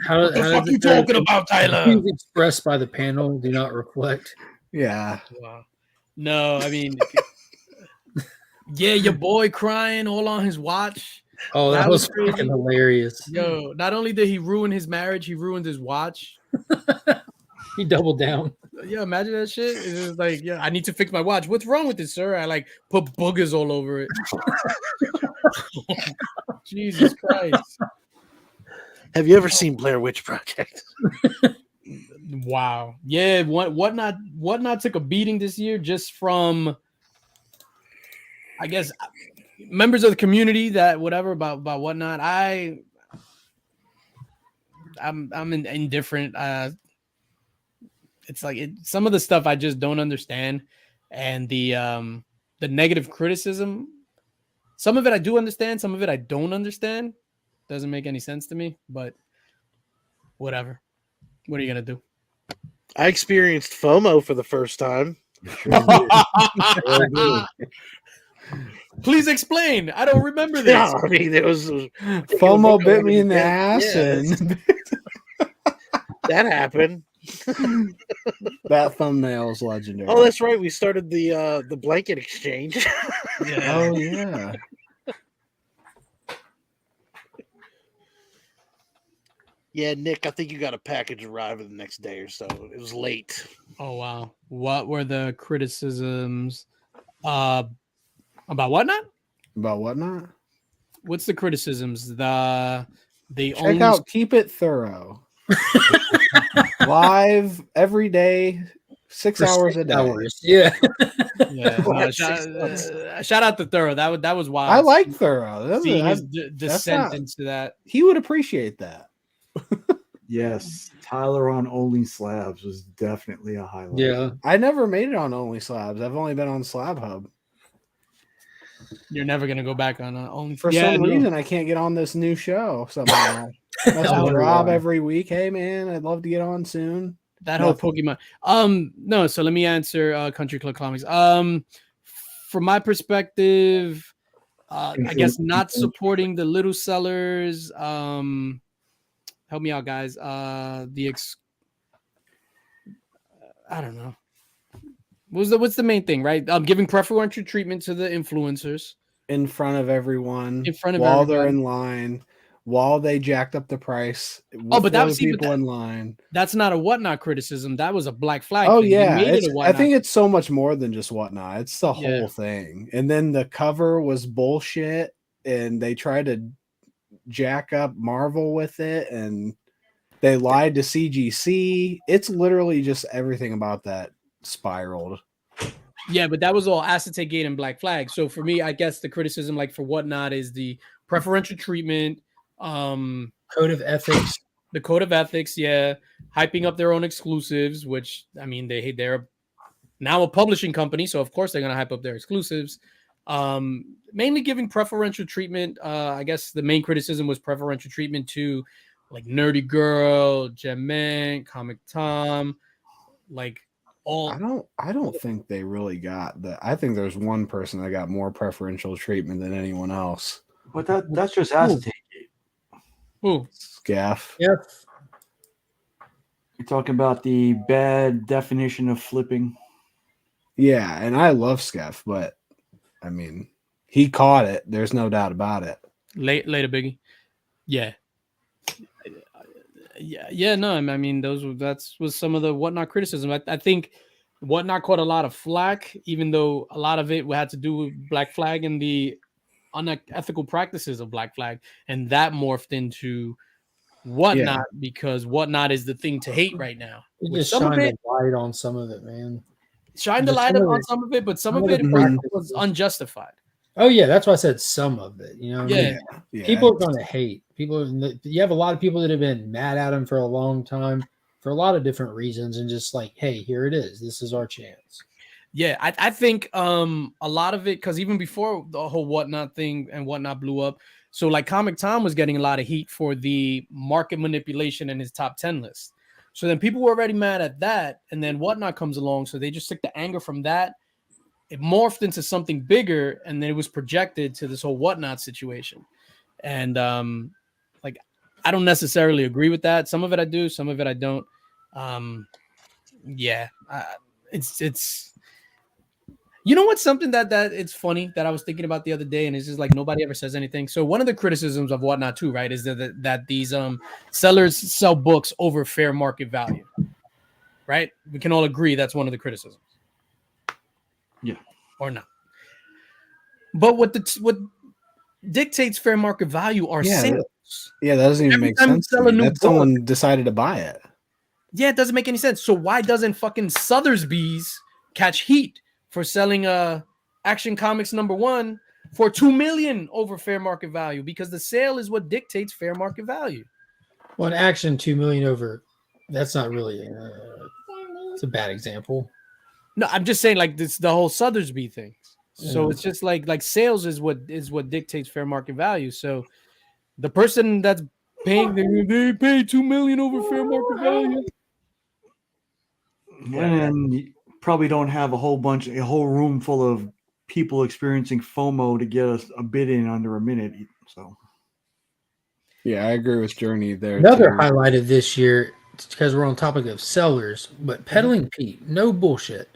Speaker 1: What the fuck you talking about, Tyler?
Speaker 3: Things expressed by the panel do not reflect.
Speaker 5: Yeah.
Speaker 1: Wow. No, I mean, yeah, your boy crying all on his watch.
Speaker 3: Oh, that was fucking hilarious.
Speaker 1: Yo, not only did he ruin his marriage, he ruined his watch.
Speaker 3: He doubled down.
Speaker 1: Yeah, imagine that shit. It's just like, yeah, I need to fix my watch. What's wrong with this, sir? I like put boogers all over it. Jesus Christ.
Speaker 4: Have you ever seen Blair Witch Project?
Speaker 1: Wow. Yeah, whatnot took a beating this year just from, I guess, members of the community that whatever about whatnot. I'm indifferent. It's like some of the stuff I just don't understand, and the negative criticism Some of it I do understand, some of it I don't understand. Doesn't make any sense to me, but whatever. What are you gonna do?
Speaker 4: I experienced FOMO for the first time.
Speaker 1: Please explain. I don't remember this.
Speaker 4: Yeah, I mean, it was
Speaker 5: FOMO bit me in the ass,
Speaker 4: Yeah,
Speaker 5: and
Speaker 4: that happened.
Speaker 5: that thumbnail is legendary.
Speaker 4: Oh, that's right. We started the blanket exchange.
Speaker 5: Oh yeah.
Speaker 4: Yeah, Nick, I think you got a package arriving the next day or so. It was late.
Speaker 1: Oh wow. What were the criticisms about whatnot?
Speaker 5: About whatnot?
Speaker 1: What's the criticisms? The
Speaker 5: Check
Speaker 1: only
Speaker 5: out Keep It Thorough. Live every day, 6
Speaker 3: For
Speaker 5: hours
Speaker 3: 6
Speaker 5: a day.
Speaker 3: hours. Yeah.
Speaker 1: yeah, no, shout out to Thorough. That was wild.
Speaker 5: I like Thorough.
Speaker 1: seeing his
Speaker 5: That's
Speaker 1: descent
Speaker 5: not-
Speaker 1: into that.
Speaker 5: He would appreciate that.
Speaker 6: Yes, Tyler on Only Slabs was definitely a highlight.
Speaker 3: Yeah.
Speaker 5: I never made it on Only Slabs. I've only been on Slab Hub.
Speaker 1: You're never gonna go back on only
Speaker 5: For some reason, I can't get on this new show somehow. That's
Speaker 3: I
Speaker 5: with
Speaker 3: wonder
Speaker 5: Rob
Speaker 3: why.
Speaker 5: every week. Hey man, I'd love to get on soon.
Speaker 1: That whole
Speaker 5: Nothing.
Speaker 1: Pokemon. No, so let me answer Country Club Comics. From my perspective, I guess not supporting the little sellers. Help me out, guys. I don't know. What's the main thing, right? Giving preferential treatment to the influencers
Speaker 5: In front of everyone,
Speaker 1: in front of
Speaker 5: while
Speaker 1: everybody.
Speaker 5: they're in line, while they jacked up the price.
Speaker 1: Oh, but that
Speaker 5: for
Speaker 1: was
Speaker 5: the people in line.
Speaker 1: That's not a whatnot criticism. That was a Black Flag.
Speaker 5: Oh
Speaker 1: thing. He
Speaker 5: yeah,
Speaker 1: made it a
Speaker 5: I
Speaker 1: whatnot.
Speaker 5: think it's so much more than just whatnot. It's the
Speaker 1: Yeah.
Speaker 5: whole thing. And then the cover was bullshit, and they tried to jack up Marvel with it, and they lied to CGC. It's literally just everything about that spiraled.
Speaker 1: Yeah, but that was all Acetate Gate and Black Flag. So for me, I guess the criticism, like for whatnot, is the preferential treatment,
Speaker 3: Code of ethics.
Speaker 1: the code of ethics, yeah, hyping up their own exclusives, which I mean they're now a publishing company, so of course they're gonna hype up their exclusives. Mainly giving preferential treatment. I guess the main criticism was preferential treatment to like Nerdy Girl, Gem-Man, Comic Tom, like all.
Speaker 5: I don't think they really got that. I think there's one person that got more preferential treatment than anyone else.
Speaker 6: But that's just acetate.
Speaker 1: Ooh,
Speaker 5: Scaff.
Speaker 3: Yep.
Speaker 6: You're talking about the bad definition of flipping.
Speaker 5: Yeah, and I love Scaff, but I mean, he caught it. There's no doubt about it.
Speaker 1: later, Biggie. Yeah. Yeah, no, I mean that was some of the whatnot criticism. I think whatnot caught a lot of flack, even though a lot of it had to do with Black Flag and the unethical practices of Black Flag, and that morphed into whatnot because whatnot is the thing to hate right now.
Speaker 3: It
Speaker 1: Which
Speaker 3: just
Speaker 1: some of
Speaker 3: shined
Speaker 1: it
Speaker 3: a light on some of it, man.
Speaker 1: shined the
Speaker 3: Just
Speaker 1: light
Speaker 3: some of
Speaker 1: on
Speaker 3: it-
Speaker 1: some of it, but some
Speaker 3: some
Speaker 1: of
Speaker 3: of
Speaker 1: it
Speaker 3: the
Speaker 1: was unjustified.
Speaker 3: Oh yeah, that's why I said some of it. You know, what I mean?
Speaker 1: Yeah.
Speaker 3: People are going to hate. You have a lot of people that have been mad at him for a long time for a lot of different reasons, and just like, hey, here it is. This is our chance.
Speaker 1: Yeah, I think a lot of it, because even before the whole whatnot thing and whatnot blew up, so like Comic Tom was getting a lot of heat for the market manipulation in his top 10 list. So then people were already mad at that, and then whatnot comes along, so they just took the anger from that. It morphed into something bigger, and then it was projected to this whole whatnot situation. And like I don't necessarily agree with that. Some of it I do, some of it I don't. It's you know what's something that it's funny that I was thinking about the other day, and it's just like nobody ever says anything. So one of the criticisms of whatnot too, right, is that these sellers sell books over fair market value, right? We can all agree that's one of the criticisms.
Speaker 6: Yeah.
Speaker 1: Or not. But what dictates fair market value are
Speaker 5: Yeah,
Speaker 1: sales.
Speaker 5: Yeah, that doesn't even
Speaker 1: Every
Speaker 5: make
Speaker 1: time you
Speaker 5: sense.
Speaker 1: sell
Speaker 5: To
Speaker 1: a
Speaker 5: me.
Speaker 1: new
Speaker 5: That
Speaker 1: book-
Speaker 5: someone decided to buy it.
Speaker 1: Yeah, it doesn't make any sense. So why doesn't fucking Sotheby's catch heat for selling Action Comics #1 for $2 million over fair market value? Because the sale is what dictates fair market value.
Speaker 3: Well, in Action, 2 million over. That's not really. It's a bad example.
Speaker 1: No, I'm just saying like this the whole Sotheby's thing. So it's just like sales is what dictates fair market value. So the person that's paying they pay $2 million over fair market value.
Speaker 6: And you probably don't have a whole room full of people experiencing FOMO to get a bid in under a minute. So
Speaker 5: Yeah, I agree with Journey there.
Speaker 3: Another
Speaker 5: too.
Speaker 3: highlight of this year, because we're on topic of sellers, but Peddling Pete, no bullshit.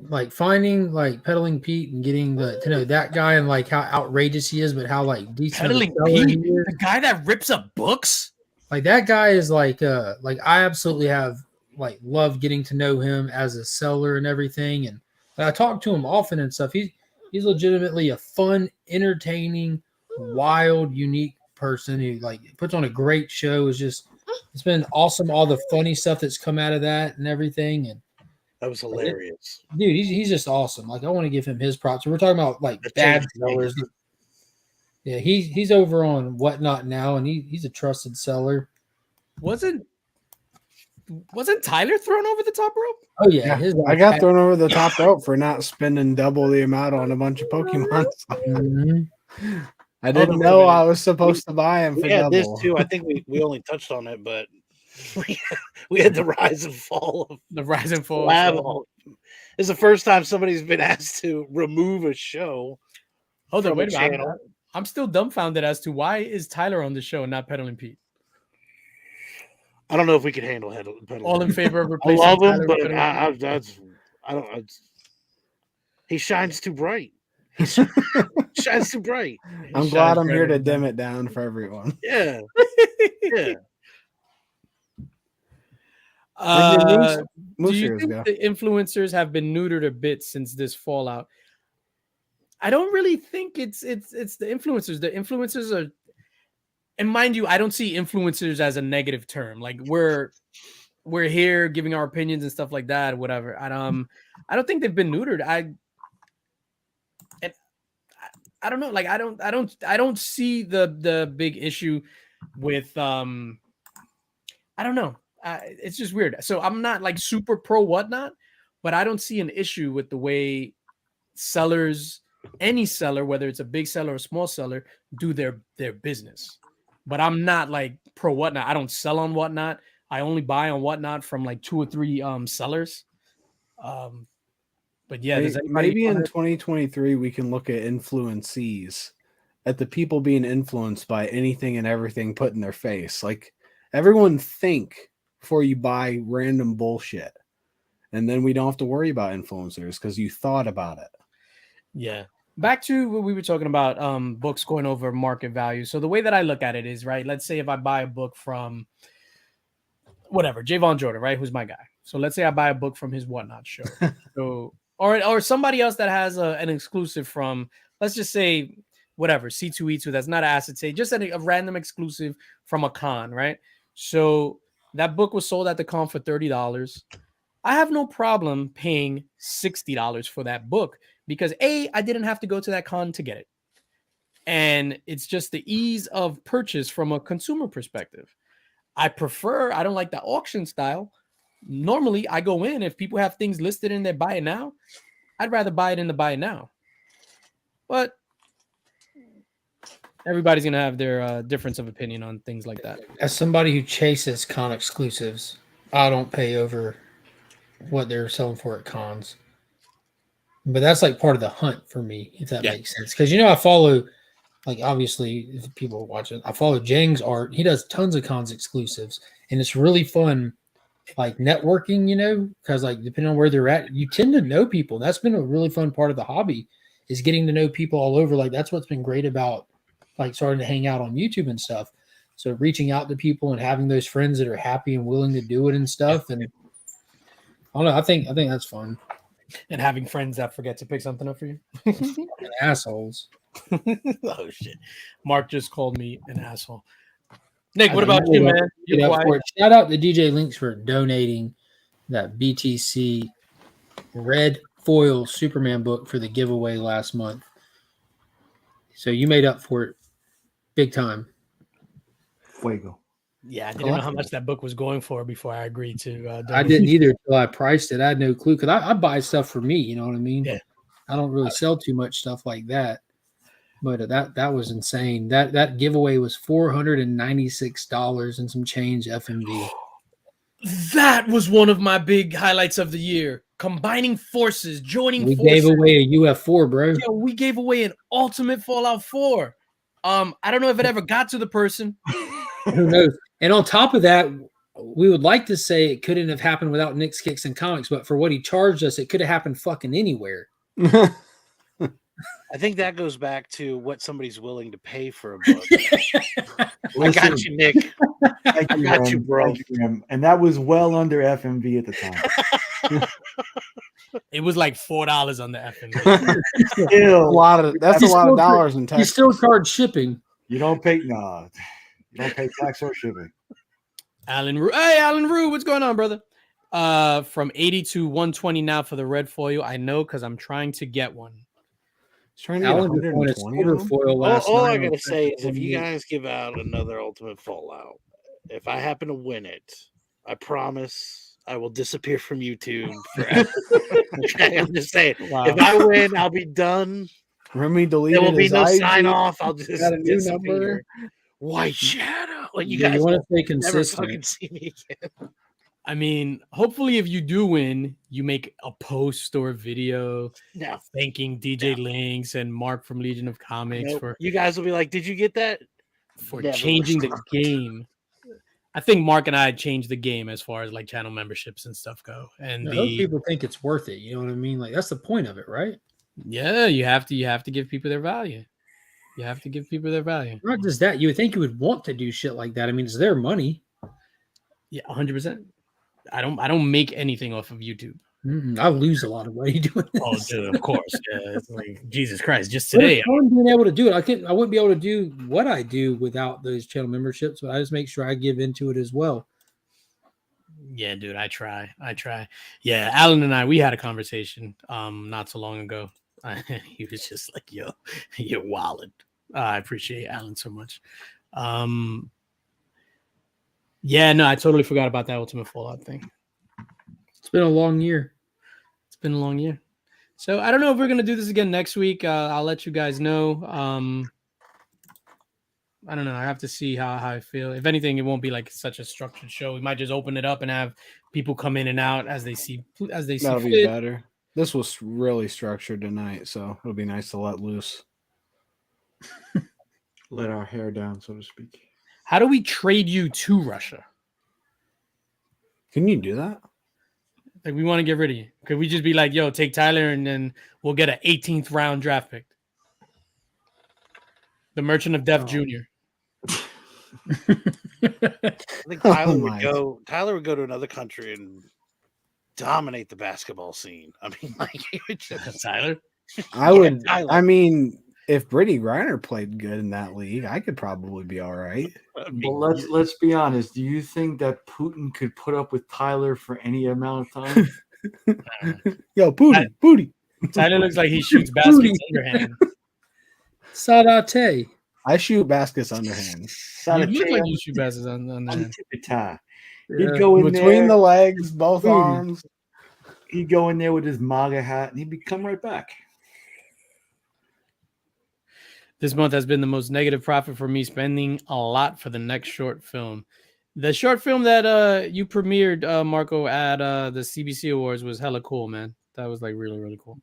Speaker 3: Like finding like Peddling Pete and getting to know that guy and like how outrageous he is, but how like decent of a
Speaker 1: Peddling
Speaker 3: seller
Speaker 1: Pete,
Speaker 3: he is.
Speaker 1: the guy that rips up books.
Speaker 3: Like that guy is like I absolutely have like love getting to know him as a seller and everything. And I talk to him often and stuff. He's legitimately a fun, entertaining, wild, unique person who like puts on a great show. It's been awesome. All the funny stuff that's come out of that and everything. And
Speaker 4: That was hilarious.
Speaker 3: dude, he's just awesome. Like I want to give him his props. We're talking about like bad sellers. Yeah, he's over on Whatnot now, and he's a trusted seller.
Speaker 1: Wasn't Tyler thrown over the top rope?
Speaker 3: Oh yeah,
Speaker 5: I got thrown over the top rope for not spending double the amount on a bunch of Pokemon.
Speaker 3: Mm-hmm.
Speaker 5: I didn't know I was supposed to buy him for
Speaker 4: Yeah,
Speaker 5: double.
Speaker 4: this too. I think we only touched on it, but we had the rise and fall of
Speaker 1: The rise and fall.
Speaker 4: Level. It's the first time somebody's been asked to remove a show.
Speaker 1: Hold on,
Speaker 4: from
Speaker 1: wait a
Speaker 4: a
Speaker 1: minute.
Speaker 4: channel.
Speaker 1: I'm still dumbfounded as to why is Tyler on the show and not Peddling Pete?
Speaker 4: I don't know if we can handle Peddling.
Speaker 1: All in favor of
Speaker 4: I
Speaker 1: replacing
Speaker 4: love him,
Speaker 1: Tyler
Speaker 4: but
Speaker 1: with Peddling Pete?
Speaker 4: he shines too bright. He shines too bright.
Speaker 5: I'm glad I'm here to dim it down for everyone.
Speaker 4: Yeah, yeah.
Speaker 1: Do you think the influencers have been neutered a bit since this fallout? I don't really think it's the influencers. The influencers are, and mind you, I don't see influencers as a negative term. Like we're here giving our opinions and stuff like that, whatever. I don't think they've been neutered. I don't know. Like I don't see the big issue with I don't know. It's just weird. So I'm not like super pro Whatnot, but I don't see an issue with the way sellers, any seller, whether it's a big seller or a small seller, do their business. But I'm not like pro Whatnot. I don't sell on Whatnot. I only buy on Whatnot from like 2 or 3 sellers. But yeah,
Speaker 5: maybe in 2023 we can look at influencees, at the people being influenced by anything and everything put in their face. Like everyone think before you buy random bullshit, and then we don't have to worry about influencers because you thought about it.
Speaker 1: Yeah. Back to what we were talking about, books going over market value. So the way that I look at it is, right, let's say if I buy a book from whatever, Javon Jordan, right, who's my guy. So let's say I buy a book from his Whatnot show. So or somebody else that has an exclusive from, let's just say whatever, C2E2, that's not an asset, say just a random exclusive from a con, right? So that book was sold at the con for $30. I have no problem paying $60 for that book because I didn't have to go to that con to get it. And it's just the ease of purchase from a consumer perspective. I don't like the auction style. Normally I go in, if people have things listed in their buy it now, I'd rather buy it in the buy it now. But everybody's going to have their difference of opinion on things like that.
Speaker 3: As somebody who chases con exclusives, I don't pay over what they're selling for at cons. But that's like part of the hunt for me, if that makes sense. Because, I follow, like, obviously, if people are watching, I follow Jang's art. He does tons of cons exclusives. And it's really fun, like, networking, because, like, depending on where they're at, you tend to know people. That's been a really fun part of the hobby, is getting to know people all over. Like, that's what's been great about, like, starting to hang out on YouTube and stuff. So reaching out to people and having those friends that are happy and willing to do it and stuff. And I don't know. I think that's fun.
Speaker 1: And having friends that forget to pick something up for you.
Speaker 3: Assholes.
Speaker 1: Oh shit! Mark just called me an asshole. Nick, what about you, man?
Speaker 3: Shout out to DJ Linx for donating that BTC red foil Superman book for the giveaway last month. So you made up for it big time.
Speaker 6: Fuego.
Speaker 1: Yeah, I didn't know how much that book was going for before I agreed to.
Speaker 3: I didn't either until I priced it. I had no clue because I buy stuff for me. You know what I mean?
Speaker 1: Yeah.
Speaker 3: I don't really sell too much stuff like that. But that was insane. That giveaway was $496 and some change FMV.
Speaker 1: That was one of my big highlights of the year. Combining forces, joining
Speaker 3: We
Speaker 1: forces.
Speaker 3: gave away a UF4, bro.
Speaker 1: Yo, we gave away an Ultimate Fallout 4. I don't know if it ever got to the person.
Speaker 3: Who knows? And on top of that, we would like to say it couldn't have happened without Nick's Kicks and Comics, but for what he charged us, it could have happened fucking anywhere.
Speaker 4: I think that goes back to what somebody's willing to pay for a book. I got you, Nick.
Speaker 6: Thank you,
Speaker 4: got
Speaker 6: Rem.
Speaker 4: you, bro.
Speaker 6: Thank you, Rem. And that was well under FMV at the time.
Speaker 1: It was like $4 on the FMV.
Speaker 5: That's a lot of dollars in
Speaker 3: You
Speaker 5: tax.
Speaker 3: still charge shipping.
Speaker 6: You don't pay tax or shipping.
Speaker 1: Alan Rue. Hey, Alan Rue, what's going on, brother? From 80 to 120 now for the red foil. I know because I'm trying to get one.
Speaker 5: Trying to get
Speaker 3: Alan just won a
Speaker 5: 120
Speaker 3: silver
Speaker 5: of them?
Speaker 3: foil last
Speaker 4: All I
Speaker 3: night.
Speaker 4: gotta say is, if you guys give out another Ultimate Fallout, if I happen to win it, I promise I will disappear from YouTube forever. Okay, I'm just saying.
Speaker 1: Wow.
Speaker 4: If I win, I'll be done.
Speaker 5: Remy deleted
Speaker 4: There will be
Speaker 5: his
Speaker 4: no
Speaker 5: IG.
Speaker 4: sign off. I'll just
Speaker 5: Got a new
Speaker 4: disappear.
Speaker 5: number.
Speaker 4: White Shadow. Like you
Speaker 3: Yeah,
Speaker 4: guys
Speaker 3: you want to
Speaker 4: will
Speaker 3: stay
Speaker 4: never
Speaker 3: consistent.
Speaker 4: fucking see me again.
Speaker 1: I mean, hopefully, if you do win, you make a post or a video
Speaker 4: No,
Speaker 1: thanking DJ Linx and Mark from Legion of Comics
Speaker 4: nope. You guys will be like, "Did you get that?"
Speaker 1: for
Speaker 4: Never.
Speaker 1: changing the game. I think Mark and I changed the game as far as like channel memberships and stuff go. And
Speaker 3: I hope people think it's worth it. You know what I mean? Like that's the point of it, right?
Speaker 1: yeah, you have to give people their value. You have to give people their value.
Speaker 3: Not just that. You would think you would want to do shit like that. I mean, it's their money.
Speaker 1: Yeah, 100%. I don't make anything off of YouTube.
Speaker 3: I lose a lot of money doing this.
Speaker 1: Oh, dude, of course. Yeah, it's like Jesus Christ. Just
Speaker 3: But
Speaker 1: today,
Speaker 3: it's fun being able to do it. I wouldn't be able to do what I do without those channel memberships, but I just make sure I give into it as well.
Speaker 1: yeah, dude, I try. Yeah, Alan and I, we had a conversation not so long ago. He was just like, "Yo, you're wildin'." I appreciate Alan so much. Yeah, no, I totally forgot about that Ultimate Fallout thing.
Speaker 3: It's been a long year.
Speaker 1: It's been a long year. So I don't know if we're gonna do this again next week. I'll let you guys know. I don't know. I have to see how I feel. If anything, it won't be like such a structured show. We might just open it up and have people come in and out as they see
Speaker 5: That'll be
Speaker 1: fit.
Speaker 5: better. This was really structured tonight, so it'll be nice to let loose.
Speaker 6: Let our hair down, so to speak.
Speaker 1: How do we trade you to Russia?
Speaker 5: Can you do that?
Speaker 1: Like, we want to get rid of you. Could we just be like, "Yo, take Tyler, and then we'll get an 18th round draft pick"? The Merchant of Death Jr.
Speaker 4: I think Tyler
Speaker 5: my.
Speaker 4: Tyler would go to another country and dominate the basketball scene. I mean, like he would just
Speaker 1: Tyler.
Speaker 5: I would.
Speaker 4: Tyler.
Speaker 5: I mean, if Brittany Griner played good in that league, I could probably be all right.
Speaker 4: I mean,
Speaker 6: Well, let's be honest. Do you think that Putin could put up with Tyler for any amount of time?
Speaker 5: Yo, Booty.
Speaker 1: Tyler looks like he shoots baskets underhand.
Speaker 3: Sadate.
Speaker 5: I shoot baskets underhand.
Speaker 1: You look like you shoot baskets underhand.
Speaker 6: He'd go in
Speaker 5: Between
Speaker 6: there,
Speaker 5: the legs, both
Speaker 6: Booty.
Speaker 5: arms.
Speaker 6: He'd go in there with his MAGA hat, and he'd come right back.
Speaker 1: This month has been the most negative profit for me, spending a lot for the next short film. The short film that you premiered, Marco, at the CBC Awards was hella cool, man. That was like really, really cool.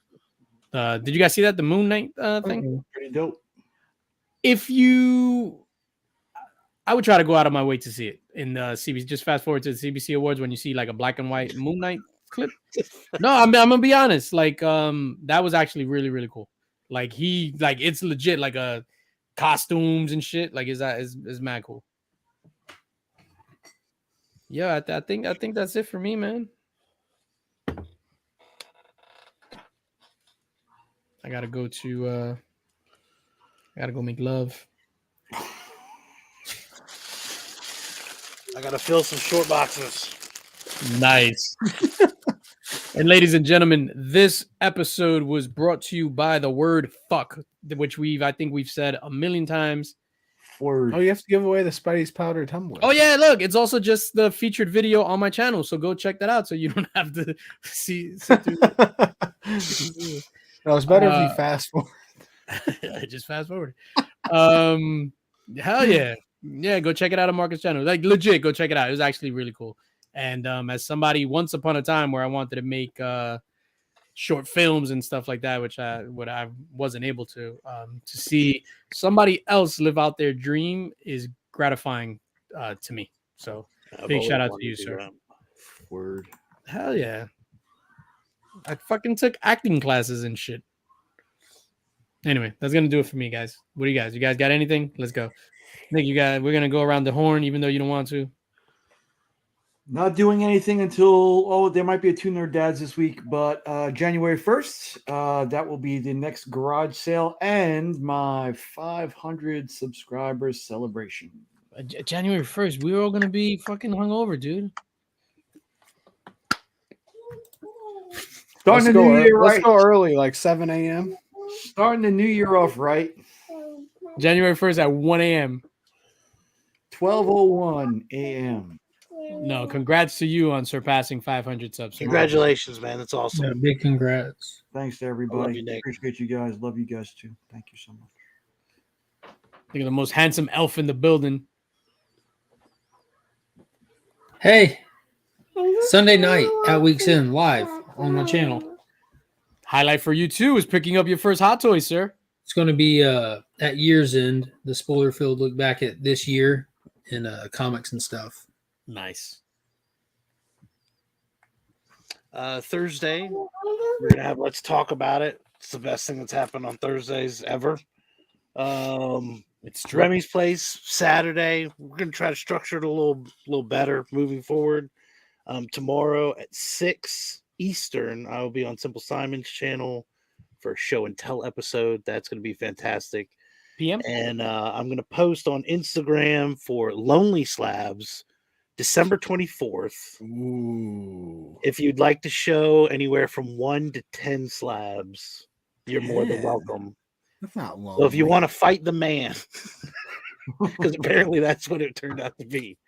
Speaker 1: Did you guys see that? The Moon Knight thing?
Speaker 6: Pretty dope.
Speaker 1: I would try to go out of my way to see it in the CBC. Just fast forward to the CBC Awards when you see like a black and white Moon Knight clip. No, I'm gonna be honest. Like, that was actually really, really cool. Like it's legit, like costumes and shit. Like, is mad cool. Yeah, I think that's it for me, man. I gotta go make love.
Speaker 4: I gotta fill some short boxes.
Speaker 1: Nice. And ladies and gentlemen, this episode was brought to you by the word fuck, which I think we've said a million times.
Speaker 6: Word.
Speaker 5: Oh, you have to give away the Spidey's powder tumbler.
Speaker 1: Oh yeah, look, it's also just the featured video on my channel, so go check that out so you don't have to see through it.
Speaker 5: No, it's better if you fast forward.
Speaker 1: Just fast forward. Hell yeah. Yeah, go check it out on Marcus' channel. Like legit, go check it out. It was actually really cool. And as somebody once upon a time where I wanted to make short films and stuff like that, which I wasn't able to see somebody else live out their dream is gratifying to me. So big shout out to you, sir.
Speaker 6: Word.
Speaker 1: Hell yeah. I fucking took acting classes and shit. Anyway, that's gonna do it for me, guys. What do you guys? You guys got anything? Let's go. Nick, we're gonna go around the horn, even though you don't want to.
Speaker 6: Not doing anything until there might be a 2 Nerd Dads this week, but January 1st, that will be the next garage sale and my 500 subscribers celebration.
Speaker 1: January 1st, we were all gonna be fucking hungover, dude.
Speaker 6: Starting the new year right.
Speaker 5: Let's go early, like 7 a.m.
Speaker 6: Starting the new year off right.
Speaker 1: January 1st at 1 a.m.
Speaker 6: 12:01 a.m.
Speaker 1: No, congrats to you on surpassing 500 subs.
Speaker 4: Congratulations, man. That's awesome.
Speaker 3: Yeah, big congrats.
Speaker 6: Thanks to everybody. Appreciate you guys. Love you guys too. Thank you so much.
Speaker 1: Think of the most handsome elf in the building.
Speaker 3: Hey, Sunday night at Weeks In live on my channel.
Speaker 1: Highlight for you too is picking up your first Hot Toys, sir.
Speaker 3: It's going to be at year's end, the spoiler-filled look back at this year in comics and stuff.
Speaker 1: Nice.
Speaker 4: Thursday, we're gonna have Let's Talk About It. It's the best thing that's happened on Thursdays ever. It's Remy's Place Saturday. We're gonna try to structure it a little better moving forward. Tomorrow at 6 Eastern, I will be on Simple Simon's channel for a show and tell episode. That's gonna be fantastic.
Speaker 1: PM.
Speaker 4: And I'm gonna post on Instagram for Lonely Slabs. December 24th.
Speaker 5: Ooh.
Speaker 4: If you'd like to show anywhere from 1 to 10 slabs, you're more than welcome.
Speaker 5: That's not low.
Speaker 4: So if you want to fight the man, because apparently that's what it turned out to be.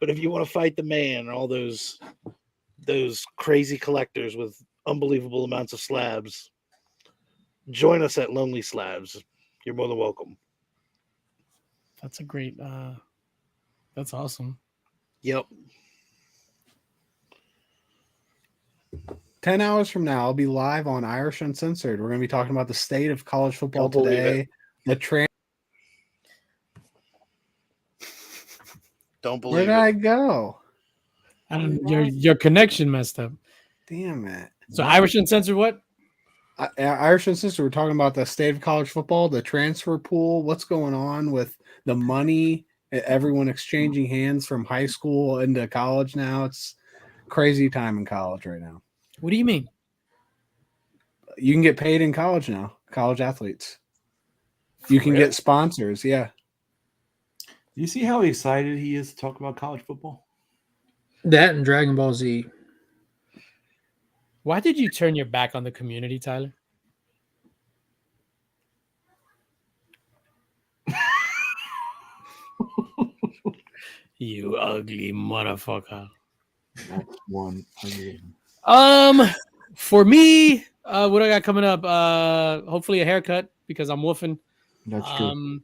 Speaker 4: But if you want to fight the man, all those crazy collectors with unbelievable amounts of slabs, join us at Lonely Slabs. You're more than welcome.
Speaker 1: That's a great. That's awesome.
Speaker 4: Yep.
Speaker 5: 10 hours from now, I'll be live on Irish Uncensored. We're going to be talking about the state of college football today.
Speaker 4: Don't believe
Speaker 5: Where did I go?
Speaker 1: I don't. Your connection messed up.
Speaker 5: Damn it.
Speaker 1: So Irish Uncensored, what?
Speaker 5: Irish Uncensored. We're talking about the state of college football, the transfer pool, what's going on with the money. Everyone exchanging hands from high school into college now. It's crazy time in college right now.
Speaker 1: What do you mean?
Speaker 5: You can get paid in college now, college athletes. You can get sponsors, yeah.
Speaker 6: Do you see how excited he is to talk about college football?
Speaker 3: That and Dragon Ball Z.
Speaker 1: Why did you turn your back on the community, Tyler? You ugly motherfucker.
Speaker 6: That's one.
Speaker 1: For me, what I got coming up? Hopefully a haircut because I'm woofing.
Speaker 6: That's true.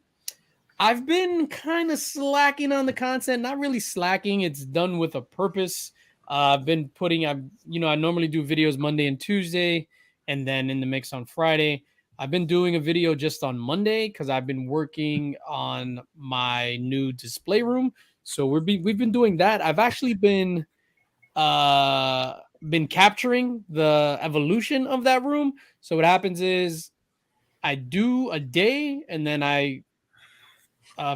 Speaker 1: I've been kind of slacking on the content. Not really slacking. It's done with a purpose. I've been putting. I normally do videos Monday and Tuesday, and then in the mix on Friday. I've been doing a video just on Monday because I've been working on my new display room. So we've been doing that. I've actually been capturing the evolution of that room. So what happens is I do a day and then I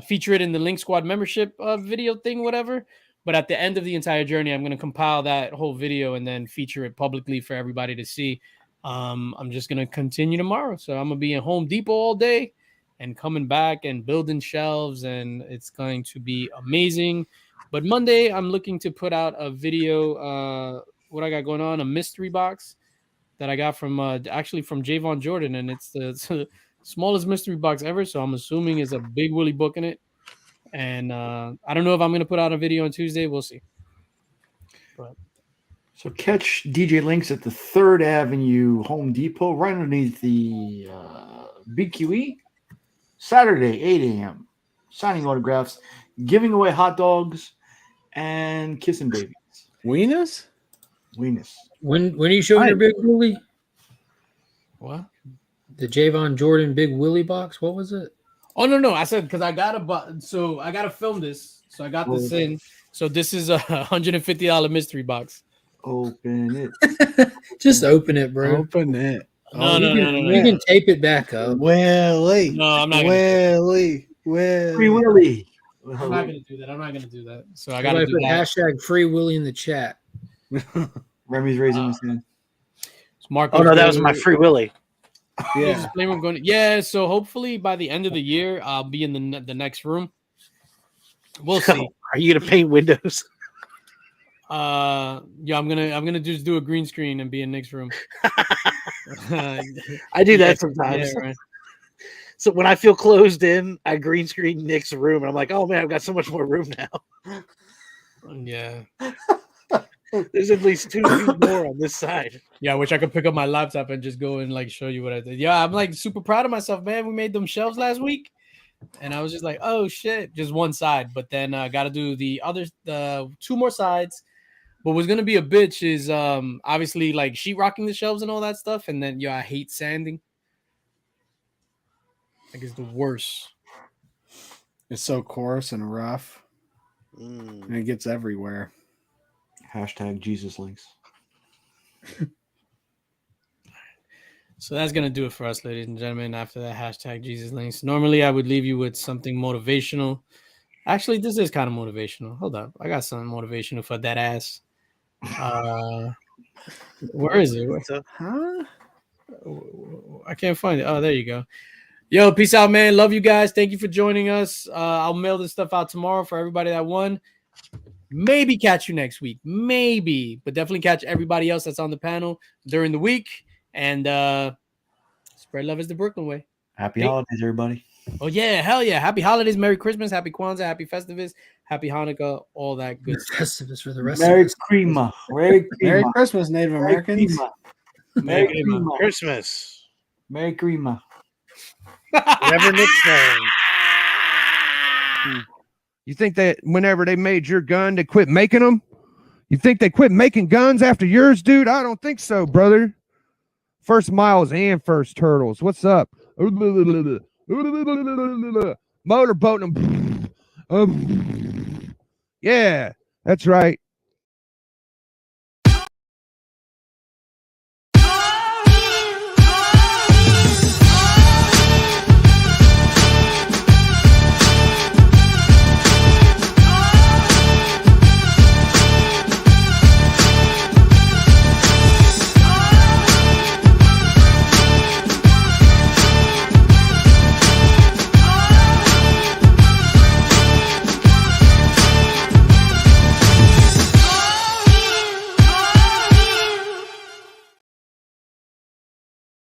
Speaker 1: feature it in the Linx Squad membership video thing, whatever. But at the end of the entire journey, I'm going to compile that whole video and then feature it publicly for everybody to see. I'm just going to continue tomorrow. So I'm going to be in Home Depot all day and coming back and building shelves, and it's going to be amazing. But Monday, I'm looking to put out a video, what I got going on, a mystery box that I got from actually from Javon Jordan, and it's the smallest mystery box ever, so I'm assuming it's a big Willie book in it. And I don't know if I'm going to put out a video on Tuesday. We'll see. But
Speaker 6: So catch DJ Linx at the 3rd Avenue Home Depot, right underneath the BQE, Saturday, 8 a.m. Signing autographs, giving away hot dogs, and kissing babies.
Speaker 5: Weenus?
Speaker 6: Weenus.
Speaker 3: When are you showing your Big Willie?
Speaker 1: What?
Speaker 3: The Javon Jordan Big Willie box? What was it?
Speaker 1: Oh no, I said because I gotta film this. So I got this in. So this is a $150 mystery box.
Speaker 6: Open it.
Speaker 3: Just open it, bro.
Speaker 5: Open it.
Speaker 1: No.
Speaker 3: You can tape it back up.
Speaker 2: Willie.
Speaker 1: No, I'm not gonna
Speaker 2: Willie.
Speaker 6: Free Willy.
Speaker 1: I'm not gonna do that. I'm not gonna do that. So I gotta
Speaker 3: Everybody
Speaker 1: do
Speaker 3: put
Speaker 1: that.
Speaker 3: hashtag Free Willie in the chat.
Speaker 6: Remy's raising his hand.
Speaker 1: Marco,
Speaker 4: Oh no, that was my Free Willy.
Speaker 5: Yeah.
Speaker 1: Yeah, so hopefully by the end of the year, I'll be in the next room. We'll see.
Speaker 4: Are you gonna paint windows?
Speaker 1: Yeah, I'm gonna just do a green screen and be in Nick's room.
Speaker 4: I do that sometimes.
Speaker 1: Yeah, right.
Speaker 4: So when I feel closed in, I green screen Nick's room, and I'm like, oh man, I've got so much more room now.
Speaker 1: Yeah.
Speaker 4: There's at least 2 feet more on this side.
Speaker 1: Yeah, I wish I could pick up my laptop and just go and like show you what I did. Yeah, I'm like super proud of myself, man. We made them shelves last week, and I was just like, oh shit, just one side. But then I got to do the 2 more sides. But what's gonna be a bitch is obviously like sheetrocking the shelves and all that stuff. And then I hate sanding. Like it's the worst.
Speaker 5: It's so coarse and rough, and it gets everywhere.
Speaker 6: Hashtag Jesus Links.
Speaker 1: So that's gonna do it for us, ladies and gentlemen. After that hashtag Jesus Links. Normally I would leave you with something motivational. Actually, this is kind of motivational. Hold up, I got something motivational for that ass. Where is it?
Speaker 5: Huh?
Speaker 1: I can't find it. Oh, there you go. Yo, peace out, man. Love you guys. Thank you for joining us. I'll mail this stuff out tomorrow for everybody that won. Maybe catch you next week. Maybe, but definitely catch everybody else that's on the panel during the week. And spread love is the Brooklyn way.
Speaker 6: Happy holidays, everybody.
Speaker 1: Oh, yeah. Hell yeah. Happy holidays. Merry Christmas. Happy Kwanzaa. Happy Festivus. Happy Hanukkah. All that good stuff.
Speaker 3: Festivus for the rest
Speaker 6: Merry
Speaker 3: of us.
Speaker 6: Crema. Merry
Speaker 5: Merry
Speaker 6: Crema.
Speaker 5: Christmas, Native Americans.
Speaker 6: Merry Crema.
Speaker 4: Christmas.
Speaker 6: Merry Crema.
Speaker 4: Whatever Nick's name.
Speaker 7: You think that whenever they made your gun, they quit making them? You think they quit making guns after yours, dude? I don't think so, brother. First Miles and First Turtles. What's up? Motorboating them. Yeah, that's right.